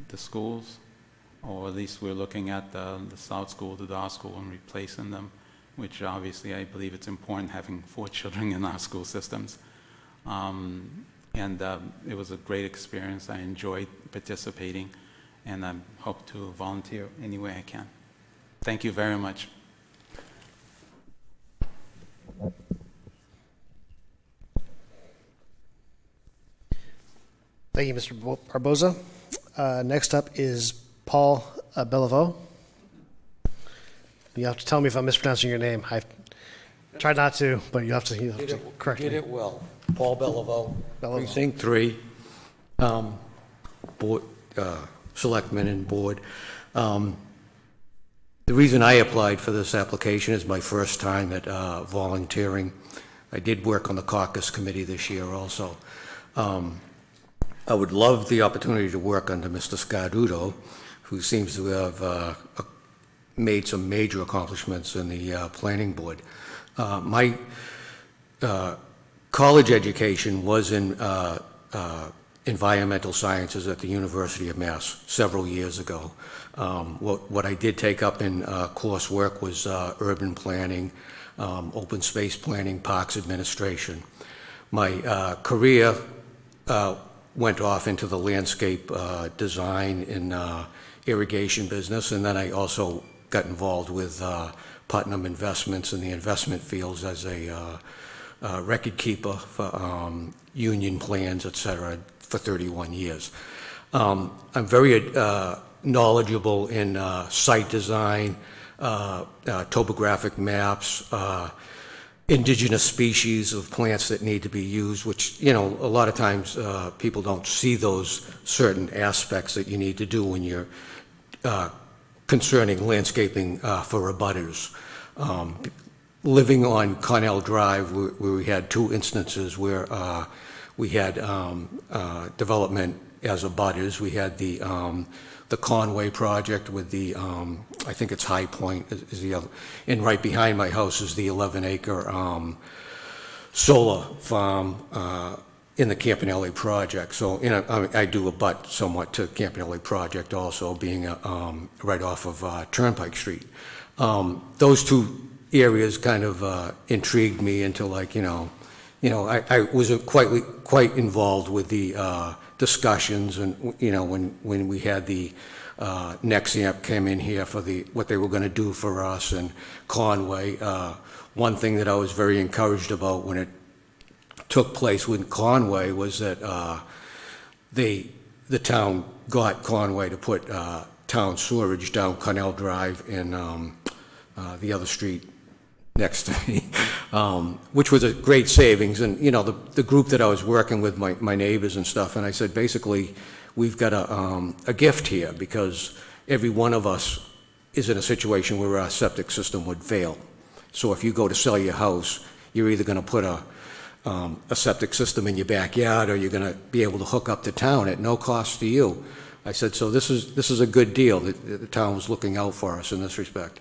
the schools, or at least we're looking at the South School, the Dar School, and replacing them, which obviously I believe it's important having 4 children in our school systems. And it was a great experience. I enjoyed participating, and I hope to volunteer any way I can. Thank you very much. Thank you, Mr. Barboza. Next up is Paul Bellevaux. You have to tell me if I'm mispronouncing your name. I tried not to, but you have to correct me. Did it well. Paul Bellevaux, Precinct 3, board, selectmen and board. The reason I applied for this application is my first time at volunteering. I did work on the caucus committee this year also. I would love the opportunity to work under Mr. Scarduto, who seems to have made some major accomplishments in the planning board. My college education was in environmental sciences at the University of Mass several years ago. What I did take up in coursework was urban planning, open space planning, parks administration. My career went off into the landscape design and irrigation business, and then I also got involved with Putnam Investments in the investment fields as a record keeper for union plans, et cetera, for 31 years. I'm very knowledgeable in site design, topographic maps, indigenous species of plants that need to be used, which, you know, a lot of times people don't see those certain aspects that you need to do when you're concerning landscaping for abutters. Living on Cornell Drive, where we had 2 instances where we had development as abutters. We had the Conway project with the, I think it's High Point is the other, and right behind my house is the 11-acre solar farm in the Campanelli project. So, you know, I do abut somewhat to Campanelli project also, being right off of Turnpike Street. Those two areas kind of intrigued me into, like, you know, I was quite involved with the discussions, and, you know, when we had the Nexamp came in here for what they were going to do for us, and Conway. One thing that I was very encouraged about when it took place with Conway was that the town got Conway to put town sewerage down Cornell Drive and the other street next to me, which was a great savings. And, you know, the group that I was working with, my neighbors and stuff, and I said, basically, we've got a gift here, because every one of us is in a situation where our septic system would fail. So if you go to sell your house, you're either going to put a septic system in your backyard, or you're going to be able to hook up to town at no cost to you. I said, so this is a good deal. The town was looking out for us in this respect.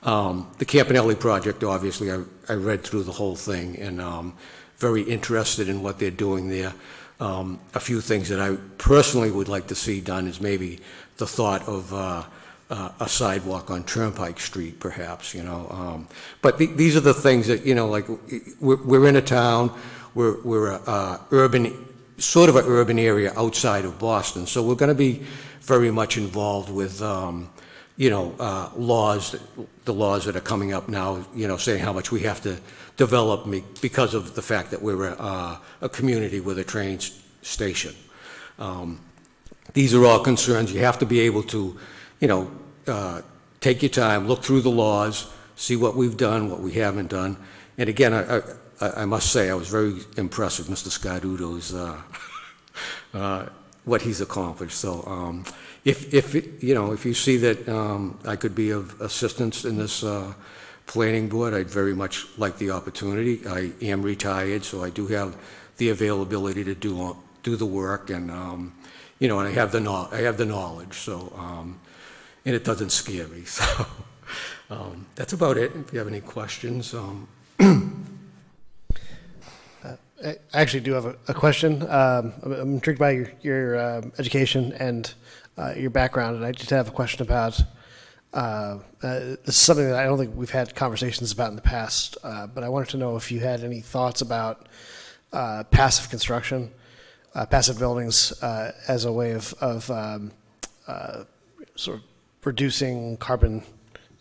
The Campanelli project, obviously, I read through the whole thing, and very interested in what they're doing there. A few things that I personally would like to see done is maybe the thought of a sidewalk on Turnpike Street, perhaps, you know. But these are the things that, you know, like, we're in a town, we're a urban, sort of an urban area outside of Boston, so we're going to be very much involved with, you know, the laws that are coming up now, you know, saying how much we have to develop because of the fact that we're a community with a train station. These are all concerns. You have to be able to, you know, take your time, look through the laws, see what we've done, what we haven't done. And again, I must say, I was very impressed with Mr. Scarduto's, what he's accomplished. So if you know, if you see that I could be of assistance in this planning board, I'd very much like the opportunity. I am retired, so I do have the availability to do the work, and you know, and I have the knowledge. So and it doesn't scare me. So that's about it. If you have any questions. I actually do have a question. I'm intrigued by your education and your background, and I just have a question about this is something that I don't think we've had conversations about in the past, but I wanted to know if you had any thoughts about passive construction, passive buildings as a way of sort of reducing carbon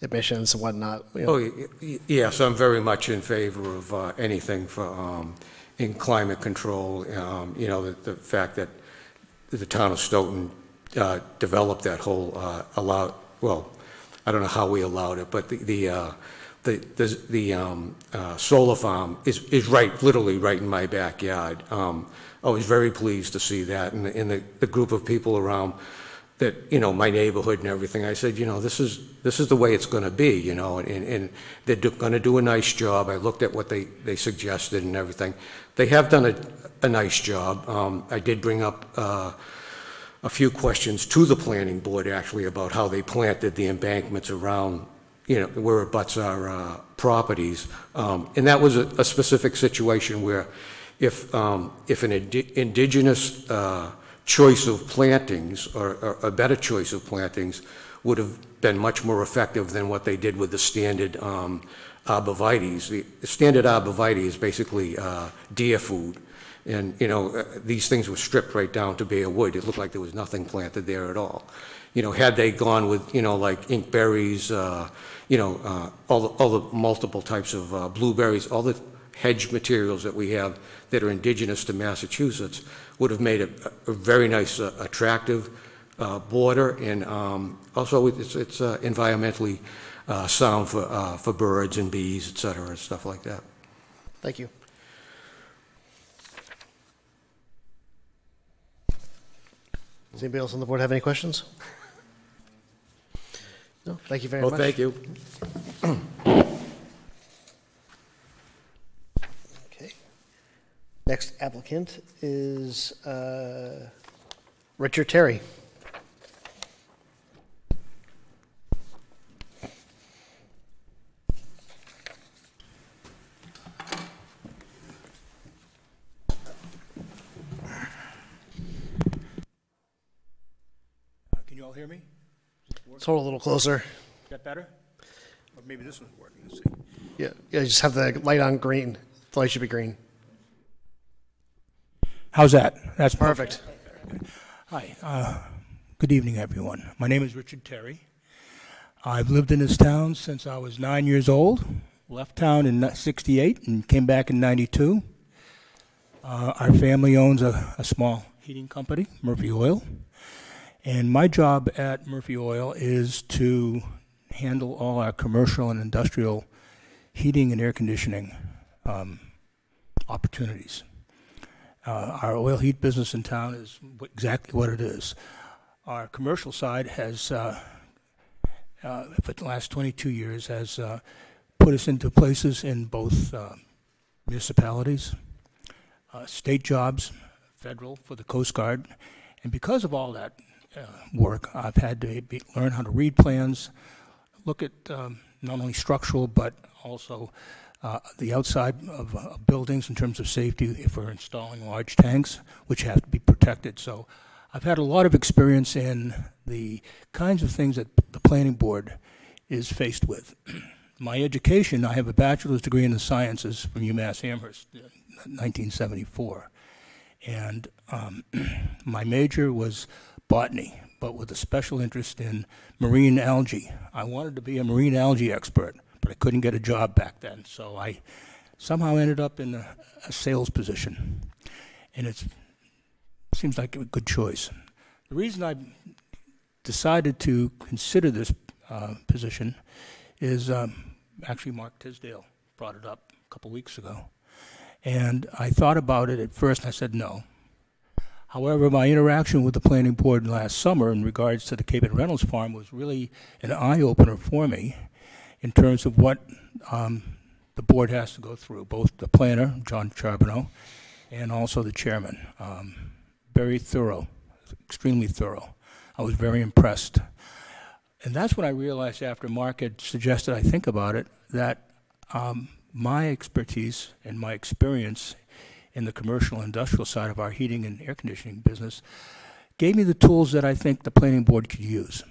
emissions and whatnot. You know. Oh, yes, I'm very much in favor of anything for in climate control. You know, the fact that the town of Stoughton developed that whole well, I don't know how we allowed it, but the solar farm is literally right in my backyard. I was very pleased to see that, and the group of people around that, you know, my neighborhood and everything. I said, you know, this is the way it's going to be, you know, and they're going to do a nice job. I looked at what they suggested and everything. They have done a nice job. I did bring up a few questions to the planning board, actually, about how they planted the embankments around, you know, where it butts our properties. And that was a specific situation where if an indigenous choice of plantings, or a better choice of plantings, would have been much more effective than what they did with the standard arborvitaes. The standard arborvitae is basically deer food. And, you know, these things were stripped right down to bare wood. It looked like there was nothing planted there at all. You know, had they gone with, you know, like inkberries, you know, all the multiple types of blueberries, all the hedge materials that we have that are indigenous to Massachusetts, would have made a very nice, attractive border, and also it's environmentally sound for birds and bees, et cetera, and stuff like that. Thank you. Does anybody else on the board have any questions? No, thank you very much. Well, thank you. Okay. Next applicant is Richard Terry. Can you all hear me? Let's hold a little closer. Is that better? Or maybe this one's working. Let's see. Yeah, just have the light on green. The light should be green. How's that? That's perfect. Hi. Good evening, everyone. My name is Richard Terry. I've lived in this town since I was 9 years old. Left town in '68 and came back in '92. Our family owns a small heating company, Murphy Oil. And my job at Murphy Oil is to handle all our commercial and industrial heating and air conditioning opportunities. Our oil heat business in town is exactly what it is. Our commercial side has, for the last 22 years, has put us into places in both municipalities, state jobs, federal for the Coast Guard. And because of all that work, I've had to learn how to read plans, look at not only structural but also the outside of buildings in terms of safety if we're installing large tanks, which have to be protected. So I've had a lot of experience in the kinds of things that the planning board is faced with. My education, I have a bachelor's degree in the sciences from UMass Amherst in 1974. And my major was botany, but with a special interest in marine algae. I wanted to be a marine algae expert, but I couldn't get a job back then. So I somehow ended up in a sales position. And it seems like a good choice. The reason I decided to consider this position is actually Mark Tisdale brought it up a couple weeks ago. And I thought about it at first, and I said no. However, my interaction with the planning board last summer in regards to the Cape and Reynolds Farm was really an eye-opener for me in terms of what the board has to go through, both the planner, John Charbonneau, and also the chairman. Very thorough, extremely thorough. I was very impressed. And that's when I realized, after Mark had suggested I think about it, that my expertise and my experience in the commercial and industrial side of our heating and air conditioning business gave me the tools that I think the planning board could use.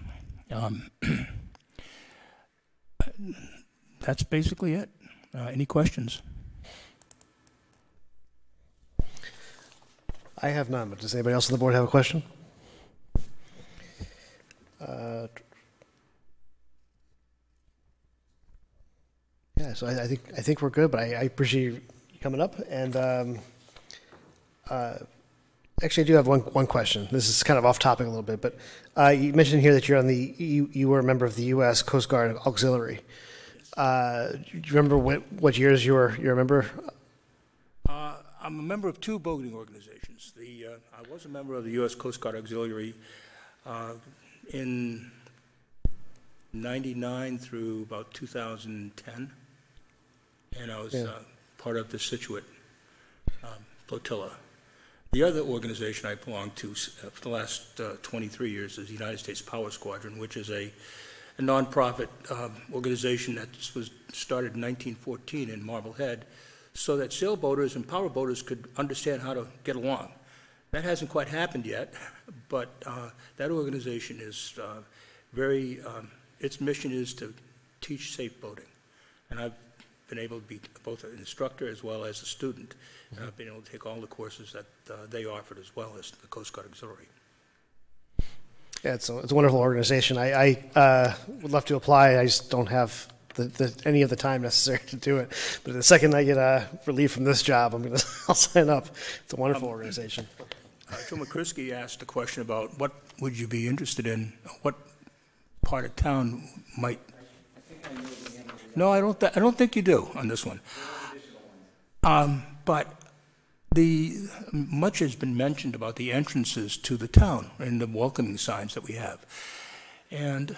That's basically it. Any questions? I have none, but does anybody else on the board have a question? Yeah, so I think we're good, but I appreciate you coming up. And actually, I do have one question. This is kind of off topic a little bit, but you mentioned here that you're on you were a member of the U.S. Coast Guard Auxiliary. Do you remember what years you were a member? I'm a member of two boating organizations. I was a member of the U.S. Coast Guard Auxiliary in '99 through about 2010, and I was part of the Scituate flotilla. The other organization I belonged to for the last 23 years is the United States Power Squadron, which is a nonprofit organization that was started in 1914 in Marblehead, so that sailboaters and powerboaters could understand how to get along. That hasn't quite happened yet, but that organization is its mission is to teach safe boating. And I've been able to be both an instructor as well as a student. And I've been able to take all the courses that they offered as well as the Coast Guard Auxiliary. Yeah, it's a wonderful organization. I would love to apply. I just don't have any of the time necessary to do it. But the second I get relief from this job, I'll sign up. It's a wonderful organization. Joe McCrisky asked a question about what would you be interested in, what part of town might. No, I don't think you do on this one. But much has been mentioned about the entrances to the town and the welcoming signs that we have, and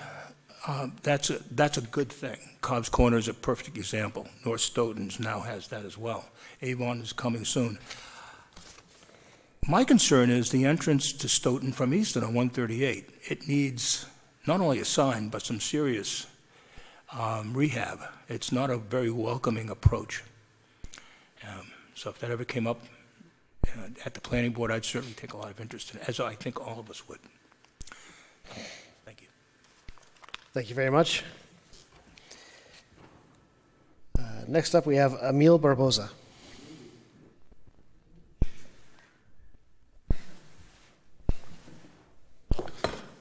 that's a good thing. Cobb's Corner is a perfect example. North Stoughton's now has that as well. Avon is coming soon. My concern is the entrance to Stoughton from Easton on 138. It needs not only a sign, but some serious rehab. It's not a very welcoming approach. So if that ever came up at the planning board, I'd certainly take a lot of interest in it, as I think all of us would. Thank you. Thank you very much. Next up, we have Emil Barboza.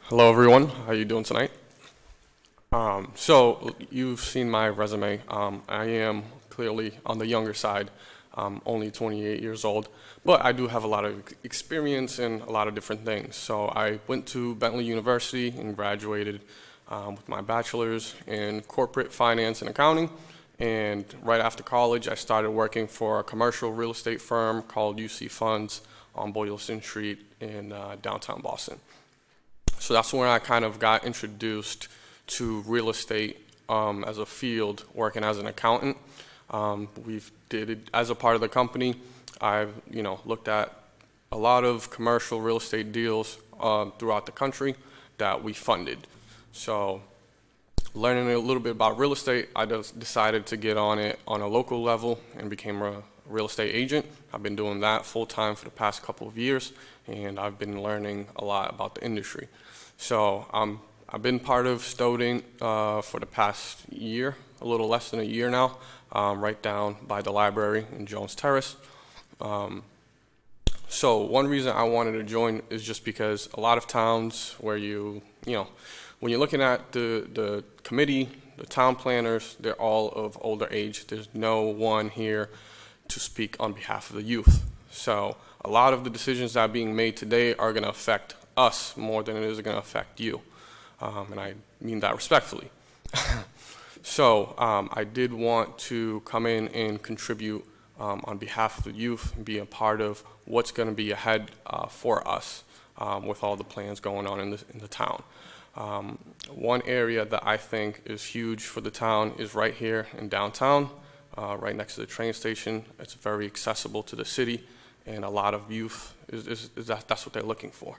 Hello, everyone. How you doing tonight? So you've seen my resume. I am clearly on the younger side. I'm only 28 years old, but I do have a lot of experience in a lot of different things. So I went to Bentley University and graduated with my bachelor's in corporate finance and accounting. And right after college, I started working for a commercial real estate firm called UC Funds on Boylston Street in downtown Boston. So that's when I kind of got introduced to real estate as a field, working as an accountant. We've did it as a part of the company. I've looked at a lot of commercial real estate deals throughout the country that we funded. So learning a little bit about real estate, I just decided to get on it on a local level and became a real estate agent. I've been doing that full time for the past couple of years, and I've been learning a lot about the industry. So I've been part of Stoughton for the past year, a little less than a year now, right down by the library in Jones Terrace. So one reason I wanted to join is just because a lot of towns where when you're looking at the committee, the town planners, they're all of older age. There's no one here to speak on behalf of the youth. So a lot of the decisions that are being made today are going to affect us more than it is going to affect you. And I mean that respectfully. So I did want to come in and contribute on behalf of the youth and be a part of what's going to be ahead for us with all the plans going on in the town. One area that I think is huge for the town is right here in downtown, right next to the train station. It's very accessible to the city, and a lot of youth, that's what they're looking for.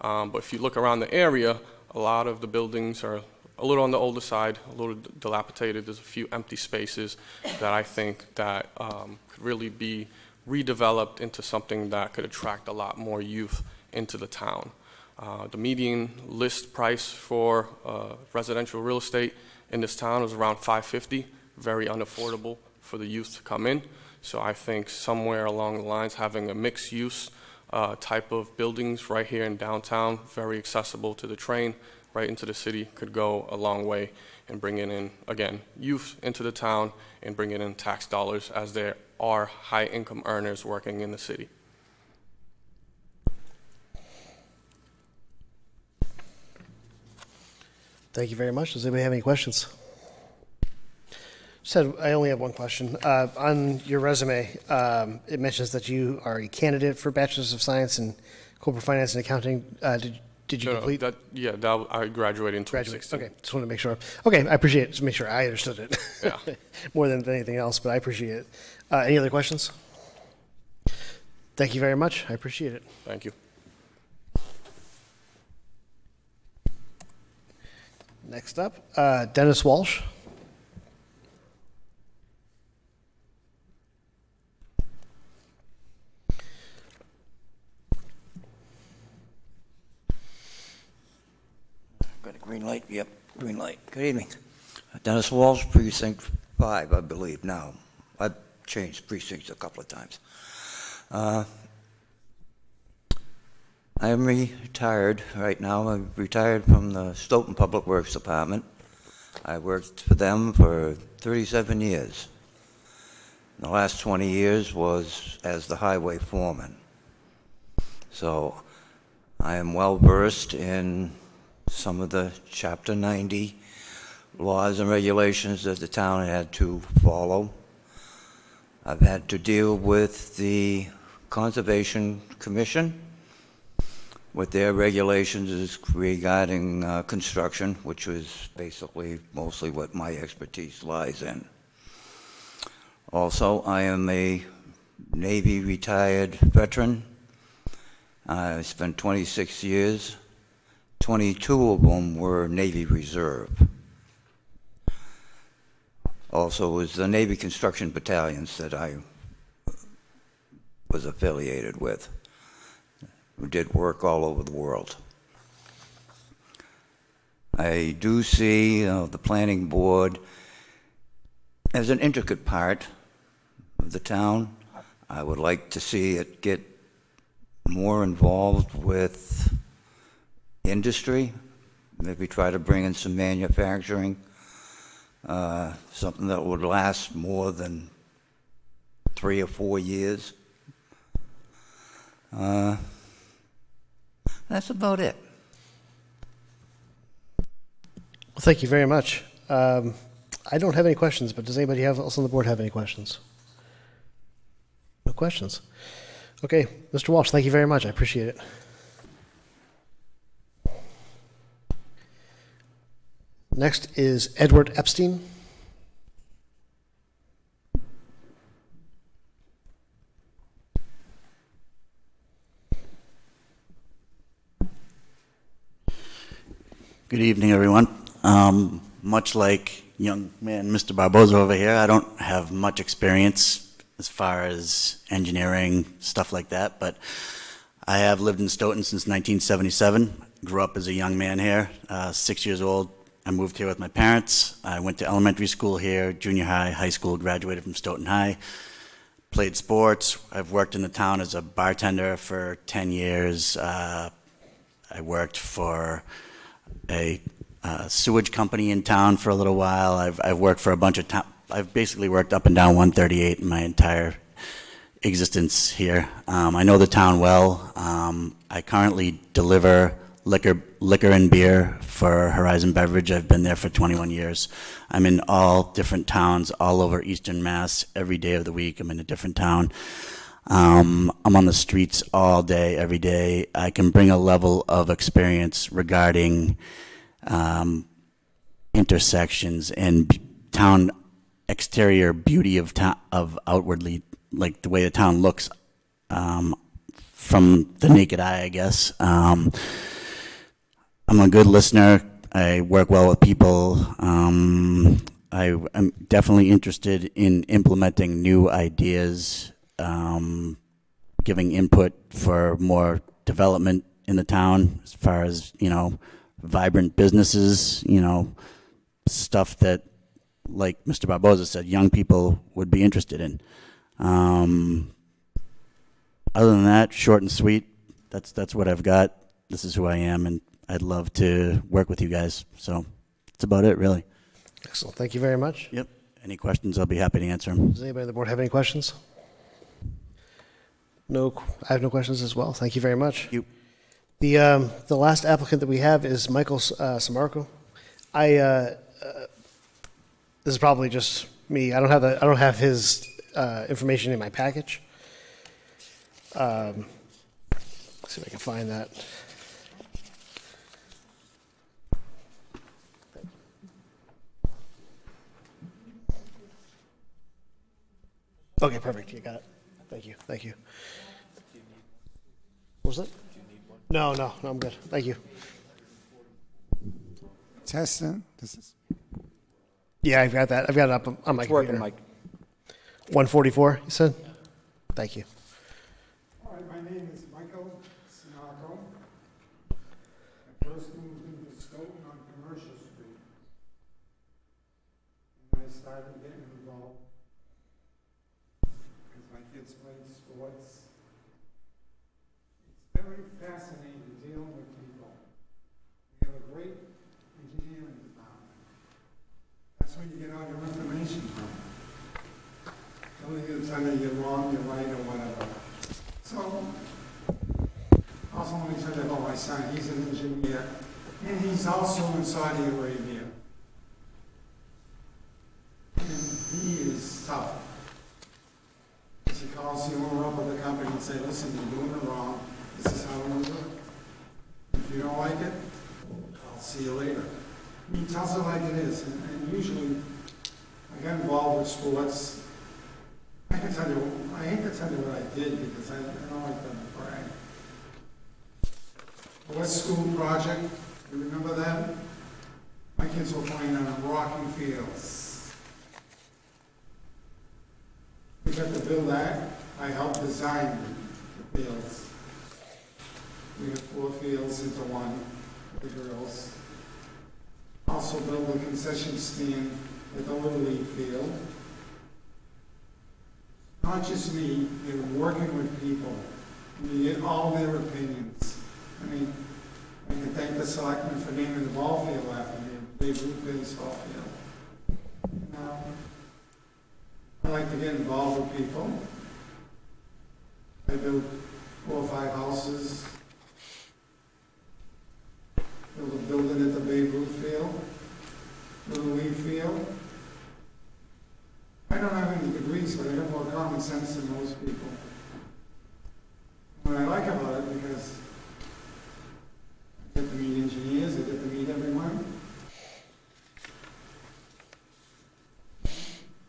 But if you look around the area, a lot of the buildings are a little on the older side, a little dilapidated. There's a few empty spaces that I think that could really be redeveloped into something that could attract a lot more youth into the town. The median list price for residential real estate in this town is around $550, very unaffordable for the youth to come in. So I think somewhere along the lines, having a mixed use type of buildings right here in downtown, very accessible to the train, right into the city, could go a long way in bringing in, again, youth into the town and bringing in tax dollars, as there are high income earners working in the city. Thank you very much. Does anybody have any questions? I only have one question. On your resume, it mentions that you are a candidate for Bachelor's of Science in Corporate Finance and Accounting. Did you complete? I graduated in 2016. Okay, just wanted to make sure. Okay, I appreciate it. Just make sure I understood it. Yeah. More than anything else, but I appreciate it. Any other questions? Thank you very much. I appreciate it. Thank you. Next up, Dennis Walsh. Got a green light? Yep, green light. Good evening. Dennis Walsh, Precinct 5, I believe now. I've changed precincts a couple of times. I am retired right now. I'm retired from the Stoughton Public Works Department. I worked for them for 37 years. The last 20 years was as the highway foreman. So I am well versed in some of the Chapter 90 laws and regulations that the town had to follow. I've had to deal with the Conservation Commission with their regulations regarding construction, which was basically mostly what my expertise lies in. Also, I am a Navy retired veteran. I spent 26 years. 22 of them were Navy Reserve. Also, it was the Navy construction battalions that I was affiliated with, who did work all over the world. I do see the planning board as an intricate part of the town. I would like to see it get more involved with industry, maybe try to bring in some manufacturing, something that would last more than 3 or 4 years. That's about it. Well, thank you very much. I don't have any questions, but does anybody else on the board have any questions? No questions. Okay, Mr. Walsh, thank you very much. I appreciate it. Next is Edward Epstein. Good evening, everyone. Much like young man Mr. Barboza over here, I don't have much experience as far as engineering, stuff like that, but I have lived in Stoughton since 1977. Grew up as a young man here, 6 years old. I moved here with my parents. I went to elementary school here, junior high, high school, graduated from Stoughton High. Played sports. I've worked in the town as a bartender for 10 years. I worked for a sewage company in town for a little while. I've worked for a bunch of I've basically worked up and down 138 in my entire existence here. I know the town well. I currently deliver liquor and beer for Horizon Beverage. I've been there for 21 years. I'm in all different towns all over Eastern Mass. Every day of the week I'm in a different town. I'm on the streets all day, every day. I can bring a level of experience regarding intersections and town exterior beauty of outwardly, like the way the town looks from the naked eye, I guess. I'm a good listener. I work well with people. I'm definitely interested in implementing new ideas, giving input for more development in the town as far as, vibrant businesses, stuff that, like Mr. Barboza said, young people would be interested in. Other than that, short and sweet, that's what I've got. This is who I am, and I'd love to work with you guys. So that's about it, really. Excellent. Thank you very much. Yep. Any questions, I'll be happy to answer them. Does anybody on the board have any questions? No, I have no questions as well. Thank you very much. You. The last applicant that we have is Michael Samarco. This is probably just me. I don't have his information in my package. Let's see if I can find that. Okay, perfect. You got it. Thank you. Thank you. What was it? No, I'm good. Thank you. Testing. This is. Yeah, I've got that. I've got it up on my computer. Working, Mike. 144, you said? Thank you. All right, my name is Michael Sinaco. I first moved into Stoughton on Commercial Street. And I started getting involved because my kids played sports. It's very fascinating dealing with people. We have a great engineering department. That's where you get all your information from. Only the time that you're wrong, you're right, or whatever. So, also let me tell you about my son. He's an engineer, and he's also in Saudi Arabia. And he is tough. He calls the owner up of the company and say, listen, you're doing it wrong. This is how we do it. If you don't like it, I'll see you later. He tells it like it is, and usually I get involved with sports. I hate to tell you what I did because I don't like to brag. West School project, you remember that? My kids were playing on rocky fields. We got to build that. I helped design the fields. We had 4 fields into one for the girls. Also built a concession stand at the Little League field. Not just me, they were working with people. And you get all their opinions. I mean, I can thank the selectmen for naming the ball field after me, Babe Ruth baseball field. Now, I like to get involved with people. I built 4 or 5 houses. Built a building at the Babe Ruth field, Little League field. I don't have any degrees, but I have more common sense than most people. What I like about it, because I get to meet engineers, I get to meet everyone.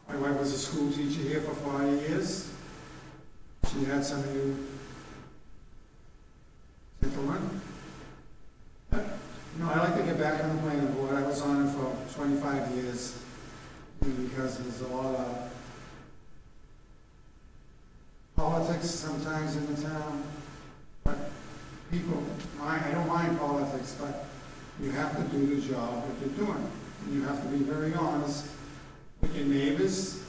My wife was a school teacher here for 40 years. She had some of you gentlemen. You know, I like to get back on the planning board. I was on it for 25 years because there's a lot of politics sometimes in the town. But people, I don't mind politics, but you have to do the job that you're doing. And you have to be very honest with your neighbors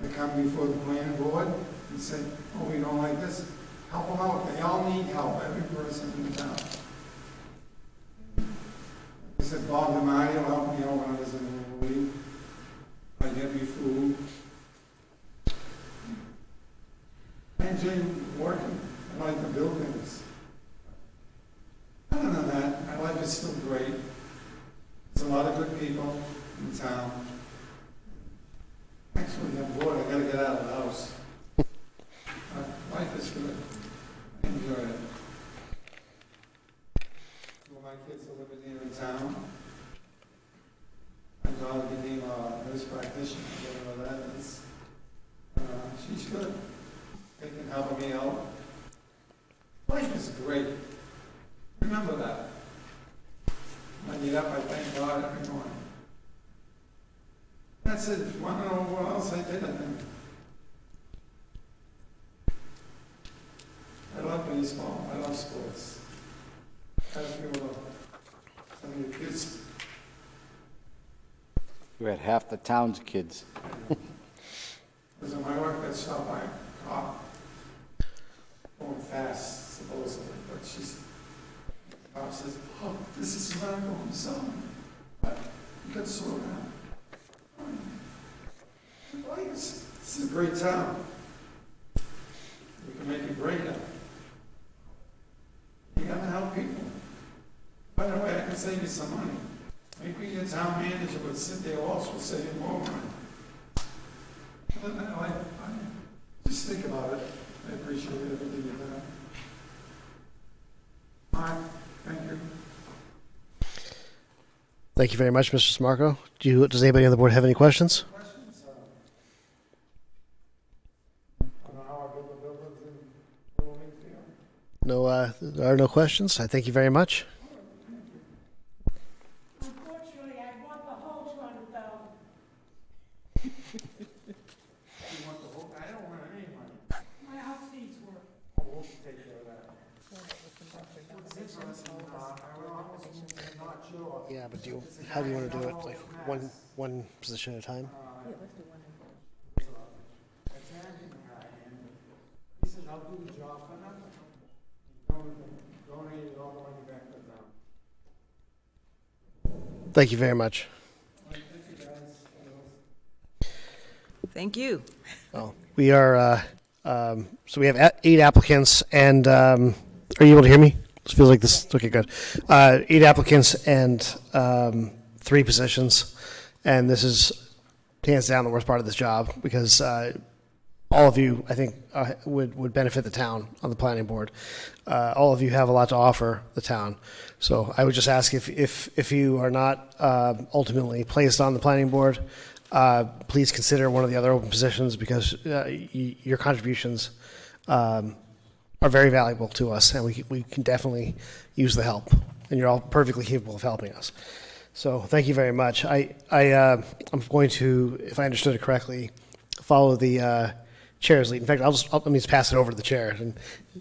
that come before the planning board and say, oh, we don't like this. Help them out. They all need help, every person in the town. I said, Bob DiMaio will help me out when I was in the league. I get me food. I enjoy working. I like to build things. Other than that, my life is still great. There's a lot of good people in town. Actually, I'm bored. I gotta get out of the house. Life is good. I enjoy it. My kids are living here in town. My daughter became a nurse practitioner, whatever that is. She's good. They can help me out. Life is great. Remember that. When I get up, I thank God every morning. That's it. If you want to know what else I did, I think. I love baseball. I love sports. I feel some of the kids. You had half the town's kids. Because my wife got stopped by a cop going fast, supposedly, but the cop says, oh, this is not going son. But you got to slow down. This is a great town. We can make it greater. You gotta help people. By the way, I can save you some money. Maybe your town manager would sit there also save you more money. But I just think about it. I appreciate everything you've done. All right, thank you. Thank you very much, Mr. Smarco. Does anybody on the board have any questions? No, there are no questions. I thank you very much. Unfortunately, I want the whole 200,000. You want the whole, I don't want any money. My house needs work. We'll take care of that. What's interesting, I'm not sure. Yeah, but how do you want to do it? Like one position at a time? Yeah, let's do one. He says, I'll do the job for nothing. Donate all the money back to the town. Thank you very much. Thank you. Well, we are, so we have 8 applicants, and are you able to hear me? This feels like this. Okay, good. 8 applicants and 3 positions, and this is hands down the worst part of this job because all of you, I think, would benefit the town on the planning board. All of you have a lot to offer the town. So I would just ask if you are not ultimately placed on the planning board, please consider one of the other open positions because your contributions are very valuable to us, and we can definitely use the help. And you're all perfectly capable of helping us. So thank you very much. I'm going to, if I understood it correctly, follow the chair's lead. In fact, let me just pass it over to the chair, and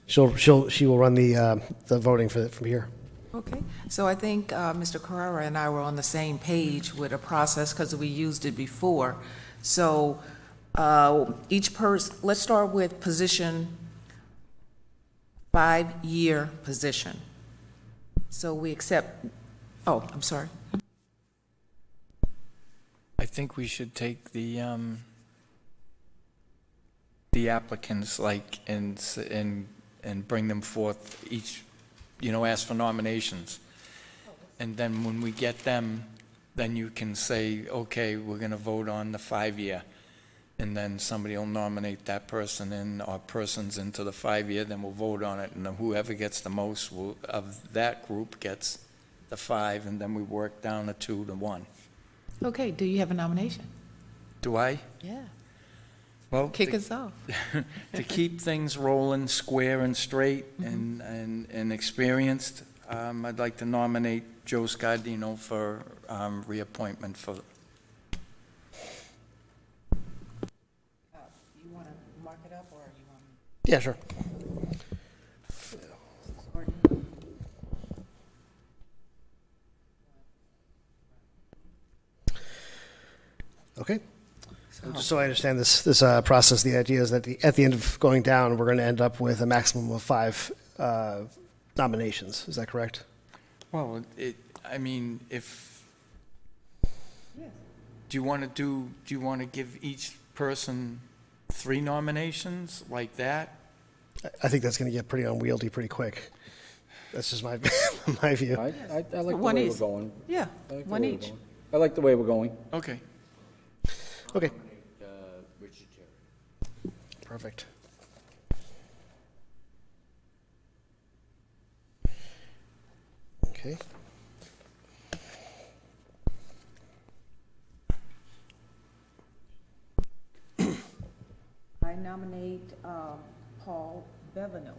she will run the voting from here. Okay, so I think Mr. Carrera and I were on the same page with a process because we used it before. So each person, let's start with position, 5-year position. So we accept, oh, I'm sorry. I think we should take the applicants, like, and bring them forth each, ask for nominations. And then when we get them, then you can say, okay, we're going to vote on the 5-year. And then somebody will nominate that person in, or persons into the 5-year, then we'll vote on it. And whoever gets the most of that group gets the 5, and then we work down to 2 to 1. Okay, do you have a nomination? Do I? Yeah. Well, kick us off. To keep things rolling square and straight and experienced, I'd like to nominate Joe Scardino for reappointment for. You want to mark it up, or you want? Yeah, sure. Okay. Just so I understand this process, the idea is that at the end of going down, we're going to end up with a maximum of 5 nominations. Is that correct? Well, I mean, if do you want to give each person 3 nominations like that? I think that's going to get pretty unwieldy pretty quick. That's just my my view. I like the way we're going. Yeah, one each. I like the way we're going. Okay. Okay. Richard Terry. Perfect. Okay. I nominate Paul Bevino.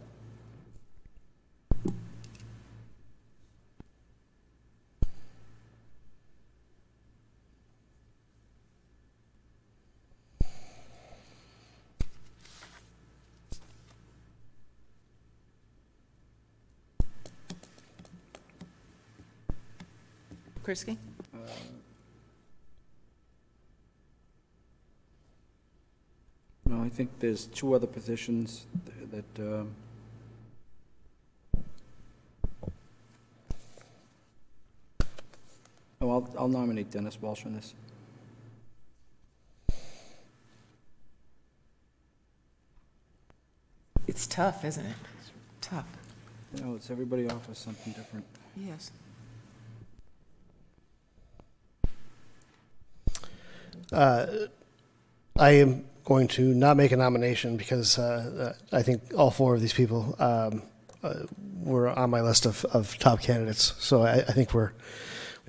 Krisky? No, I think there's 2 other positions that I'll nominate Dennis Walsh on this. It's tough, isn't it? It's tough. It's everybody offers something different. Yes. I am going to not make a nomination because I think all 4 of these people were on my list of top candidates. So I think we've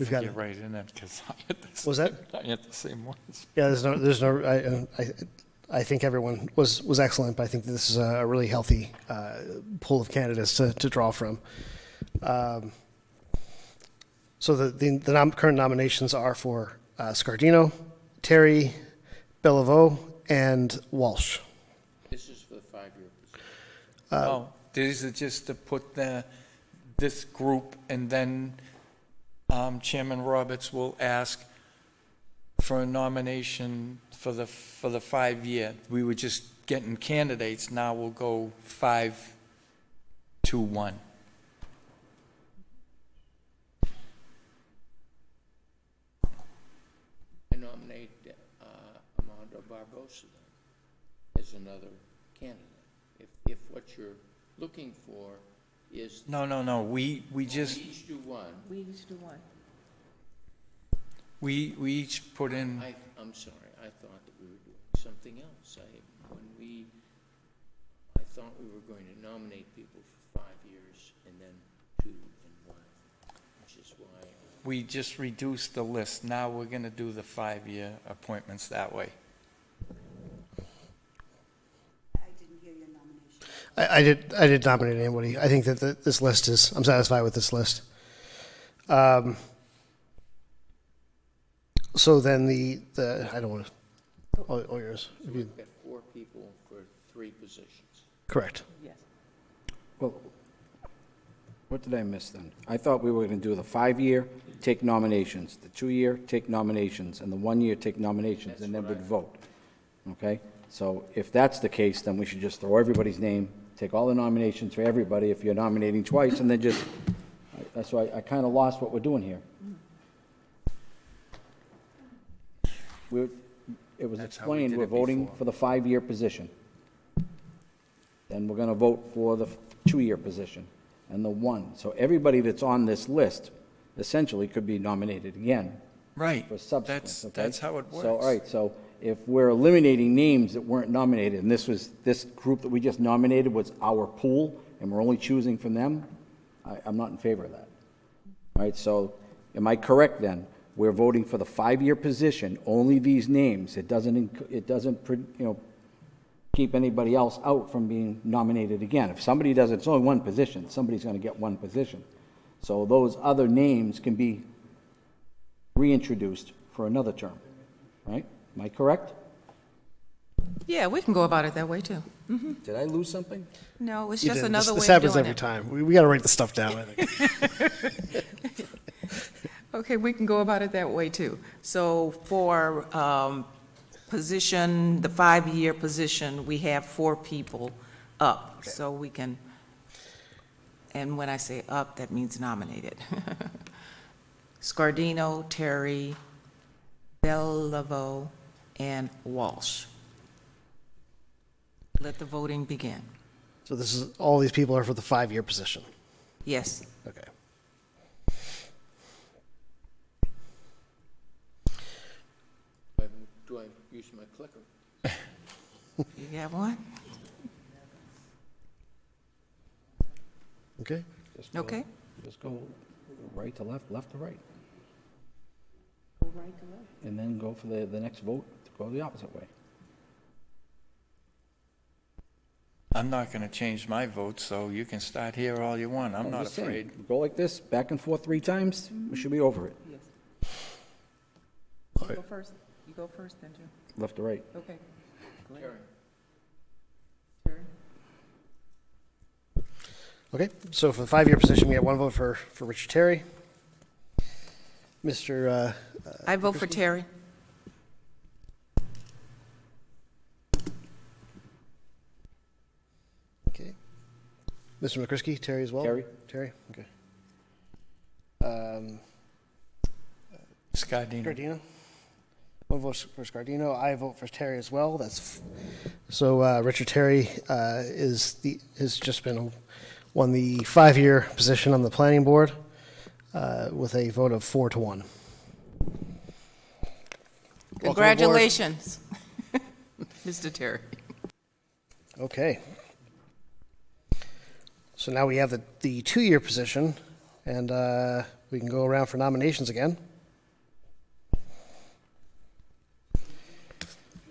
got. Get right in it because I had the Was that? I had the same ones. Yeah, there's no. I think everyone was excellent, but I think this is a really healthy pool of candidates to draw from. So the current nominations are for Scardino, Terry, Beliveau, and Walsh. This is for the 5-year position. These are just to put this group, and then Chairman Roberts will ask for a nomination for the 5-year. We were just getting candidates. Now we'll go 5, 2, 1. I nominate Armando Barbosa then as another candidate. If what you're looking for is... No. We just... We each do 1. We each do 1. We each put in... I'm sorry. I thought that we were doing something else. I thought we were going to nominate people for 5 years and then 2 and 1, which is why... We just reduced the list. Now we're going to do the 5-year appointments that way. I didn't hear your nomination. I did nominate anybody. I think that this list is, I'm satisfied with this list. So then I don't want to, all yours. So we've got 4 people for 3 positions. Correct. Yes. Well, what did I miss then? I thought we were going to do the 5-year, take nominations, the 2-year, take nominations, and the 1-year, take nominations, and then we'd vote. Okay? So if that's the case, then we should just throw everybody's name, take all the nominations for everybody if you're nominating twice, and then just, that's why I kind of lost what we're doing here. It was explained, we're voting for the 5-year position. Then we're going to vote for the 2-year position and the 1. So everybody that's on this list essentially could be nominated again. Right. For subsequent, okay? That's how it works. So, all right, so if we're eliminating names that weren't nominated, and this group that we just nominated was our pool, and we're only choosing from them, I'm not in favor of that. All right, so am I correct then? We're voting for the 5-year position, only these names. It doesn't, keep anybody else out from being nominated again. If somebody does, it's only one position. Somebody's going to get one position. So those other names can be reintroduced for another term, right? Am I correct? Yeah, we can go about it that way too. Did I lose something? No, it's You just did. another way This of happens doing every it. time. We got to write the stuff down, I think. Okay, we can go about it that way too. So for position, the 5-year position, we have 4 people up. Okay. So we can, and when I say up, that means nominated. Scardino, Terry, Bellavo, and Walsh. Let the voting begin. So this is, all these people are for the 5-year position. Yes. Okay. Do I use my clicker? You have one? Okay. Okay. Just go right to left, left to right. Go right to left. And then go for the next vote, to go the opposite way. I'm not going to change my vote, so you can start here all you want. I'm not just saying, afraid. Go like this, back and forth 3 times, we should be over it. Yes. You go first. You go first, then, Jim. Left to right. Okay. Go ahead. Terry. Okay, so for the 5-year position, we have 1 vote for Richard Terry. Mr. I vote for Terry. Okay. Mr. McCrisky, Terry as well? Terry. Terry, okay. Scardino. Scardino. 1 vote for Scardino. I vote for Terry as well. So Richard Terry has just won the 5-year position on the planning board with a vote of 4-1. Congratulations, Mr. Terry. Okay. So now we have the 2-year position, and we can go around for nominations again.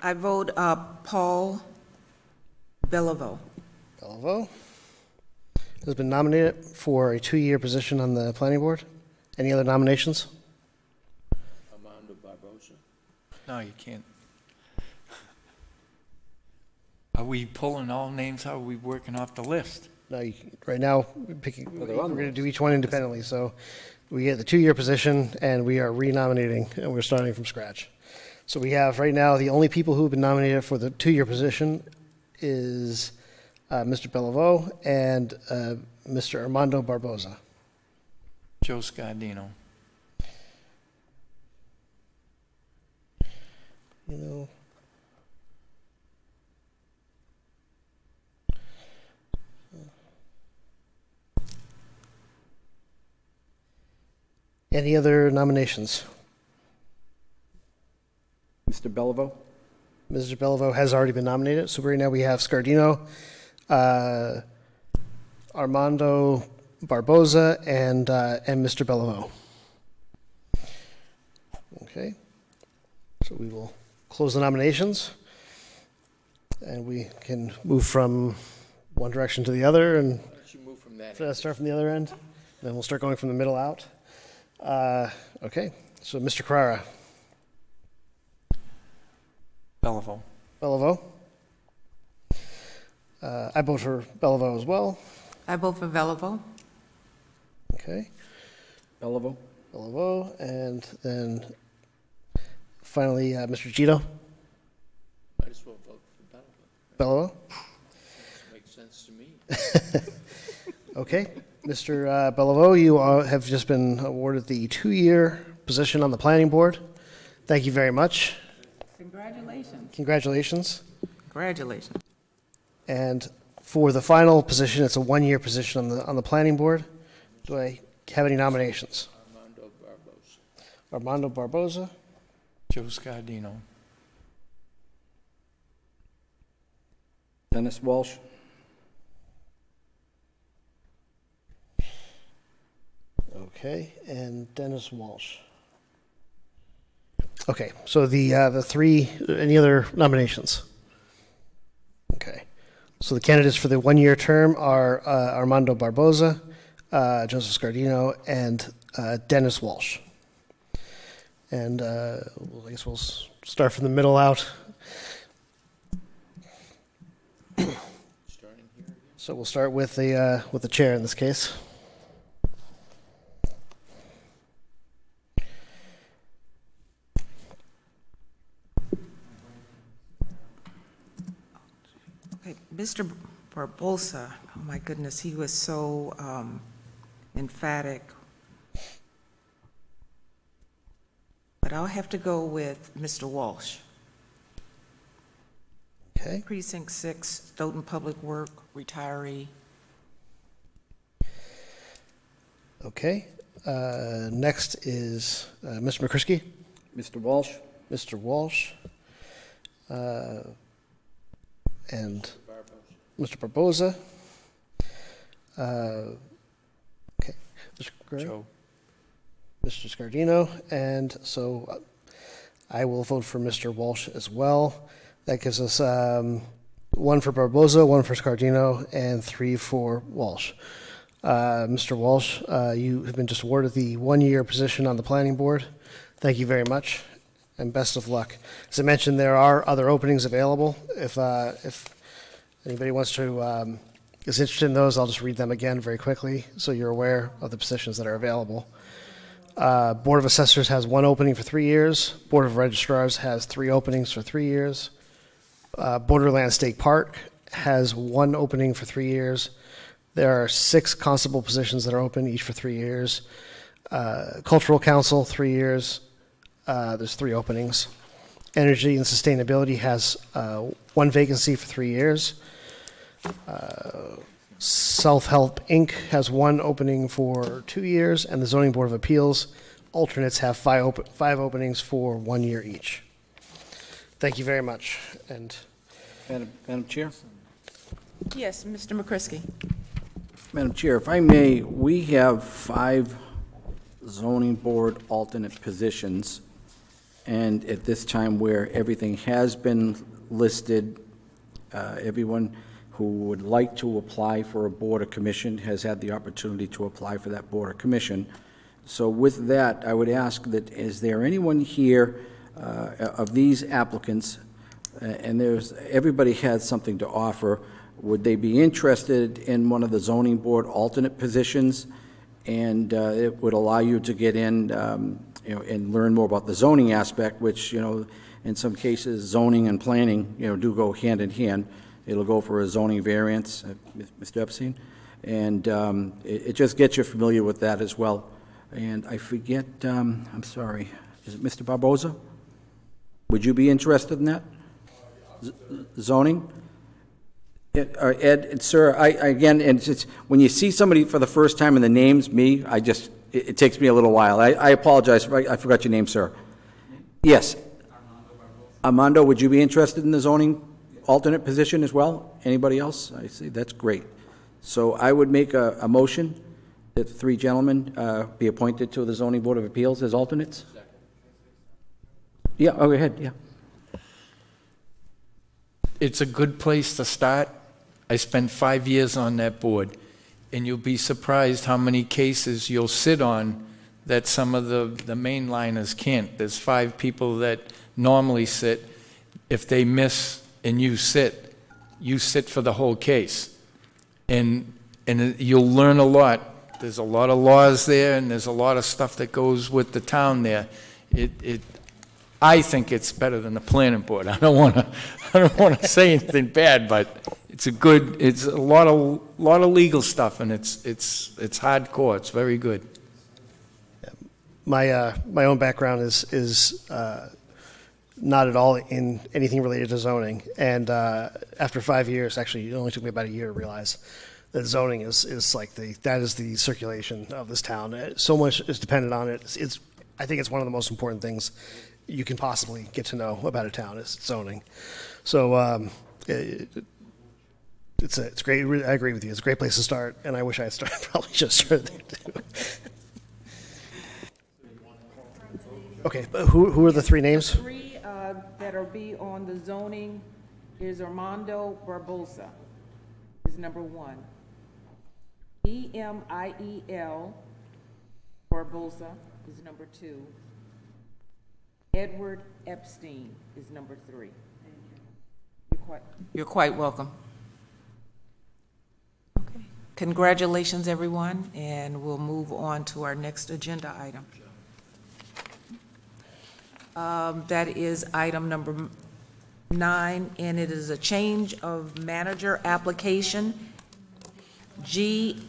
I vote Paul Bellavo. Bellavo has been nominated for a 2-year position on the planning board. Any other nominations? Armando Barbosa. No, you can't. Are we pulling all names? How are we working off the list? No, right now, we're they're on the going to do each one independently. So we get the 2-year position, and we are renominating, and we're starting from scratch. So we have right now the only people who have been nominated for the 2-year position is Mr. Bellavo and Mr. Armando Barbosa. Joe Scardino. You know, any other nominations? Mr. Bellavo? Mr. Bellavo has already been nominated. So right now we have Scardino, Armando Barbosa, and Mr. Bellavo. Okay. So we will close the nominations, and we can move from one direction to the other, and you move from that start from the other end. Then we'll start going from the middle out. Okay, so Mr. Carrara. Belleville. Belleville. I vote for Belleville as well. I vote for Belleville. Okay. Belleville. Belleville, and then finally, Mr. Gito. Might as well vote for Belleville. Belleville. Makes sense to me. Okay. Mr. Belleville, you have just been awarded the 2-year position on the planning board. Thank you very much. Congratulations. Congratulations. Congratulations. And for the final position, it's a 1-year position on the planning board. Do I have any nominations? Armando Barbosa. Armando Barbosa. Joe Scardino. Dennis Walsh. Okay, and Dennis Walsh. Okay, so the three, any other nominations? Okay, so the candidates for the 1-year term are Armando Barbosa, Joseph Scardino, and Dennis Walsh. And I guess we'll start from the middle out. So we'll start with the chair in this case. Okay, Mr. Barbosa, oh my goodness, he was so emphatic. But I'll have to go with Mr. Walsh. Okay. Precinct 6, Stoughton Public Work, retiree. Okay. Next is Mr. McCrisky. Mr. Walsh. Mr. Walsh. And Mr. Barbosa. Okay. Mr. Gray. Joe. Mr. Scardino. And so I will vote for Mr. Walsh as well. That gives us 1 for Barbosa, 1 for Scardino, and 3 for Walsh. Mr. Walsh, you have been just awarded the 1-year position on the planning board. Thank you very much, and best of luck. As I mentioned, there are other openings available. If anybody wants to is interested in those, I'll just read them again very quickly so you're aware of the positions that are available. Board of Assessors has 1 opening for 3 years. Board of Registrars has 3 openings for 3 years. Borderland State Park has 1 opening for 3 years. There are 6 constable positions that are open, each for 3 years. Cultural Council, 3 years. There's 3 openings. Energy and Sustainability has 1 vacancy for 3 years. Self-Help Inc. has 1 opening for 2 years, and the Zoning Board of Appeals alternates have 5 openings for 1 year each. Thank you very much. And Madam Chair? Yes, Mr. McCrisky. Madam Chair, if I may, we have 5 zoning board alternate positions, and at this time where everything has been listed, everyone who would like to apply for a board or commission has had the opportunity to apply for that board or commission. So with that, I would ask that, is there anyone here of these applicants, and everybody has something to offer, would they be interested in one of the zoning board alternate positions? And it would allow you to get in, and learn more about the zoning aspect, which, in some cases, zoning and planning, do go hand in hand. It'll go for a zoning variance, Mr. Epstein, and it just gets you familiar with that as well. And I forget, I'm sorry, is it Mr. Barbosa? Would you be interested in that? Zoning? Ed, sir, again, and it's when you see somebody for the first time and the name's me, it takes me a little while. I apologize, I forgot your name, sir. Yes. Armando, would you be interested in the zoning alternate position as well? Anybody else? I see, that's great. So I would make a motion that the 3 gentlemen be appointed to the Zoning Board of Appeals as alternates. Yeah, go ahead, yeah. It's a good place to start. I spent 5 years on that board, and you'll be surprised how many cases you'll sit on that some of the mainliners can't. There's 5 people that normally sit. If they miss and you sit for the whole case. And you'll learn a lot. There's a lot of laws there, and there's a lot of stuff that goes with the town there. I think it's better than the planning board. I don't want to say anything bad, but it's a lot of legal stuff, and it's hardcore. It's very good. My own background is not at all in anything related to zoning, and after 5 years, actually, it only took me about a year to realize that zoning is like that is the circulation of this town. So much is dependent on it. I think it's one of the most important things you can possibly get to know about a town is zoning. So it's great. I agree with you. It's a great place to start, and I wish I had probably just started there too. Okay, but who are the 3 names? The 3 that'll be on the zoning is Armando Barbosa is number 1. Emiel Barbosa is number 2. Edward Epstein is number 3. You're quite welcome. Okay. Congratulations, everyone, and we'll move on to our next agenda item. That is item number 9, and it is a change of manager application, GMRI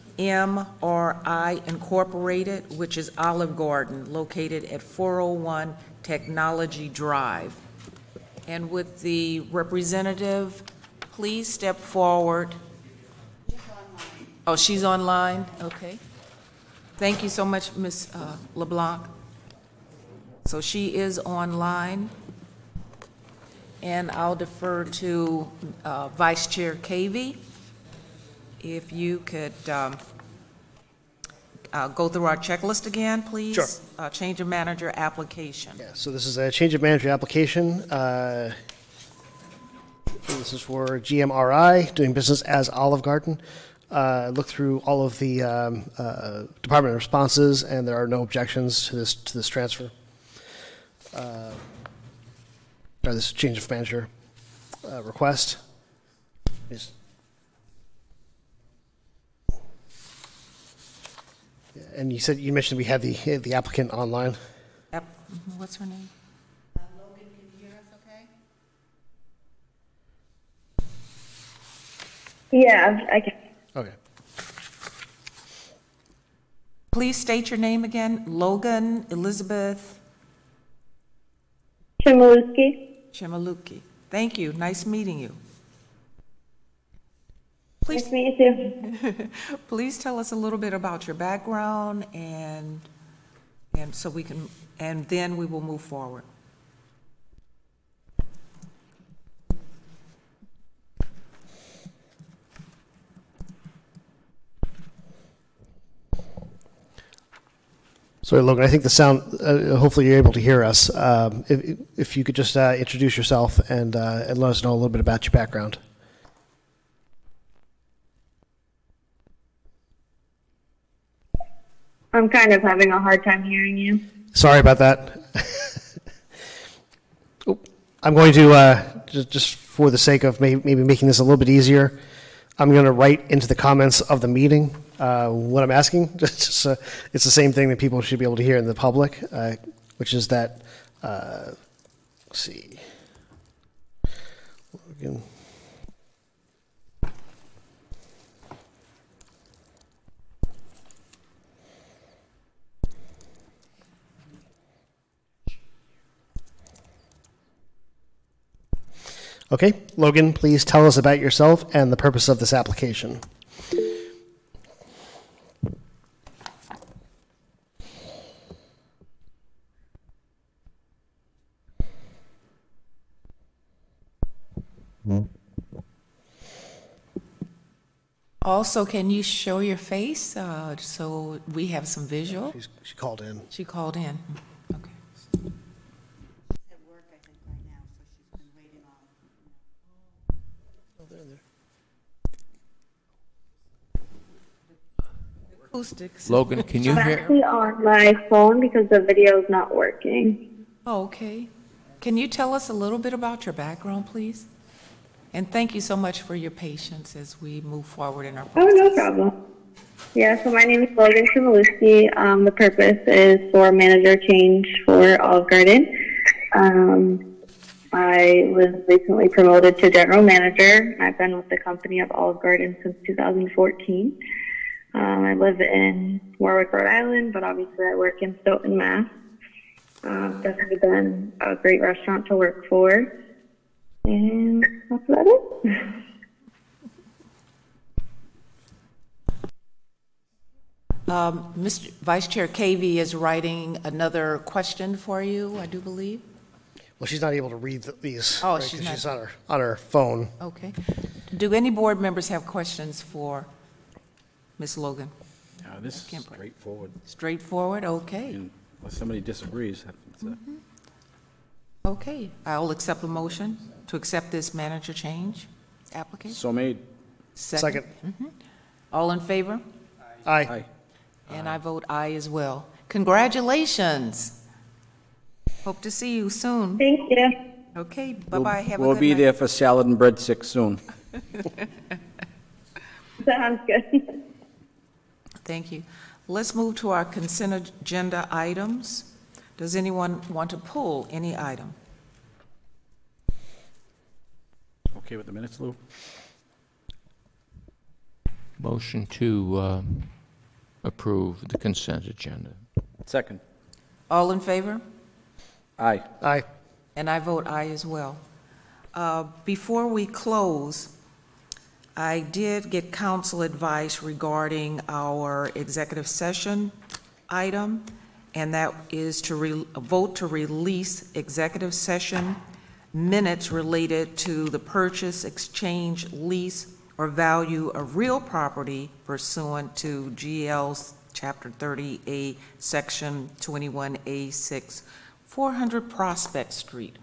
Incorporated, which is Olive Garden, located at 401 Technology Drive. And with the representative, please step forward. Oh, she's online? Okay. Thank you so much, Ms. LeBlanc. So she is online. And I'll defer to Vice Chair Cavey. If you could go through our checklist again, please. Sure. Change of manager application. Yeah, so this is a change of manager application. This is for GMRI, doing business as Olive Garden. Look through all of the department responses, and there are no objections to this transfer. Or this change of manager request. And you mentioned we had the applicant online. What's her name? Logan, can you hear us okay? Yeah, I can. Okay. Please state your name again. Logan Elizabeth Chmielewski. Thank you. Nice meeting you. Please, nice to meet you too. Please tell us a little bit about your background, and so we can, and then we will move forward. Sorry, Logan, I think the sound, hopefully you're able to hear us. If you could just introduce yourself and let us know a little bit about your background. I'm kind of having a hard time hearing you. Sorry about that. I'm going to, just for the sake of maybe making this a little bit easier, I'm going to write into the comments of the meeting what I'm asking. It's the same thing that people should be able to hear in the public, which is that, let's see. Again. Okay, Logan, please tell us about yourself and the purpose of this application. Also, can you show your face so we have some visual? She called in. She called in. Okay. Acoustics. Logan, can you I'm hear? actually on my phone because the video is not working. Oh, okay. Can you tell us a little bit about your background, please? And thank you so much for your patience as we move forward in our Oh, process. no problem. Yeah, so my name is Logan Chmielewski. The purpose is for manager change for Olive Garden. I was recently promoted to general manager. I've been with the company of Olive Garden since 2014. I live in Warwick, Rhode Island, but obviously I work in Stoughton, Mass. Definitely been a great restaurant to work for. And that's about it. Mr. Vice Chair Cavey is writing another question for you, I do believe. Well, she's not able to read these. Oh, right, she's 'cause not. she's on her phone. Okay. Do any board members have questions for Ms. Logan? This is straightforward. Straightforward, okay. Unless somebody disagrees. Okay, I'll accept a motion to accept this manager change application. So made. Second. Mhm. All in favor? Aye. And I vote aye as well. Congratulations. Hope to see you soon. Thank you. Okay, bye-bye. Have a good We'll be night. there for salad and breadsticks soon. Sounds good. Thank you. Let's move to our consent agenda items. Does anyone want to pull any item? Okay with the minutes, Lou? Motion to approve the consent agenda. Second. All in favor? Aye. Aye. And I vote aye as well. Before we close, I did get council advice regarding our executive session item, and that is to vote to release executive session minutes related to the purchase, exchange, lease, or value of real property pursuant to GL's Chapter 30A, Section 21A6, 400 Prospect Street.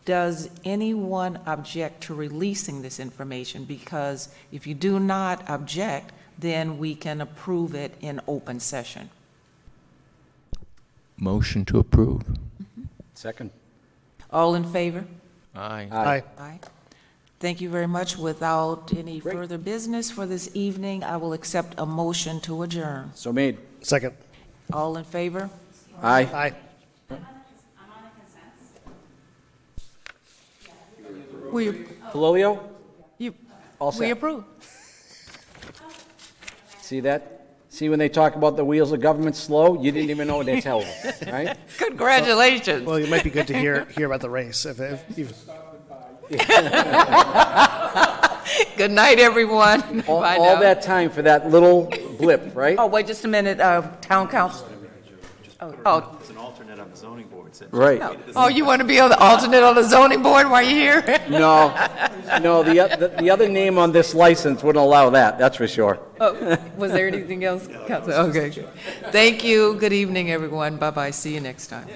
Does anyone object to releasing this information? Because if you do not object, then we can approve it in open session. Motion to approve. Second. All in favor? Aye. Aye. Aye. Thank you very much. Without any further business for this evening, I will accept a motion to adjourn. So made. Second. All in favor? Aye. Aye. We, Polilio? you, All we set. approve. See that? See when they talk about the wheels of government slow? You didn't even know what they tell them, right? Congratulations. Well, it might be good to hear about the race. If Good night, everyone. All, Bye all now. that time for that little blip, right? Oh, wait just a minute, town council. Oh, It's an alternate on the zoning board. so- Right. oh, you want to be on the alternate on the zoning board while you're here? No, the other name on this license wouldn't allow that, that's for sure. Oh, was there anything else? Council? Okay. Thank you. Good evening, everyone. Bye-bye. See you next time.